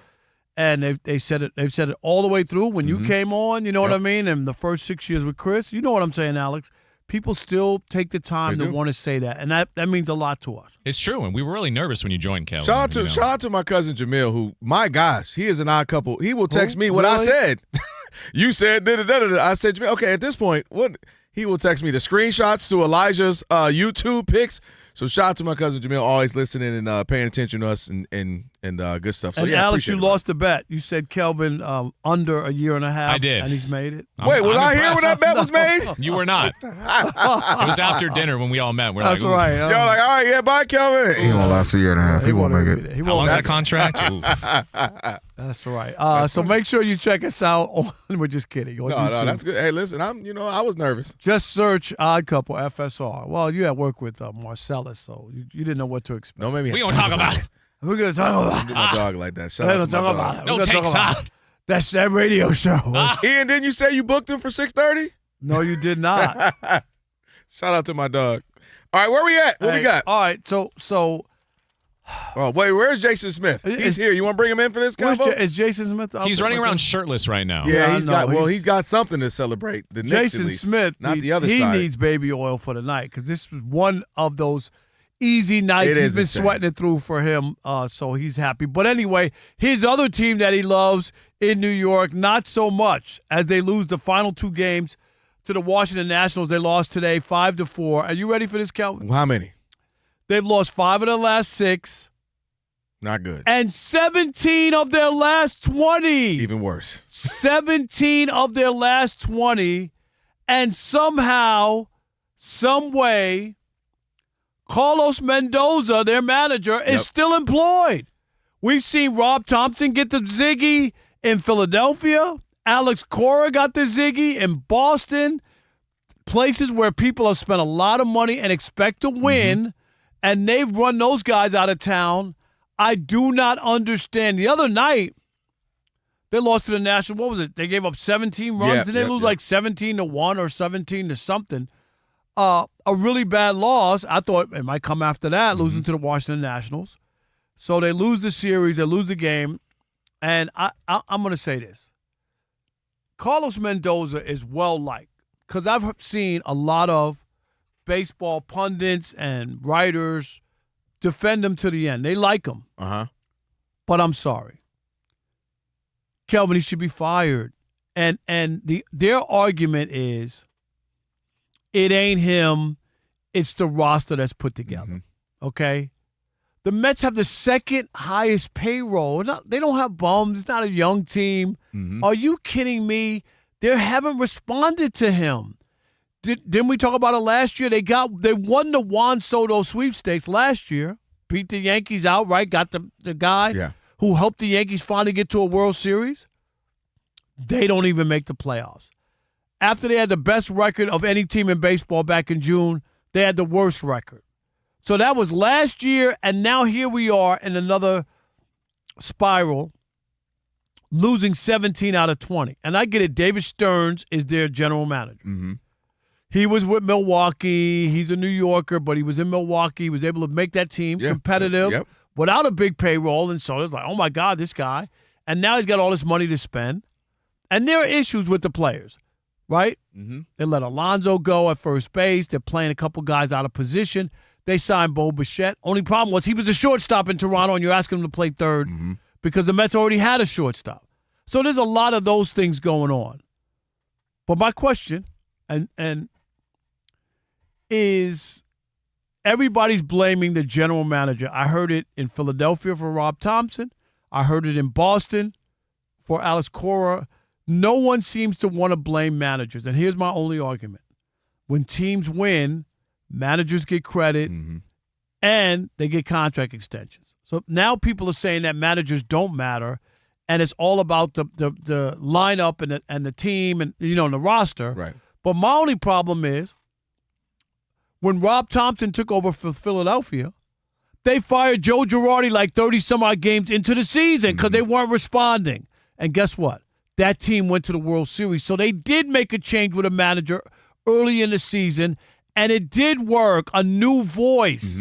And they've said it all the way through when you came on, you know what I mean? And the first 6 years with Chris, you know what I'm saying, Alex? People still take the time to want to say that, and that means a lot to us. It's true, and we were really nervous when you joined, Kelvin. Shout out to my cousin Jamil, who, my gosh, he is an odd couple. He will text me what I said. You said da-da-da-da-da. I said, Jamil, okay, at this point, what? He will text me the screenshots to Elijah's YouTube pics. So shout out to my cousin Jamil, always listening and paying attention to us and good stuff. So and yeah, Alex, you lost the bet. You said Kelvin under a year and a half. I did, and he's made it. Wait, was I here when that bet was made? You were not. It was after dinner when we all met. We're That's like, right. Y'all like, all right, yeah, bye, Kelvin. He won't last a year and a half. He won't make it. How long's that contract? That's right. So make sure you check us out. We're just kidding. No, that's good. Hey, listen, I was nervous. Just search Odd Couple FSR. Well, you had work with Marcellus, so you didn't know what to expect. No, maybe we gonna talk about it. We're gonna talk about it. My dog like that. Shout out to my dog. No takes out. That's that radio show. Ian, didn't you say you booked him for 6:30? No, you did not. Shout out to my dog. All right, where we at? What we got? All right, so. Oh wait, where's Jason Smith? He's here. You want to bring him in for this combo? Is Jason Smith? He's running around shirtless right now. Yeah, he's got something to celebrate. The Knicks, Jason at least, Smith, not the other he side. needs baby oil for the night because this was one of those easy nights. He's been sweating it through for him, so he's happy. But anyway, his other team that he loves in New York, not so much as they lose the final 2 games to the Washington Nationals. They lost today 5-4. Are you ready for this, Kelvin? How many? They've lost 5 of their last 6. Not good. And 17 of their last 20. Even worse. 17 of their last 20. And somehow, some way, Carlos Mendoza, their manager, is still employed. We've seen Rob Thompson get the ziggy in Philadelphia. Alex Cora got the ziggy in Boston. Places where people have spent a lot of money and expect to win, and they've run those guys out of town. I do not understand. The other night, they lost to the Nationals. What was it? They gave up 17 runs, and they lose like 17-1 or 17-something. A really bad loss. I thought it might come after that, losing to the Washington Nationals. So they lose the series, they lose the game, and I'm going to say this. Carlos Mendoza is well-liked because I've seen a lot of baseball pundits and writers defend him to the end. They like him. But I'm sorry. Kelvin, he should be fired. And their argument is it ain't him, it's the roster that's put together. Okay? The Mets have the second highest payroll. They don't have bums. It's not a young team. Are you kidding me? They haven't responded to him. Didn't we talk about it last year? They won the Juan Soto sweepstakes last year, beat the Yankees outright, got the guy who helped the Yankees finally get to a World Series. They don't even make the playoffs. After they had the best record of any team in baseball back in June, they had the worst record. So that was last year, and now here we are in another spiral, losing 17 out of 20. And I get it. David Stearns is their general manager. He was with Milwaukee. He's a New Yorker, but he was in Milwaukee. He was able to make that team competitive without a big payroll. And so it's like, oh, my God, this guy. And now he's got all this money to spend. And there are issues with the players, right? They let Alonso go at first base. They're playing a couple guys out of position. They signed Bo Bichette. Only problem was he was a shortstop in Toronto, and you're asking him to play third because the Mets already had a shortstop. So there's a lot of those things going on. But my question, and is everybody's blaming the general manager. I heard it in Philadelphia for Rob Thompson. I heard it in Boston for Alex Cora. No one seems to want to blame managers. And here's my only argument. When teams win, managers get credit and they get contract extensions. So now people are saying that managers don't matter and it's all about the lineup and the team and the roster. Right. But my only problem is when Rob Thompson took over for Philadelphia, they fired Joe Girardi like 30-some-odd games into the season because they weren't responding. And guess what? That team went to the World Series. So they did make a change with a manager early in the season, and it did work. A new voice.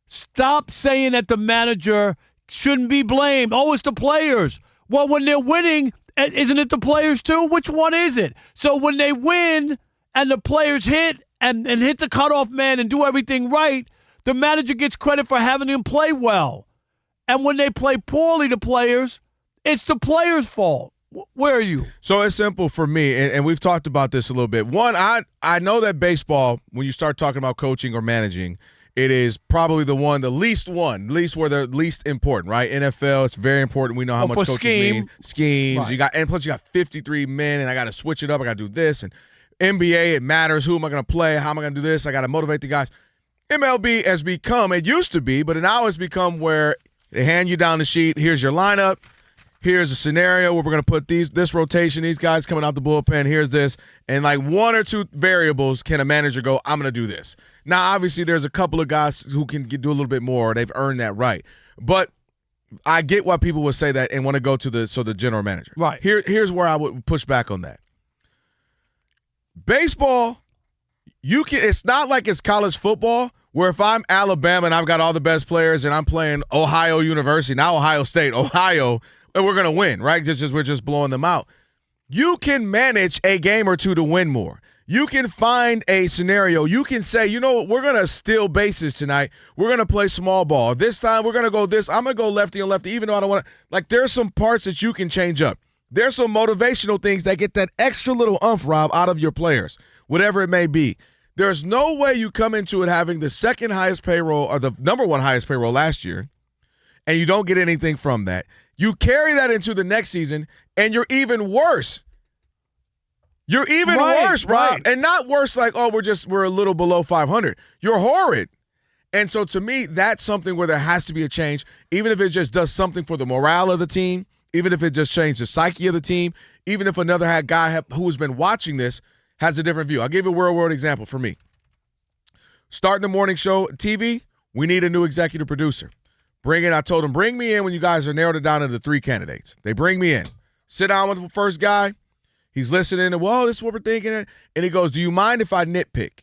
Stop saying that the manager shouldn't be blamed. Oh, it's the players. Well, when they're winning, isn't it the players too? Which one is it? So when they win and the players hit and hit the cutoff man and do everything right, the manager gets credit for having them play well. And when they play poorly, the players, it's the players' fault. Where are you? So it's simple for me, and we've talked about this a little bit. One, I know that baseball, when you start talking about coaching or managing, it is probably the least where they're least important, right? NFL, it's very important. We know how much coaches mean. Schemes. Right. And plus you got 53 men, and I got to switch it up. I got to do this. And NBA, it matters. Who am I going to play? How am I going to do this? I got to motivate the guys. MLB has become, it used to be, but now it's become where they hand you down the sheet. Here's your lineup. Here's a scenario where we're going to put this rotation, these guys coming out the bullpen, here's this. And like one or two variables can a manager go, I'm going to do this. Now, obviously, there's a couple of guys who can do a little bit more. They've earned that right. But I get why people would say that and want to go to the general manager. Right. Here's where I would push back on that. Baseball, it's not like it's college football where if I'm Alabama and I've got all the best players and I'm playing Ohio University, now Ohio State, Ohio, and we're going to win, right? We're just blowing them out. You can manage a game or two to win more. You can find a scenario. You can say, you know what, we're going to steal bases tonight. We're going to play small ball. This time we're going to go this. I'm going to go lefty and lefty, even though I don't want to. Like, there's some parts that you can change up. There's some motivational things that get that extra little umph, Rob, out of your players, whatever it may be. There's no way you come into it having the second highest payroll or the number one highest payroll last year, and you don't get anything from that. You carry that into the next season, and you're even worse. You're even worse, Rob. Right. And not worse like, oh, we're a little below 500. You're horrid. And so to me, that's something where there has to be a change, even if it just does something for the morale of the team, even if it just changes the psyche of the team, even if another guy who's been watching this has a different view. I'll give you a real-world example for me. Starting the morning show, TV, we need a new executive producer. I told them, bring me in when you guys are narrowed it down into 3 candidates. They bring me in. Sit down with the first guy. He's listening and, well, this is what we're thinking. And he goes, do you mind if I nitpick?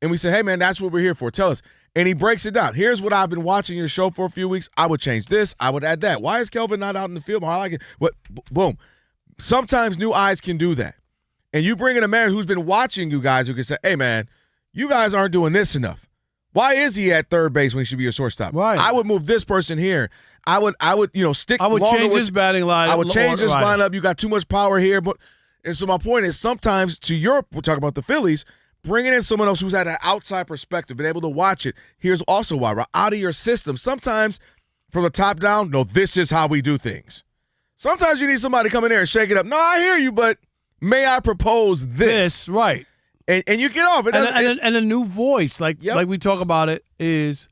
And we say, hey, man, that's what we're here for. Tell us. And he breaks it down. Here's what I've been watching your show for a few weeks. I would change this. I would add that. Why is Kelvin not out in the field? I like it. What? Boom. Sometimes new eyes can do that. And you bring in a man who's been watching you guys who can say, hey, man, you guys aren't doing this enough. Why is he at third base when he should be a shortstop? Right. I would move this person here. I would stick. I would change his batting lineup. I would change his lineup. You got too much power here. And so my point is, sometimes we're talking about the Phillies, bringing in someone else who's had an outside perspective, been able to watch it. Here's also why, right? Out of your system. Sometimes from the top down, no, this is how we do things. Sometimes you need somebody to come in there and shake it up. No, I hear you, but may I propose this? Right. And you get off. And a new voice, like we talk about it, is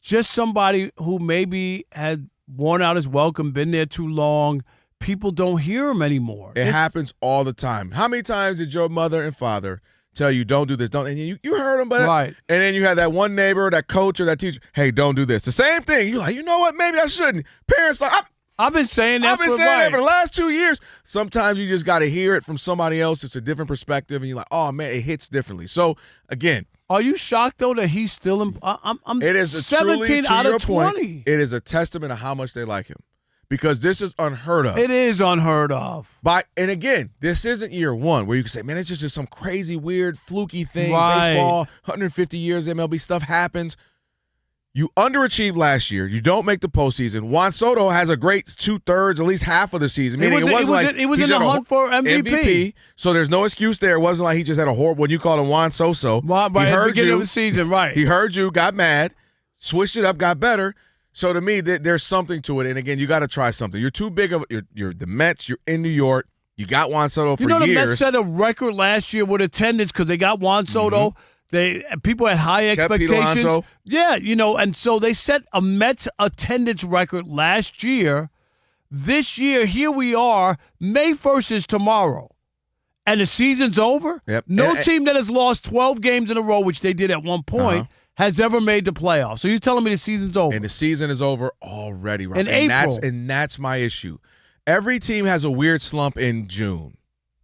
just somebody who maybe had worn out his welcome, been there too long. People don't hear him anymore. It happens all the time. How many times did your mother and father tell you, don't do this, don't? And you heard them, but right. And then you had that one neighbor, that coach, or that teacher, hey, don't do this. The same thing. You're like, you know what? Maybe I shouldn't. Parents like, I've been saying that for the last 2 years. Sometimes you just got to hear it from somebody else. It's a different perspective, and you're like, oh, man, it hits differently. So, again. Are you shocked, though, that he's still in? It is 17 out of 20. Point, it is a testament of how much they like him. Because this is unheard of. It is unheard of. And again, this isn't year one where you can say, man, it's just some crazy, weird, fluky thing. Right. Baseball, 150 years, MLB stuff happens. You underachieved last year. You don't make the postseason. Juan Soto has a great 2/3, at least half of the season. Meaning it was in the hunt for MVP. So there's no excuse there. It wasn't like he just had a horrible, what you call him Juan Soso. Right, he heard beginning you. Of the season, right. He heard you, got mad, switched it up, got better. So to me, there's something to it. And again, you got to try something. You're too big of you're the Mets. You're in New York. You got Juan Soto for years. The Mets set a record last year with attendance because they got Juan Soto. People had high expectations. Yeah, and so they set a Mets attendance record last year. This year, here we are. May 1st is tomorrow. And the season's over? Yep. No team that has lost 12 games in a row, which they did at one point, has ever made the playoffs. So you're telling me the season's over? And the season is over already, right? In April. That's my issue. Every team has a weird slump in June,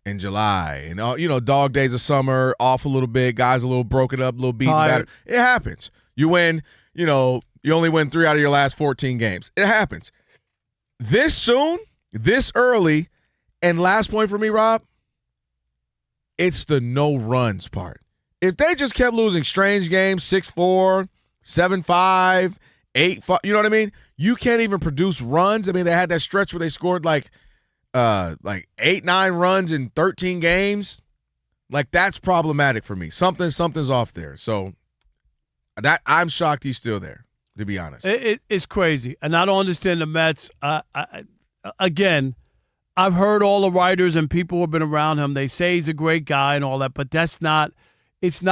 in July, and dog days of summer, off a little bit, guys a little broken up, a little beaten battered. It happens. You win, you only win 3 out of your last 14 games. It happens. This soon, this early, and last point for me, Rob, it's the no runs part. If they just kept losing strange games, 6-4, 7-5, 8-5, you know what I mean? You can't even produce runs. I mean, they had that stretch where they scored like 8-9 runs in 13 games. Like, that's problematic for me. Something's off there. So that I'm shocked he's still there, to be honest. It's crazy. And I don't understand the Mets. Again, I've heard all the writers and people who have been around him. They say he's a great guy and all that, but it's not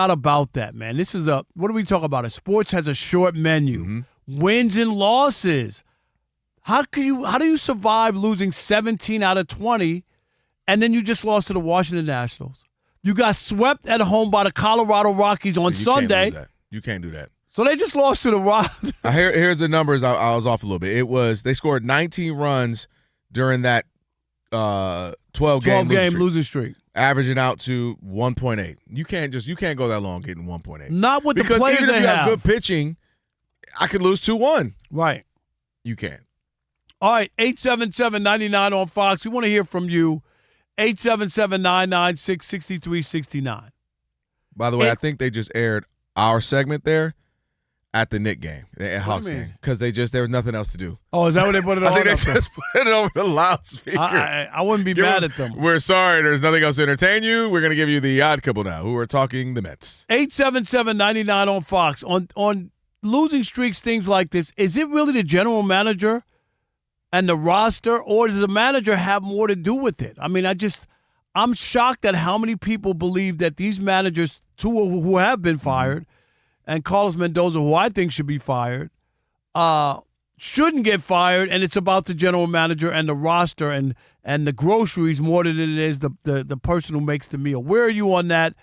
about that, man. This is what are we talking about? Sports has a short menu. Wins and losses. How do you survive losing 17 out of 20 and then you just lost to the Washington Nationals? You got swept at home by the Colorado Rockies on Sunday. You can't do that. So they just lost to the Rockies. Here's the numbers. I was off a little bit. They scored 19 runs during that 12-game losing streak. Averaging out to 1.8. You can't go that long getting 1.8. Not with because the players even if they you have good pitching, I could lose 2-1. Right. You can't. All right, 877-99 on Fox. We want to hear from you. 877-996-6369. By the way, I think they just aired our segment there at the Knicks game, at Hawks game, because there was nothing else to do. Oh, is that what they put it on? I think they just put it over the loudspeaker. I wouldn't be mad at them. We're sorry, there's nothing else to entertain you. We're going to give you the odd couple now, who are talking the Mets. 877-99 on Fox. On losing streaks, things like this, is it really the general manager and the roster, or does the manager have more to do with it? I mean, I'm shocked at how many people believe that these managers, two who have been fired, and Carlos Mendoza, who I think should be fired, shouldn't get fired, and it's about the general manager and the roster and the groceries more than it is the person who makes the meal. Where are you on that?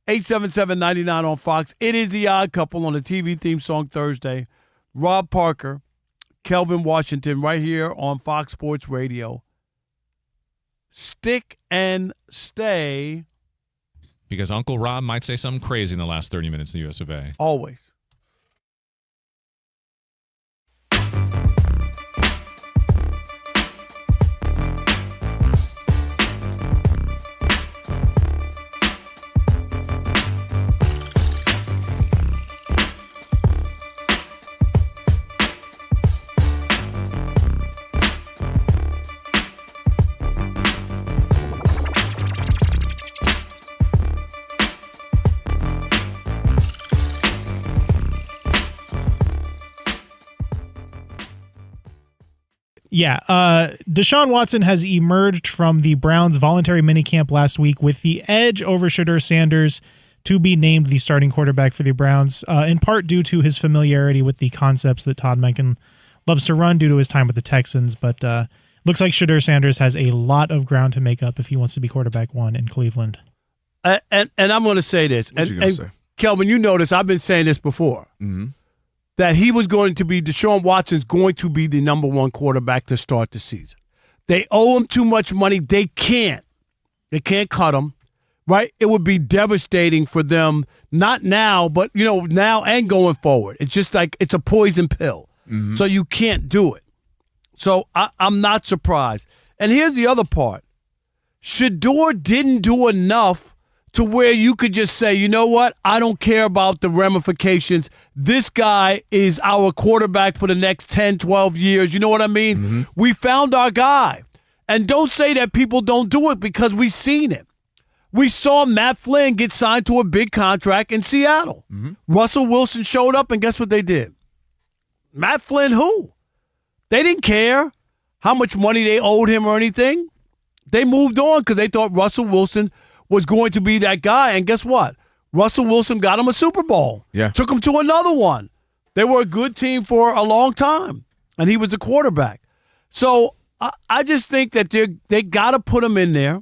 877-99 on Fox. It is The Odd Couple on the TV theme song Thursday. Rob Parker, Kelvin Washington, right here on Fox Sports Radio. Stick and stay. Because Uncle Rob might say something crazy in the last 30 minutes in the US of A. Always. Yeah, Deshaun Watson has emerged from the Browns' voluntary minicamp last week with the edge over Shedeur Sanders to be named the starting quarterback for the Browns, in part due to his familiarity with the concepts that Todd Monken loves to run due to his time with the Texans. But looks like Shedeur Sanders has a lot of ground to make up if he wants to be quarterback one in Cleveland. And I'm going to say this. And Kelvin, you notice I've been saying this before. Mm-hmm. That Deshaun Watson's going to be the number one quarterback to start the season. They owe him too much money. They can't cut him, right? It would be devastating for them, not now, but, now and going forward. It's just like it's a poison pill. Mm-hmm. So you can't do it. So I'm not surprised. And here's the other part. Shedeur didn't do enough to where you could just say, you know what? I don't care about the ramifications. This guy is our quarterback for the next 10, 12 years. You know what I mean? Mm-hmm. We found our guy. And don't say that people don't do it because we've seen it. We saw Matt Flynn get signed to a big contract in Seattle. Mm-hmm. Russell Wilson showed up, and guess what they did? Matt Flynn who? They didn't care how much money they owed him or anything. They moved on because they thought Russell Wilson was going to be that guy. And guess what? Russell Wilson got him a Super Bowl. Yeah. Took him to another one. They were a good team for a long time, and he was the quarterback. So I just think that they got to put him in there.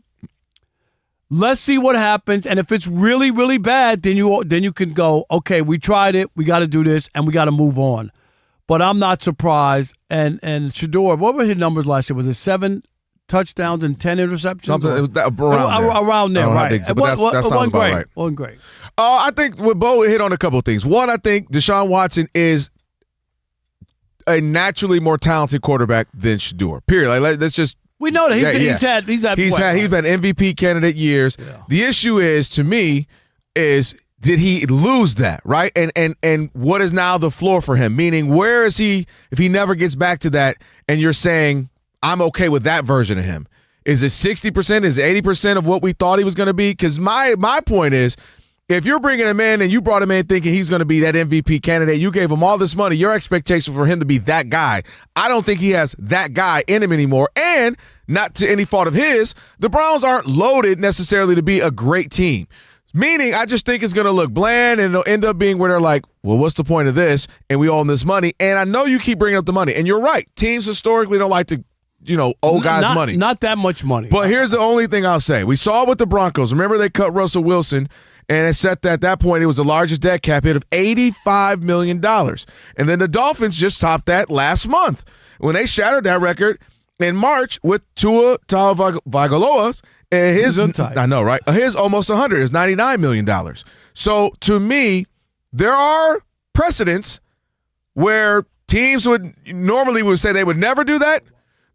Let's see what happens, and if it's really, really bad, then you can go, okay, we tried it, we got to do this, and we got to move on. But I'm not surprised. And Shedeur, what were his numbers last year? Was it 7 touchdowns and 10 interceptions? Something around there, right? Think so, but that sounds about right. Wasn't great. I think Bo hit on a couple of things. One, I think Deshaun Watson is a naturally more talented quarterback than Shedeur. Period. Like, let's just. We know that he's been MVP candidate years. Yeah. The issue is, to me, is did he lose that, right? And what is now the floor for him? Meaning, where is he if he never gets back to that? And you're saying, I'm okay with that version of him. Is it 60%? Is it 80% of what we thought he was going to be? Because my point is, if you're bringing him in and you brought him in thinking he's going to be that MVP candidate, you gave him all this money, your expectation for him to be that guy, I don't think he has that guy in him anymore. And not to any fault of his, the Browns aren't loaded necessarily to be a great team. Meaning, I just think it's going to look bland and it'll end up being where they're like, well, what's the point of this? And we own this money. And I know you keep bringing up the money. And you're right. Teams historically don't like to owe guys money. Not that much money. But here's the only thing I'll say. We saw it with the Broncos. Remember they cut Russell Wilson, and it set that at that point it was the largest dead cap hit of $85 million. And then the Dolphins just topped that last month when they shattered that record in March with Tua Tagovailoa. And his, I know, right? His almost 100 is $99 million. So to me, there are precedents where teams would say they would never do that.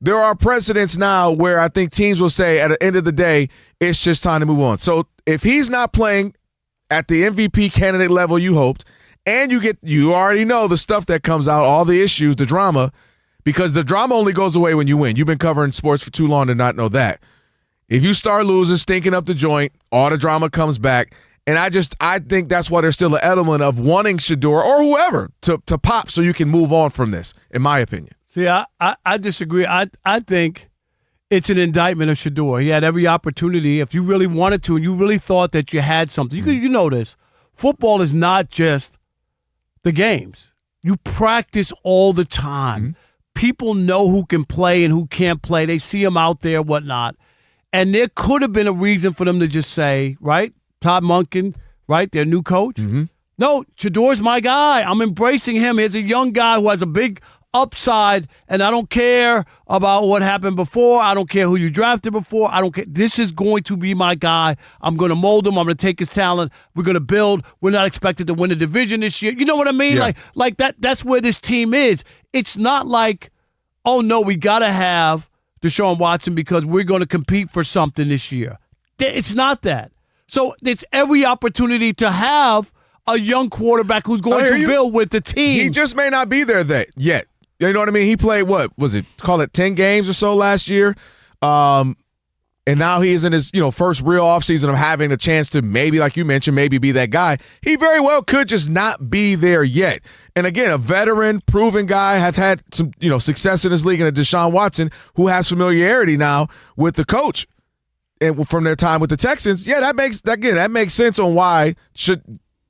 There are precedents now where I think teams will say at the end of the day, it's just time to move on. So if he's not playing at the MVP candidate level you hoped, and you already know the stuff that comes out, all the issues, the drama, because the drama only goes away when you win. You've been covering sports for too long to not know that. If you start losing, stinking up the joint, all the drama comes back. And I think that's why there's still an element of wanting Shedeur or whoever to pop so you can move on from this, in my opinion. See, I disagree. I think it's an indictment of Shedeur. He had every opportunity. If you really wanted to and you really thought that you had something, you know this. Football is not just the games. You practice all the time. Mm-hmm. People know who can play and who can't play. They see them out there, whatnot. And there could have been a reason for them to just say, right, Todd Monken, right, their new coach. Mm-hmm. No, Shedeur's my guy. I'm embracing him. He's a young guy who has a big upside, and I don't care about what happened before. I don't care who you drafted before. I don't care. This is going to be my guy. I'm going to mold him. I'm going to take his talent. We're going to build. We're not expected to win the division this year. You know what I mean? Yeah. Like that. That's where this team is. It's not like, oh, no, we got to have Deshaun Watson because we're going to compete for something this year. It's not that. So it's every opportunity to have a young quarterback who's going to build with the team. He just may not be there yet. You know what I mean? He played, call it 10 games or so last year. And now he is in his, first real offseason of having a chance to maybe, like you mentioned, maybe be that guy. He very well could just not be there yet. And again, a veteran, proven guy, has had some, success in this league, and a Deshaun Watson who has familiarity now with the coach and from their time with the Texans. Yeah, that makes sense on why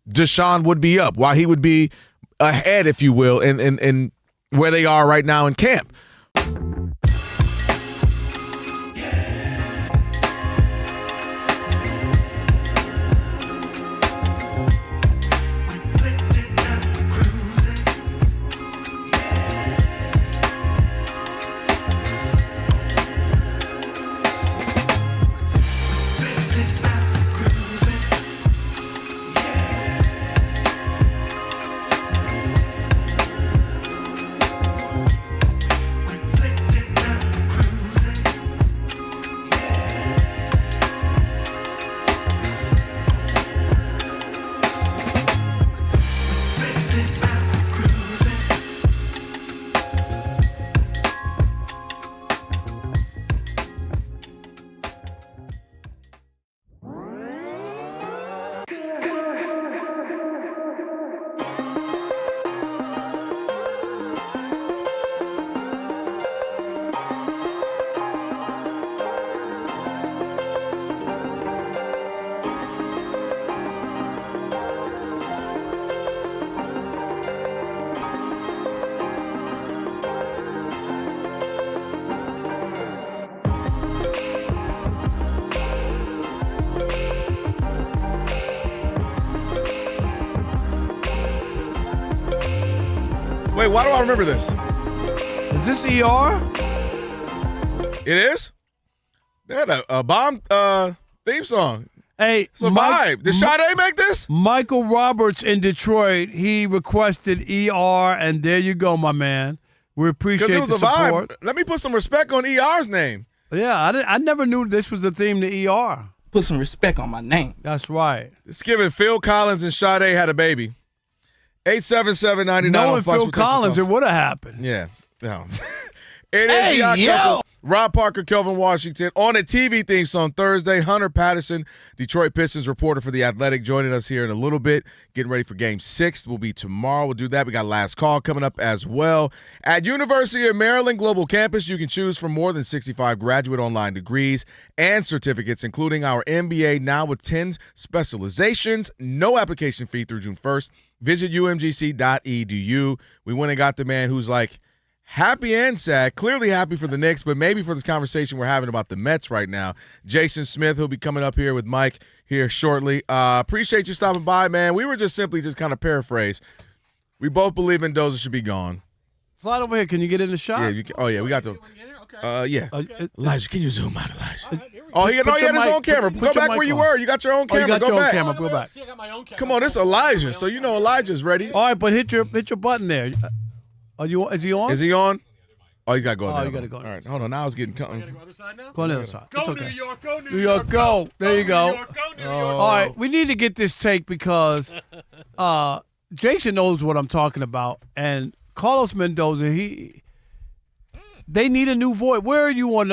Deshaun would be up, why he would be ahead, if you will, in where they are right now in camp. Wait, why do I remember this? Is this ER? It is? They had a bomb theme song. Hey, it's a vibe. Did Sade make this? Michael Roberts in Detroit, he requested ER, and there you go, my man. We appreciate it was the a support. vibe. Let me put some respect on ER's name. Yeah, I never knew this was the theme to ER. Put some respect on my name. That's right. It's given Phil Collins and Sade had a baby. 877-99 Knowing on Fox. Phil Collins, it would have happened. Yeah. No. It is the odd couple. Rob Parker, Kelvin Washington. On a TV theme song Thursday, Hunter Patterson, Detroit Pistons reporter for The Athletic, joining us here in a little bit. Getting ready for Game 6. Will be tomorrow. We'll do that. We got Last Call coming up as well. At University of Maryland Global Campus, you can choose from more than 65 graduate online degrees and certificates, including our MBA now with 10 specializations. No application fee through June 1st. Visit umgc.edu. We went and got the man who's like, happy and sad, clearly happy for the Knicks, but maybe for this conversation we're having about the Mets right now. Jason Smith, who'll be coming up here with Mike here shortly. Appreciate you stopping by, man. We were just kind of paraphrase. We both believe Mendoza should be gone. Slide over here. Can you get in the shot? Yeah, we got to. Yeah. Elijah, can you zoom out, Elijah? Right. He had his own camera. Go back where you were. You got your own camera. You got Go your back. own camera. Go back. Come on, this is Elijah, so you know Elijah's ready. All right, but hit your button there. Is he on? Is he on? Oh, he's got to go. Oh, you got to go. All right, hold on. Now I was getting. Go on the other side. Go it's okay. New York, go New York, go. There you go. New York, go New York. All right, we need to get this take because Jason knows what I'm talking about, and Carlos Mendoza, they need a new voice. Where are you on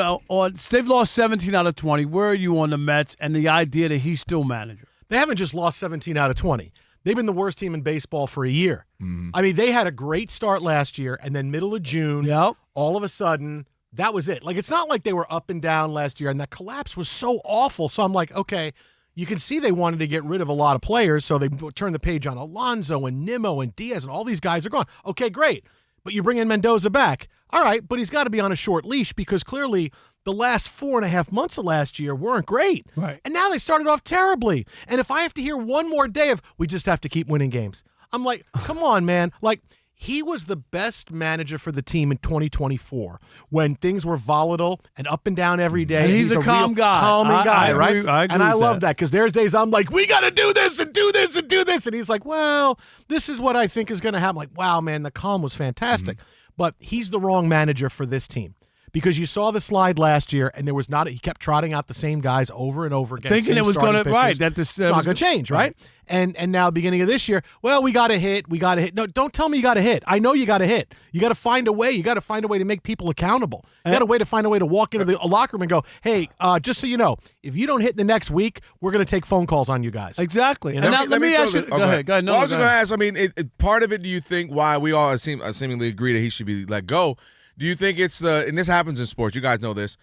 they've lost 17 out of 20. Where are you on the Mets and the idea that he's still manager? They haven't just lost 17 out of 20. They've been the worst team in baseball for a year. Mm-hmm. I mean, they had a great start last year, and then middle of June, all of a sudden, that was it. Like, it's not like they were up and down last year, and that collapse was so awful. So I'm like, okay, you can see they wanted to get rid of a lot of players, so they turned the page on Alonso and Nimmo and Diaz, and all these guys are gone. Okay, great. But you bring in Mendoza back. All right, but he's got to be on a short leash because clearly the last 4.5 months of last year weren't great. Right. And now they started off terribly. And if I have to hear one more day of, we just have to keep winning games, I'm like, come on, man. Like, he was the best manager for the team in 2024 when things were volatile and up and down every day. And he's a calm guy. Calming guy, right? I agree and I with love that because there's days I'm like, we got to do this and do this and do this. And he's like, well, this is what I think is going to happen. Like, wow, man, the calm was fantastic. But he's the wrong manager for this team. Because you saw the slide last year, and he kept trotting out the same guys over and over again. Thinking it was going to, right. It's not going to change, right? And now beginning of this year, well, we got to hit. No, don't tell me you got to hit. I know you got to hit. You got to find a way. You got to find a way to make people accountable. You got to find a way to walk into the locker room and go, hey, just so you know, if you don't hit the next week, we're going to take phone calls on you guys. Exactly. You know? And now, let me ask you. Go ahead. No, I was going to ask, I mean, part of it, do you think why we all seemingly agree that he should be let go? Do you think it's and this happens in sports, you guys know this,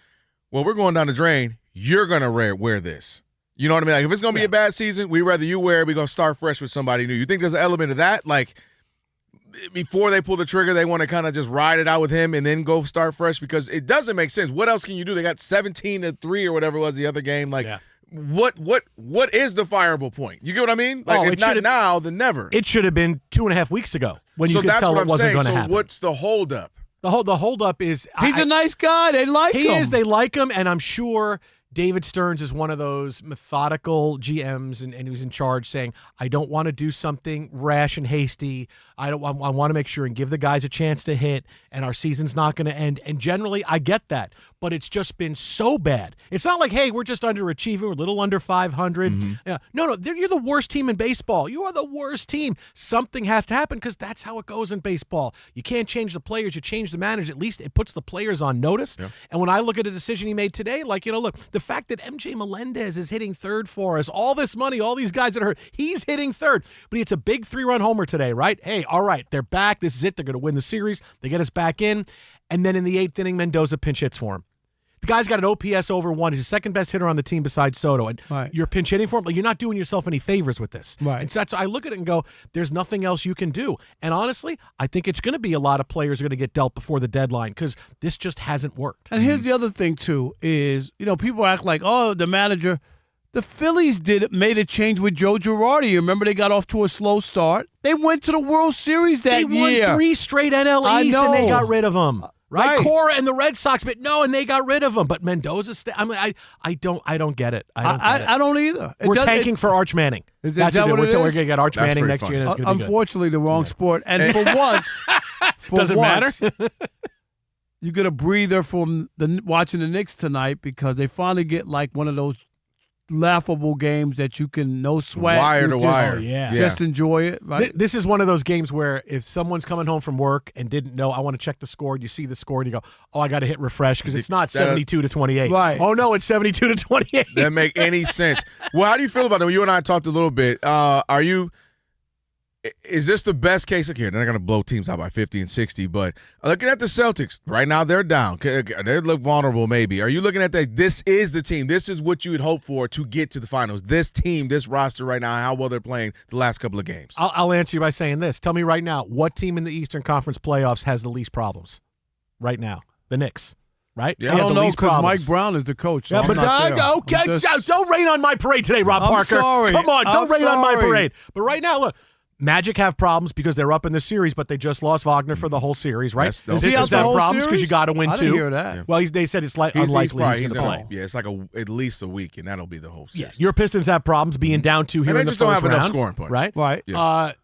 well, we're going down the drain, you're going to wear this. You know what I mean? Like, if it's going to be a bad season, we'd rather you wear it, we're going to start fresh with somebody new. You think there's an element of that? Like, before they pull the trigger, they want to kind of just ride it out with him and then go start fresh? Because it doesn't make sense. What else can you do? They got 17-3 or whatever it was the other game. Like, what is the fireable point? You get what I mean? Like, if not now, then never. It should have been 2.5 weeks ago when you could tell it wasn't going to happen. So what's the holdup? The holdup is he's a nice guy. They like him. He is. They like him, and I'm sure David Stearns is one of those methodical GMs, and he was in charge, saying, "I don't want to do something rash and hasty. I want to make sure and give the guys a chance to hit, and our season's not going to end." And generally, I get that, but it's just been so bad. It's not like, hey, we're just underachieving, we're a little under 500. Mm-hmm. Yeah. No, you're the worst team in baseball. You are the worst team. Something has to happen because that's how it goes in baseball. You can't change the players, you change the managers. At least it puts the players on notice. Yeah. And when I look at a decision he made today, like, look, the fact that MJ Melendez is hitting third for us, all this money, all these guys that are hurt, he's hitting third. But it's a big 3-run homer today, right? Hey, all right, they're back. This is it. They're going to win the series. They get us back in. And then in the 8th inning, Mendoza pinch hits for him. The guy's got an OPS over 1. He's the second best hitter on the team besides Soto. And you're pinch hitting for him. Like, you're not doing yourself any favors with this. Right. And so I look at it and go, there's nothing else you can do. And honestly, I think it's going to be a lot of players are going to get dealt before the deadline because this just hasn't worked. And here's the other thing, too, is, people act like, oh, the manager The Phillies made a change with Joe Girardi. You remember they got off to a slow start. They went to the World Series that year. They won 3 straight NL East, and they got rid of him. Right, Cora and the Red Sox, but no, and they got rid of him. But Mendoza, I don't get it. I don't either. We're tanking for Arch Manning. That's what it is? We're going to get Arch Manning next year. And it's gonna be unfortunately, the wrong sport. And for once, doesn't matter. You get a breather from watching the Knicks tonight because they finally get like one of those laughable games that you can no sweat, wire to wire. Just enjoy it. Right? This is one of those games where if someone's coming home from work and didn't know, I want to check the score. You see the score and you go, "Oh, I got to hit refresh because it's not 72-28." Right? Oh no, it's 72-28. That make any sense? Well, how do you feel about that? You and I talked a little bit. Is this the best case? Okay, they're not going to blow teams out by 50 and 60, but looking at the Celtics, right now they're down. They look vulnerable maybe. Are you looking at that? This is the team. This is what you would hope for to get to the finals. This team, this roster right now, how well they're playing the last couple of games. I'll answer you by saying this. Tell me right now, what team in the Eastern Conference playoffs has the least problems right now? The Knicks. Right? Yeah, I don't know because Mike Brown is the coach. So but don't rain on my parade today, Rob Parker. Sorry. Come on, don't rain on my parade. But right now, look. Magic have problems because they're up in the series, but they just lost Wagner for the whole series, right? Is he out the whole problems because series? you got to win I too. didn't hear that. Well, they said it's unlikely he's going to play. Yeah, it's like at least a week, and that'll be the whole series. Yeah, your Pistons have problems being down 2 here in the first round. They just don't have enough scoring points. Right? Right. Yeah.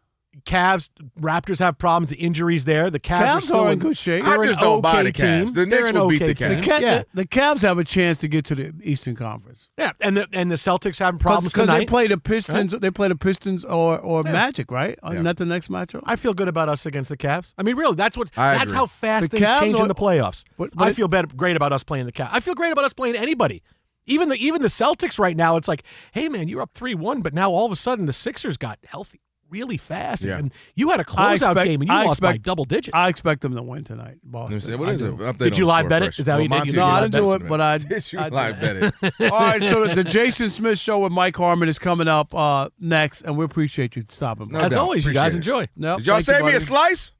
Cavs, Raptors have problems. The injuries there. The Cavs are still in good shape. I just don't buy the Cavs. The Knicks will beat the Cavs. The Cavs have a chance to get to the Eastern Conference. Yeah, and the Celtics having problems tonight. Because they play the Pistons. Right? They play the Pistons or Magic, right? Isn't that the next matchup? I feel good about us against the Cavs. I mean, really, that's how fast the things Cavs change in the playoffs. But I feel great about us playing the Cavs. I feel great about us playing anybody. Even the Celtics right now, it's like, hey man, you're up 3-1, but now all of a sudden the Sixers got healthy really fast, and you had a closeout game and you lost by double digits. I expect them to win tonight, Boston. What is it? Did you live bet it? Is that what you did? No, I didn't do it, but I did. You live bet it? All right, so the Jason Smith Show with Mike Harmon is coming up next, and we appreciate you stopping by. As always, you guys enjoy. Did y'all save me a slice?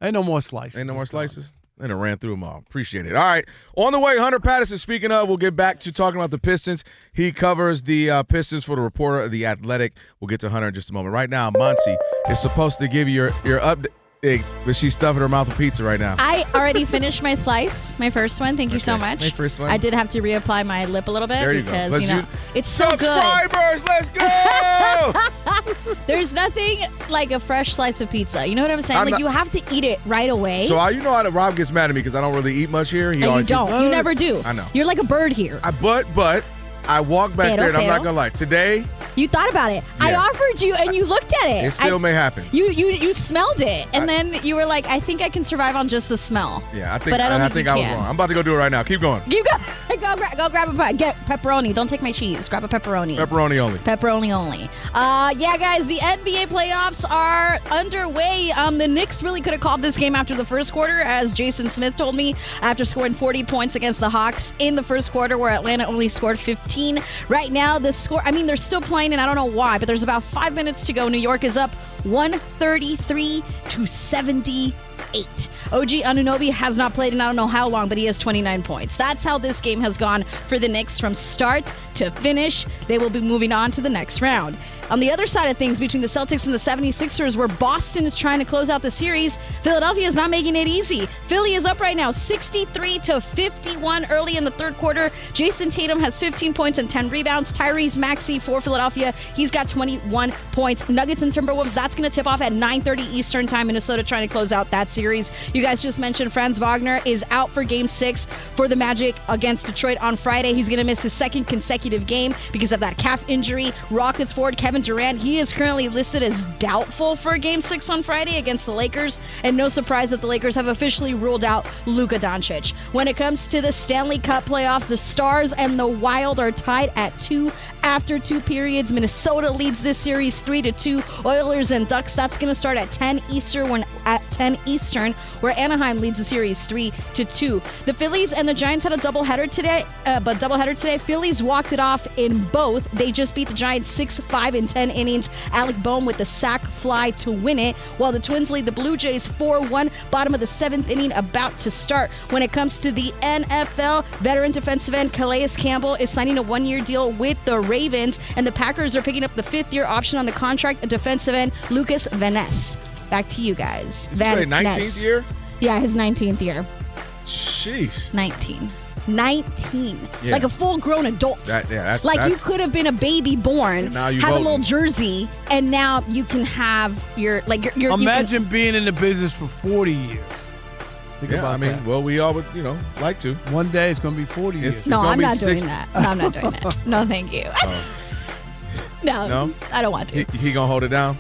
Ain't no more slices. Ain't no more slices? And I ran through them all. Appreciate it. All right. On the way, Hunter Patterson. Speaking of, we'll get back to talking about the Pistons. He covers the Pistons for the Reporter of The Athletic. We'll get to Hunter in just a moment. Right now, Monty is supposed to give you your update, but she's stuffing her mouth with pizza right now. I already finished my slice, my first one. Thank you so much. My first one. I did have to reapply my lip a little bit there you because, go. it's so good. Subscribers, let's go! There's nothing like a fresh slice of pizza. You know what I'm saying? You have to eat it right away. So you know how Rob gets mad at me because I don't really eat much here. You don't. You never do. I know. You're like a bird here. But I walk back there, and I'm not going to lie. Today, you thought about it. Yeah. I offered you, and you looked at it. It still may happen. You smelled it, and then you were like, I think I can survive on just the smell. Yeah, I think, but I think I was wrong. I'm about to go do it right now. Keep going. You go grab a get pepperoni. Don't take my cheese. Grab a pepperoni. Pepperoni only. Pepperoni only. Yeah, guys, the NBA playoffs are underway. The Knicks really could have called this game after the first quarter, as Jason Smith told me, after scoring 40 points against the Hawks in the first quarter, where Atlanta only scored 15. Right now, the score, they're still playing, and I don't know why, but there's about 5 minutes to go. New York is up 133-78. OG Anunoby has not played in I don't know how long, but he has 29 points. That's how this game has gone for the Knicks from start to finish. They will be moving on to the next round. On the other side of things, between the Celtics and the 76ers, where Boston is trying to close out the series, Philadelphia is not making it easy. Philly is up right now 63-51 early in the third quarter. Jason Tatum has 15 points and 10 rebounds. Tyrese Maxey for Philadelphia, he's got 21 points. Nuggets and Timberwolves, that's going to tip off at 9:30 Eastern time. Minnesota trying to close out that series. You guys just mentioned Franz Wagner is out for Game 6 for the Magic against Detroit on Friday. He's going to miss his second consecutive game because of that calf injury. Rockets forward Kevin Durant, he is currently listed as doubtful for Game 6 on Friday against the Lakers, and no surprise that the Lakers have officially ruled out Luka Doncic. When it comes to the Stanley Cup playoffs, the Stars and the Wild are tied at 2 after 2 periods. Minnesota leads this series 3-2. Oilers and Ducks, that's going to start at 10 Eastern, where Anaheim leads the series 3-2. The Phillies and the Giants had a doubleheader today, Phillies walked it off in both. They just beat the Giants 6-5 in 10 innings. Alec Boehm with the sac fly to win it, while the Twins lead the Blue Jays 4-1, bottom of the 7th inning about to start. When it comes to the NFL, veteran defensive end Calais Campbell is signing a 1-year deal with the Ravens, and the Packers are picking up the 5th-year option on the contract of defensive end Lucas Van Ness. Back to you guys. Van Ness. 19th year? Yeah, his 19th year. Sheesh. 19. Yeah. Like a full-grown adult. That's you could have been a baby born, now you have voting. a little jersey, and now you can have your Imagine being in the business for 40 years. Think about that. Well, we all would, like to. One day it's going to be 40 years. No, I'm not doing that. No, I'm not doing that. No, thank you. No, I don't want to. He gonna hold it down?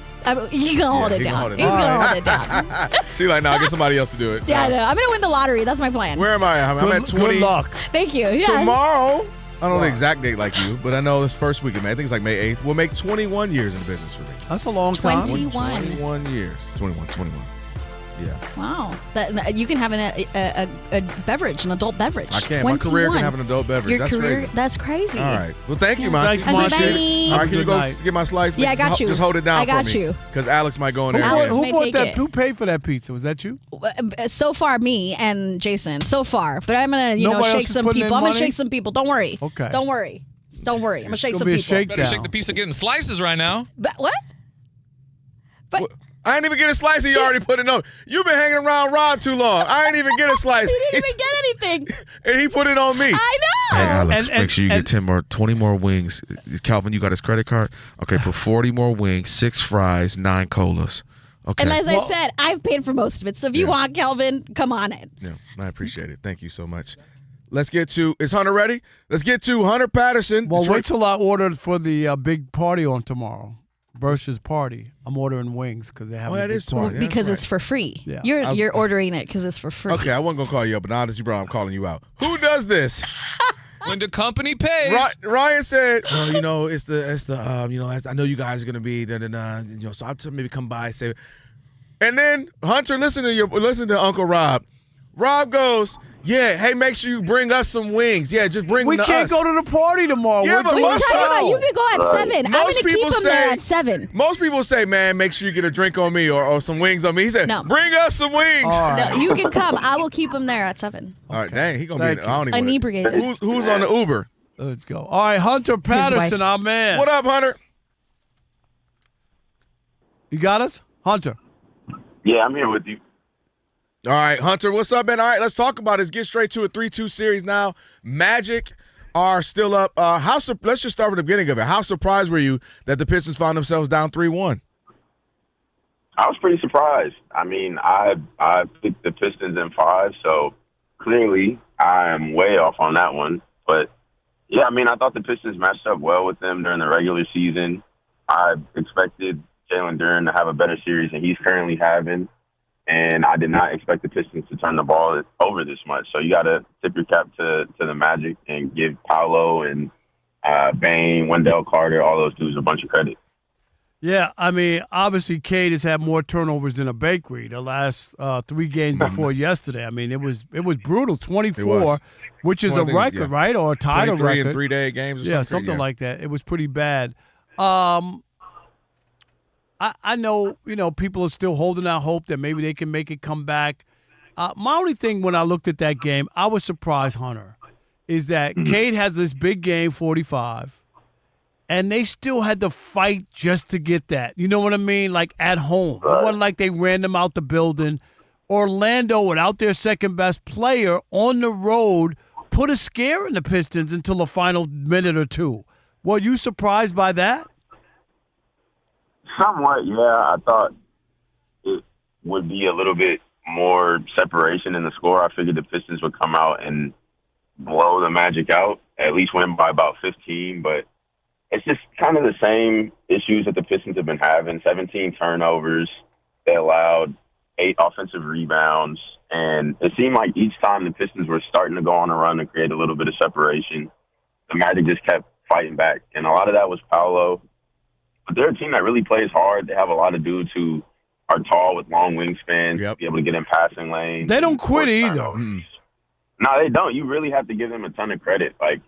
He's gonna hold it down. He's gonna hold it down. She like, no, get somebody else to do it. Yeah, no, I'm gonna win the lottery. That's my plan. Where am I? I'm at 20. Good luck. Thank you. Yeah. Tomorrow, I don't know the exact date like you, but I know this first weekend, man. I think it's like May 8th. We'll make 21 years in the business for me. That's a long time. 21 years. 21. Yeah. Wow. You can have a beverage, an adult beverage. I can. My career can have an adult beverage. That's crazy. That's crazy. All right. Well, thank you, Monty. Thanks, Monty. All right, can you go get my slice? Yeah, I got you. Just hold it down I got for me. you. Because Alex might go in there. Alex Who may bought take that? it. Who paid for that pizza? Was that you? So far, me and Jason. So far. But I'm going to, Nobody else shake is some putting in people. I'm going to money? shake some people. Don't worry. Okay. Don't worry. I'm going to shake some be a people. Better shake the piece of getting slices right now. But what? But I ain't even get a slice and you already put it on. You've been hanging around Rob too long. I ain't even get a slice. he didn't even get anything. And he put it on me. I know. Hey, Alex, make sure you get 20 more wings. Kelvin, you got his credit card? Okay, put 40 more wings, 6 fries, 9 colas. Okay. And as I said, I've paid for most of it. So if you want, Kelvin, come on in. Yeah, I appreciate it. Thank you so much. Let's get to, is Hunter ready? Let's get to Hunter Patterson. Well, wait till I ordered for the big party on tomorrow. Bersh's party. I'm ordering wings because they have a big party. Because it's for free. Yeah. You're ordering it because it's for free. Okay, I wasn't going to call you up, but now that you brought it, I'm calling you out. Who does this? When the company pays. Ryan said, well, it's the I know you guys are going to be, so I'll maybe come by and say. And then, Hunter, listen to Uncle Rob. Rob goes, yeah, hey, make sure you bring us some wings. Yeah, just bring them to us. We can't go to the party tomorrow. Yeah, but what are you talking about? You can go at 7. I'm going to keep them there at 7. Most people say, man, make sure you get a drink on me or some wings on me. He said, no. Bring us some wings. No, you can come. I will keep them there at 7. All right, dang, he going to be I don't even inebriated. Who's on the Uber? Let's go. All right, Hunter Patterson, our man. What up, Hunter? You got us? Hunter. Yeah, I'm here with you. All right, Hunter, what's up, man? All right, let's talk about it. Let's get straight to a 3-2 series now. Magic are still up. Let's just start with the beginning of it. How surprised were you that the Pistons found themselves down 3-1? I was pretty surprised. I mean, I picked the Pistons in 5, so clearly I am way off on that one. But, yeah, I mean, I thought the Pistons matched up well with them during the regular season. I expected Jalen Duren to have a better series than he's currently having. And I did not expect the Pistons to turn the ball over this much. So you got to tip your cap to the Magic and give Paolo and Bane, Wendell Carter, all those dudes a bunch of credit. Yeah, I mean, obviously Cade has had more turnovers than a bakery the last 3 games before yesterday. I mean, it was brutal, 24, which is a record, right? Or tied a record. 23 in 3-day games or something like that. It was pretty bad. I know, people are still holding out hope that maybe they can make it come back. My only thing when I looked at that game, I was surprised, Hunter, is that Cade has this big game, 45, and they still had to fight just to get that. You know what I mean? Like at home. It wasn't like they ran them out the building. Orlando, without their second-best player, on the road, put a scare in the Pistons until the final minute or two. Were you surprised by that? Somewhat, yeah. I thought it would be a little bit more separation in the score. I figured the Pistons would come out and blow the Magic out, at least win by about 15. But it's just kind of the same issues that the Pistons have been having. 17 turnovers. They allowed 8 offensive rebounds. And it seemed like each time the Pistons were starting to go on a run and create a little bit of separation, the Magic just kept fighting back. And a lot of that was Paolo. But they're a team that really plays hard. They have a lot of dudes who are tall with long wingspans, be able to get in passing lanes. They don't quit either. No, they don't. You really have to give them a ton of credit. Like,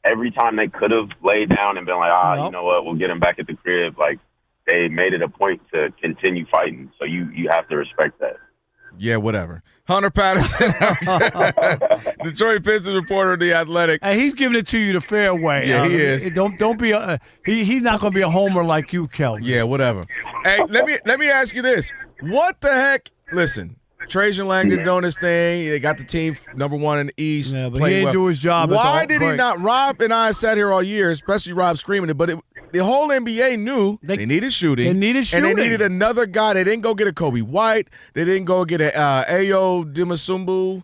every time they could have laid down and been like, you know what, we'll get him back at the crib. Like, they made it a point to continue fighting. So you have to respect that. Yeah, whatever. Hunter Patterson, Detroit Pistons reporter of The Athletic. Hey, he's giving it to you the fair way. Yeah, he is. Don't be he's not going to be a homer like you, Kelvin. Yeah, whatever. Hey, let me ask you this. What the heck? Listen, Trajan Langdon doing his thing. They got the team number 1 in the East. Yeah, but he didn't do his job. Why did he not? Rob and I sat here all year, especially Rob screaming it, but the whole NBA knew they needed shooting. They needed shooting. And they needed another guy. They didn't go get a Kobe White. They didn't go get a Ayo Dimasumbu.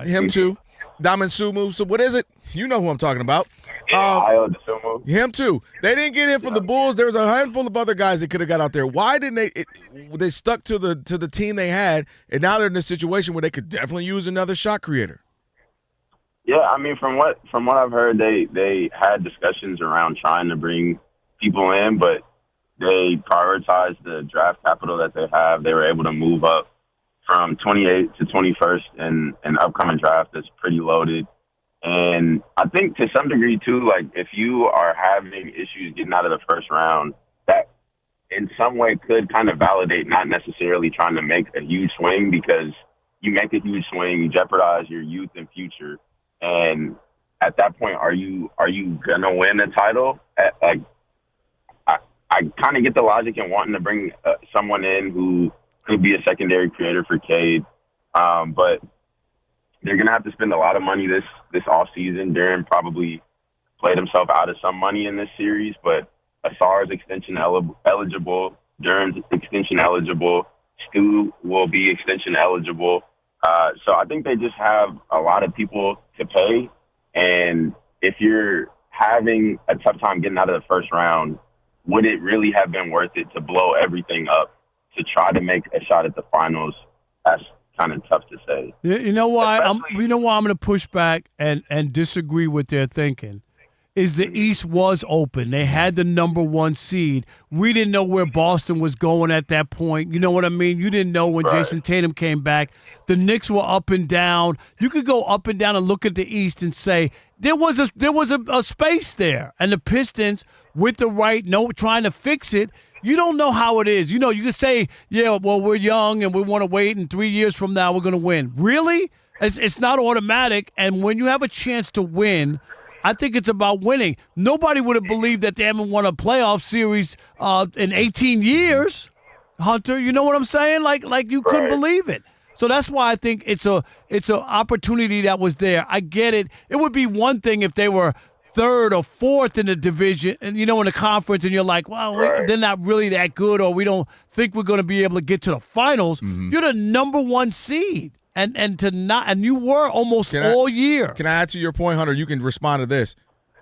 Him too. Damansumu. So what is it? You know who I'm talking about. Ayo Dimasumbu. Him too. They didn't get him from the Bulls. There was a handful of other guys that could have got out there. Why didn't they? They stuck to the team they had, and now they're in a situation where they could definitely use another shot creator. Yeah, I mean, from what I've heard, they had discussions around trying to bring people in, but they prioritized the draft capital that they have. They were able to move up from 28th to 21st in an upcoming draft that's pretty loaded. And I think to some degree, too, like if you are having issues getting out of the first round, that in some way could kind of validate not necessarily trying to make a huge swing, because you make a huge swing, you jeopardize your youth and future. And at that point, are you going to win a title? I kind of get the logic in wanting to bring someone in who could be a secondary creator for Cade, but they're going to have to spend a lot of money this offseason. Darren probably played himself out of some money in this series, but Asar is extension eligible. Darren's extension eligible. Stu will be extension eligible. So I think they just have a lot of people to pay, and if you're having a tough time getting out of the first round, would it really have been worth it to blow everything up to try to make a shot at the finals? That's kind of tough to say. You know why? I'm going to push back and disagree with their thinking. Is the East was open. They had the number 1 seed. We didn't know where Boston was going at that point. You know what I mean? You didn't know when Jason Tatum came back. The Knicks were up and down. You could go up and down and look at the East and say there was a space there. And the Pistons, with the right note, trying to fix it. You don't know how it is. You know, you can say, yeah, well, we're young and we want to wait, and 3 years from now we're going to win. Really? It's not automatic. And when you have a chance to win, I think it's about winning. Nobody would have believed that they haven't won a playoff series in 18 years, Hunter. You know what I'm saying? Like you couldn't believe it. So that's why I think it's an opportunity that was there. I get it. It would be one thing if they were 3rd or 4th in the division, and in the conference, and you're like, well, they're not really that good, or we don't think we're going to be able to get to the finals. Mm-hmm. You're the number 1 seed. And you were almost all year. Can I add to your point, Hunter? You can respond to this.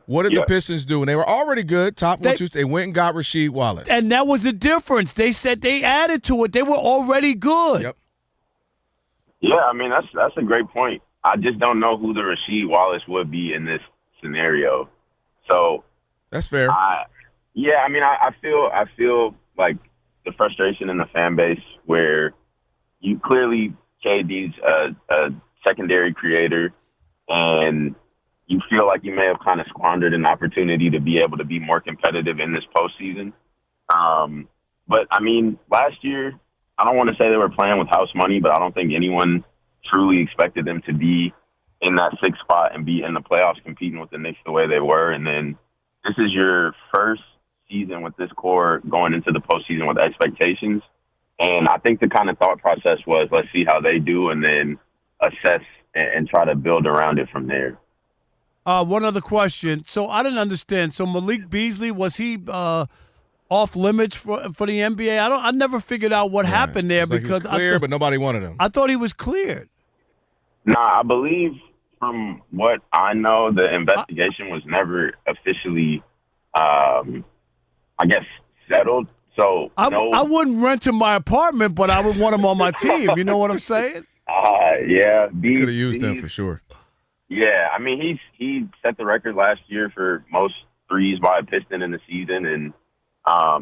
What did the Pistons do? And they were already good, top 1, 2. They went and got Rasheed Wallace. And that was the difference. They said they added to it. They were already good. Yep. Yeah, I mean, that's a great point. I just don't know who the Rasheed Wallace would be in this scenario. So that's fair. I feel like the frustration in the fan base where you clearly KD's a secondary creator, and you feel like you may have kind of squandered an opportunity to be able to be more competitive in this postseason. But, I mean, last year, I don't want to say they were playing with house money, but I don't think anyone truly expected them to be in that 6th spot and be in the playoffs competing with the Knicks the way they were. And then this is your first season with this core going into the postseason with expectations. And I think the kind of thought process was, let's see how they do and then assess and try to build around it from there. One other question. So I didn't understand. So Malik Beasley, was he off limits for the NBA? I never figured out what happened there because he was cleared, but nobody wanted him. I thought he was cleared. Nah, I believe from what I know, the investigation was never officially, settled. So I wouldn't rent him my apartment, but I would want him on my team. You know what I'm saying? Yeah. He could have used him for sure. Yeah, I mean, he set the record last year for most threes by a Piston in the season, and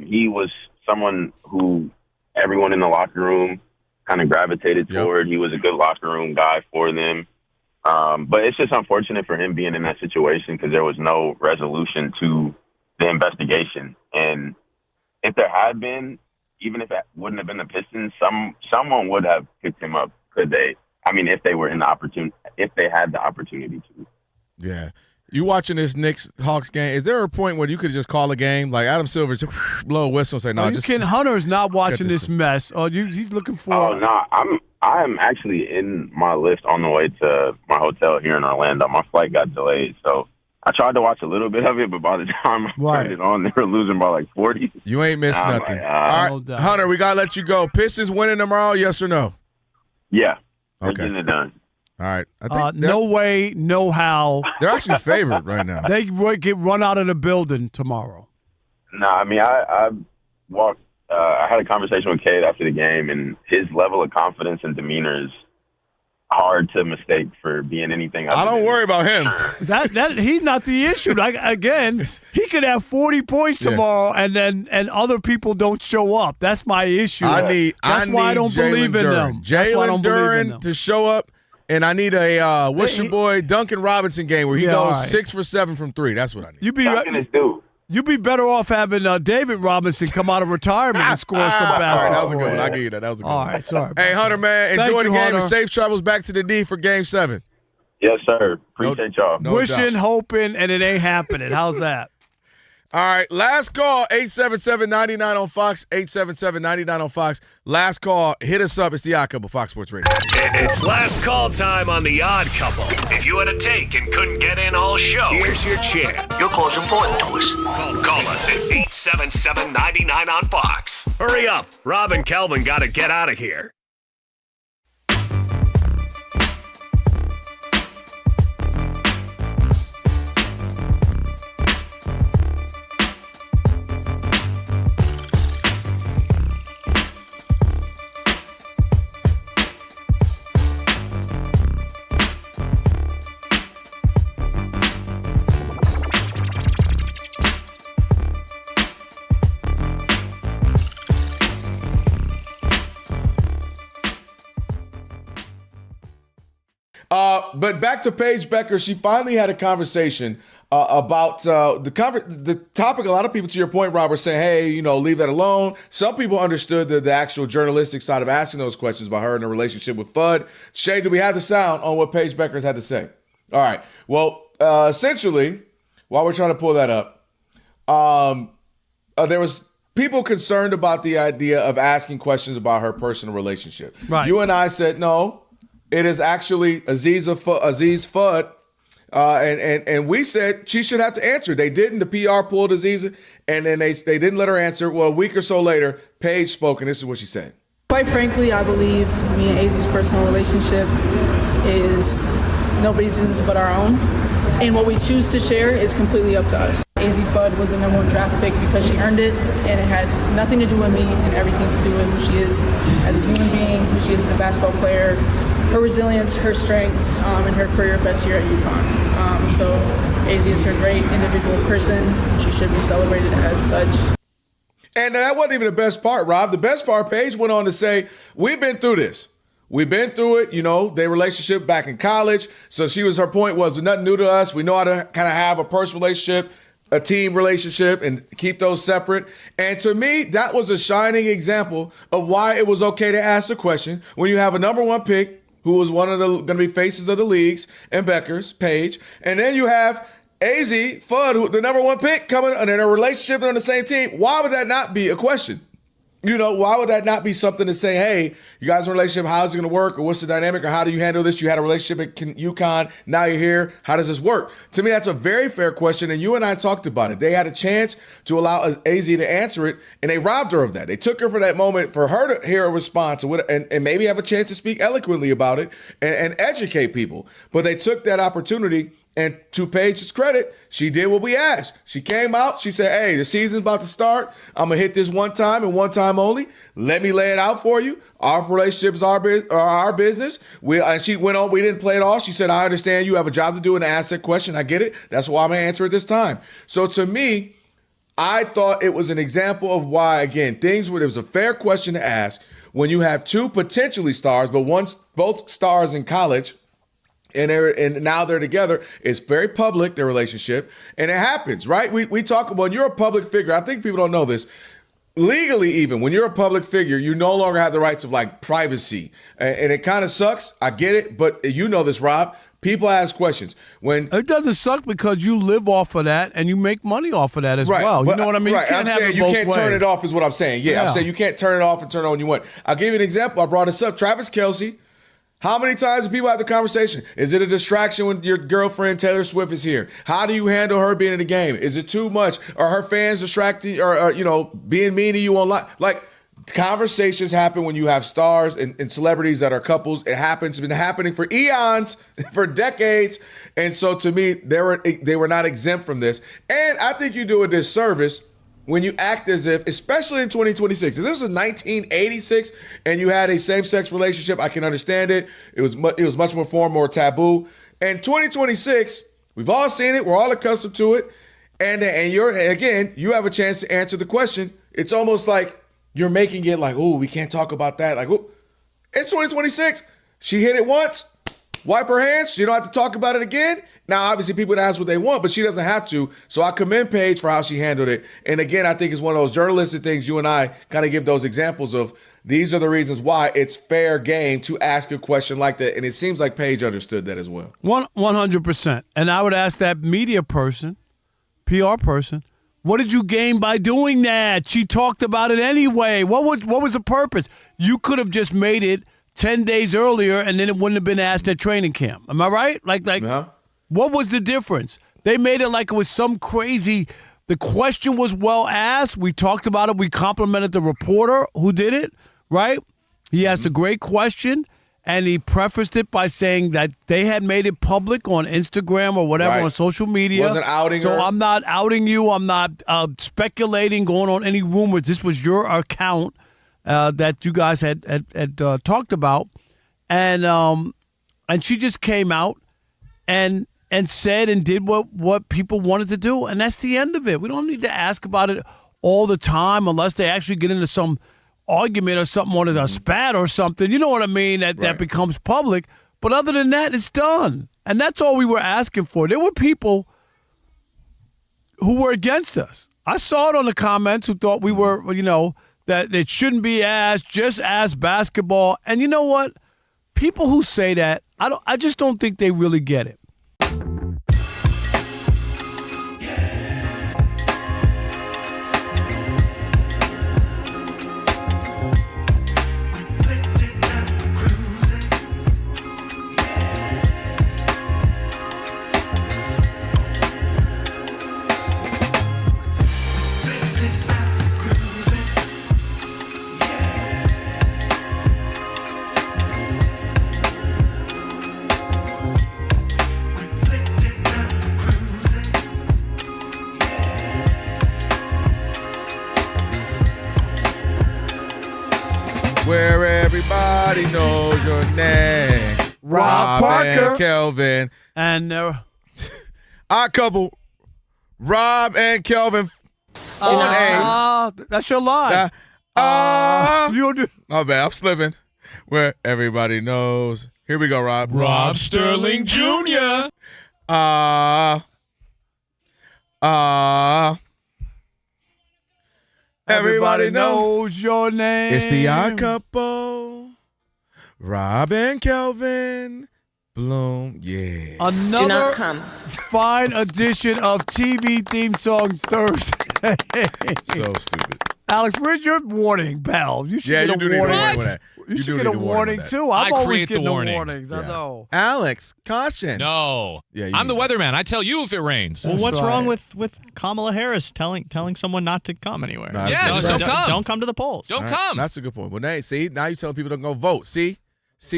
he was someone who everyone in the locker room kind of gravitated toward. He was a good locker room guy for them. But it's just unfortunate for him being in that situation because there was no resolution to the investigation. And if there had been, even if it wouldn't have been the Pistons, someone would have picked him up, could they? I mean, if they were in the opportunity, if they had the opportunity to. Yeah. You watching this Knicks-Hawks game, is there a point where you could just call a game? Like Adam Silver, just blow a whistle and say, no, Ken Hunter's not watching this mess. Oh, he's looking for. Oh, no, I'm actually in my lift on the way to my hotel here in Orlando. My flight got delayed, so I tried to watch a little bit of it, but by the time I turned it on, they were losing by like 40. You ain't missed nothing. All right, Hunter, we got to let you go. Pistons winning tomorrow, yes or no? Yeah. Okay. Getting it done. All right. I think no way, no how. They're actually favored right now. They get run out of the building tomorrow. No, I mean, I walked. I had a conversation with Cade after the game, and his level of confidence and demeanor is hard to mistake for being anything. I don't worry about him. That he's not the issue. Like again, he could have 40 points tomorrow, and other people don't show up. That's my issue. That's why I don't believe in them. Jalen Duren to show up. And I need a what's your boy Duncan Robinson game where he goes 6 for 7 from 3. That's what I need. You'd be better off having David Robinson come out of retirement and score some basketball. That was a good one. I give you that. That was a good one. All right, sorry. Hey, Hunter, man, enjoy the game Hunter. and safe travels back to the D for Game 7. Yes, sir. Appreciate y'all. Wishing, hoping, and it ain't happening. How's that? All right, last call, 877-99 on Fox, 877-99 on Fox. Last call, hit us up. It's the Odd Couple, Fox Sports Radio. It's last call time on The Odd Couple. If you had a take and couldn't get in all show, here's your chance. Your call's important to us. Call us at 877-99 on Fox. Hurry up. Rob and Kelvin got to get out of here. But back to Paige Becker, she finally had a conversation about the topic. A lot of people, to your point, Rob, were saying, hey, leave that alone. Some people understood the actual journalistic side of asking those questions about her and her relationship with Fudd. Shay, do we have the sound on what Paige Becker's had to say? All right. Well, essentially, while we're trying to pull that up, there was people concerned about the idea of asking questions about her personal relationship. Right. You and I said, no, it is actually Aziz Fudd. And we said she should have to answer. They didn't. The PR pulled Aziz, and then they didn't let her answer. Well, a week or so later, Paige spoke, and this is what she said. Quite frankly, I believe me and Az's personal relationship is nobody's business but our own. And what we choose to share is completely up to us. Az Fudd was the #1 draft pick because she earned it, and it had nothing to do with me and everything to do with who she is as a human being, who she is as a basketball player, her resilience, her strength, and her career best year at UConn. So Az is her great individual person. She should be celebrated as such. And that wasn't even the best part, Rob. The best part, Paige went on to say, we've been through this. We've been through it, their relationship back in college. So her point was nothing new to us. We know how to kind of have a personal relationship, a team relationship, and keep those separate. And to me, that was a shining example of why it was okay to ask a question when you have a #1 pick who was one of the going to be faces of the leagues, and Becker's, Paige. And then you have Az Fudd, who the #1 pick, coming and in a relationship and on the same team. Why would that not be a question? Why would that not be something to say, hey, you guys in a relationship, how's it going to work? Or what's the dynamic? Or how do you handle this? You had a relationship at UConn. Now you're here. How does this work? To me, that's a very fair question. And you and I talked about it. They had a chance to allow Az to answer it, and they robbed her of that. They took her for that moment for her to hear a response and maybe have a chance to speak eloquently about it and educate people. But they took that opportunity. And to Paige's credit, she did what we asked. She came out. She said, hey, the season's about to start. I'm going to hit this one time and one time only. Let me lay it out for you. Our relationship is our business. And she went on. We didn't play it off. She said, I understand you have a job to do and ask that question. I get it. That's why I'm going to answer it this time. So to me, I thought it was an example of why, again, things where there was a fair question to ask when you have two potentially stars, but both stars in college. and now they're together. It's very public, their relationship, and it happens, right? We talk about, when you're a public figure, I think people don't know this. Legally, even when you're a public figure, you no longer have the rights of like privacy, and it kind of sucks. I get it, but you know this, Rob. People ask questions. When it doesn't suck because you live off of that and you make money off of that as well. You know what I mean? Right. I'm saying you can't turn it off is what I'm saying. Yeah, I'm saying you can't turn it off and turn it on when you want. I'll give you an example. I brought this up. Travis Kelce. How many times do people have the conversation? Is it a distraction when your girlfriend Taylor Swift is here? How do you handle her being in the game? Is it too much? Are her fans distracting or being mean to you online? Like, conversations happen when you have stars and celebrities that are couples. It happens. It's been happening for eons, for decades. And so to me, they were not exempt from this. And I think you do a disservice when you act as if, especially in 2026, if this was 1986 and you had a same-sex relationship, I can understand it. It was much more formal, more taboo. And 2026, we've all seen it. We're all accustomed to it. And you have a chance to answer the question. It's almost like you're making it like, oh, we can't talk about that. Like, ooh, it's 2026. She hit it once. Wipe her hands. You don't have to talk about it again. Now, obviously, people ask what they want, but she doesn't have to. So I commend Paige for how she handled it. And again, I think it's one of those journalistic things. You and I kind of give those examples of these are the reasons why it's fair game to ask a question like that. And it seems like Paige understood that as well. 100%. And I would ask that media person, PR person, what did you gain by doing that? She talked about it anyway. What was the purpose? You could have just made it 10 days earlier, and then it wouldn't have been asked at training camp. Am I right? Like, What was the difference? They made it like it was some crazy. The question was well asked. We talked about it. We complimented the reporter who did it, right? He asked a great question, and he prefaced it by saying that they had made it public on Instagram or whatever, on social media. Wasn't outing her. So I'm not outing you. I'm not speculating, going on any rumors. This was your account that you guys had talked about. And she just came out and said and did what people wanted to do, and that's the end of it. We don't need to ask about it all the time unless they actually get into some argument or something on a spat or something. You know what I mean? That becomes public. But other than that, it's done. And that's all we were asking for. There were people who were against us. I saw it on the comments who thought we were, that it shouldn't be asked, just ask basketball. And you know what? People who say that, I just don't think they really get it. Where everybody knows your name. Rob Parker. And Kelvin. And Odd couple. Rob and Kelvin. That's your line. Oh, man, I'm slipping. Where everybody knows. Here we go, Rob. Rob Sterling Jr. Everybody knows your name. It's the Odd Couple. Rob and Kelvin. Bloom. Yeah. Another Do not come. fine edition of TV theme song Thursday. So stupid. Alex, where's your warning bell? You should get a warning. You should get a warning too. I'm always getting the warnings. I know. Alex, caution. No. Yeah, I'm the weatherman. I tell you if it rains. Well, what's wrong with Kamala Harris telling someone not to come anywhere? No, yeah, just don't come. Don't come to the polls. Don't come. That's a good point. Well, now you're telling people to go vote. See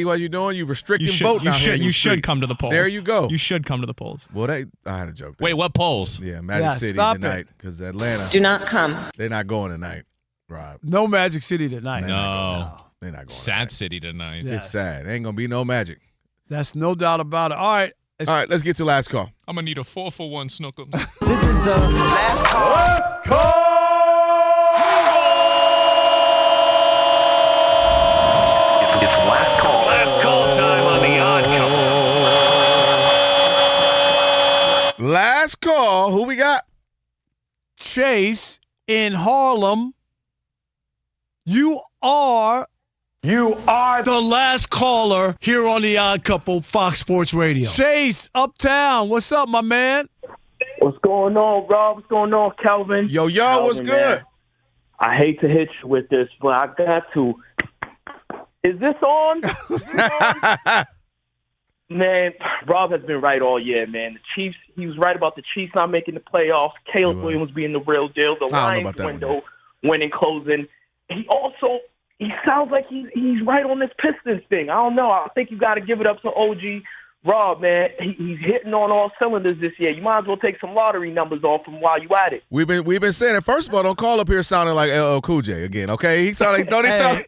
what you're doing? You're restricting vote now. You should come to the polls. There you go. You should come to the polls. Well, I had a joke there. Wait, what polls? Yeah, Magic City tonight because Atlanta. Do not come. They're not going tonight, Rob. No Magic City tonight. No. They're not going. Sad City tonight. Yes. It's sad. Ain't gonna be no magic. That's no doubt about it. All right. Let's get to last call. I'm gonna need a 4-for-1 Snookums. This is the last call. Last call. It's last call. Last call time on the Odd Couple. call. Who we got? Chase in Harlem. You are the last caller here on The Odd Couple, Fox Sports Radio. Chase, Uptown. What's up, my man? What's going on, Rob? What's going on, Kelvin? Yo, what's good? Man. I hate to hit you with this, but I got to. Is this on? Man, Rob has been right all year, man. The Chiefs, he was right about the Chiefs not making the playoffs, Caleb Williams being the real deal, the Lions window winning, closing. He sounds like he's right on this Pistons thing. I don't know. I think you got to give it up to OG Rob, man. He's hitting on all cylinders this year. You might as well take some lottery numbers off him while you at it. We've been saying it. First of all, don't call up here sounding like LL Cool J again, okay? He sound like don't he sound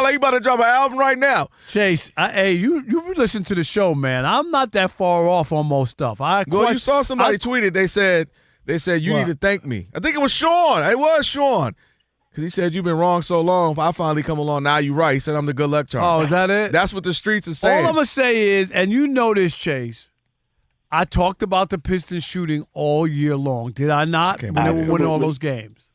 like he about to drop an album right now? Chase, you listen to the show, man. I'm not that far off on most stuff. You saw somebody tweeted. They said you need to thank me. I think it was Sean. It was Sean. Because he said, you've been wrong so long, I finally come along, now you right. He said, I'm the good luck charm. Oh, is that it? That's what the streets are saying. All I'm going to say is, and you know this, Chase, I talked about the Pistons shooting all year long. Did I not? When they were winning all those games.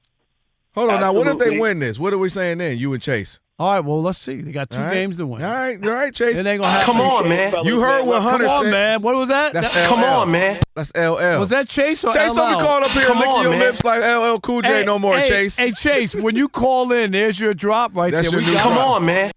Hold on, now, what if they win this? What are we saying then, you and Chase? All right, well, let's see. They got two games to win. All right, Chase. It ain't gonna happen. Come on, man. You heard what Hunter said. Come on, man. What was that? That's Come on, man. That's LL. Was that Chase or Chase, LL? don't be calling up here and licking your man. lips like LL Cool J no more, Chase. Hey, Chase, when you call in, there's your drop right That's there. your new Come drop. on, man.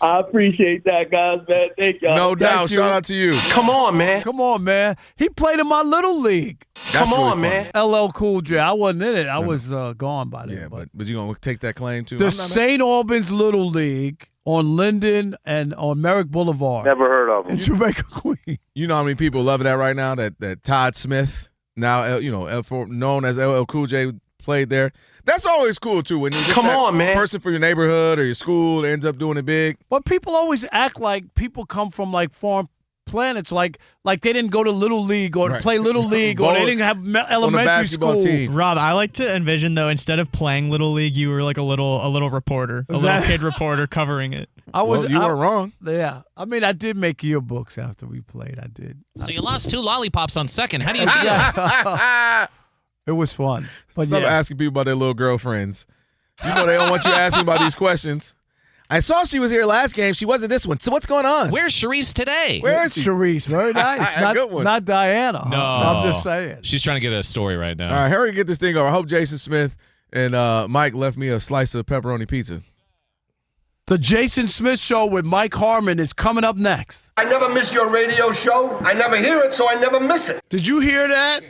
I appreciate that, guys, man. Thank y'all. No doubt. Shout out to you. Come on, man. Come on, man. He played in my little league. Come on, man. LL Cool J. I wasn't in it. I was gone by then. Yeah, but you going to take that claim, too? The St. Albans Little League on Linden and on Merrick Boulevard. Never heard of him. In Jamaica, Queens. You know how many people love that right now? That Todd Smith, now known as LL Cool J, played there. That's always cool too. When you get that person for your neighborhood or your school ends up doing it big. But people always act like people come from like foreign planets, like they didn't go to Little League or play Little League or they didn't have elementary school. Team. Rob, I like to envision though, instead of playing Little League, you were like a little reporter, little kid reporter covering it. You weren't wrong. Yeah, I mean, I did make yearbooks after we played. I did. So you lost 2 lollipops on second. How do you feel? It was fun. But Stop asking people about their little girlfriends. You know they don't want you asking about these questions. I saw she was here last game. She wasn't this one. So what's going on? Where's Sharice today? Where is she? Sharice, very nice. Good one. Not Diana. No. I'm just saying. She's trying to get a story right now. All right, hurry and get this thing over. I hope Jason Smith and Mike left me a slice of pepperoni pizza. The Jason Smith Show with Mike Harmon is coming up next. I never miss your radio show. I never hear it, so I never miss it. Did you hear that?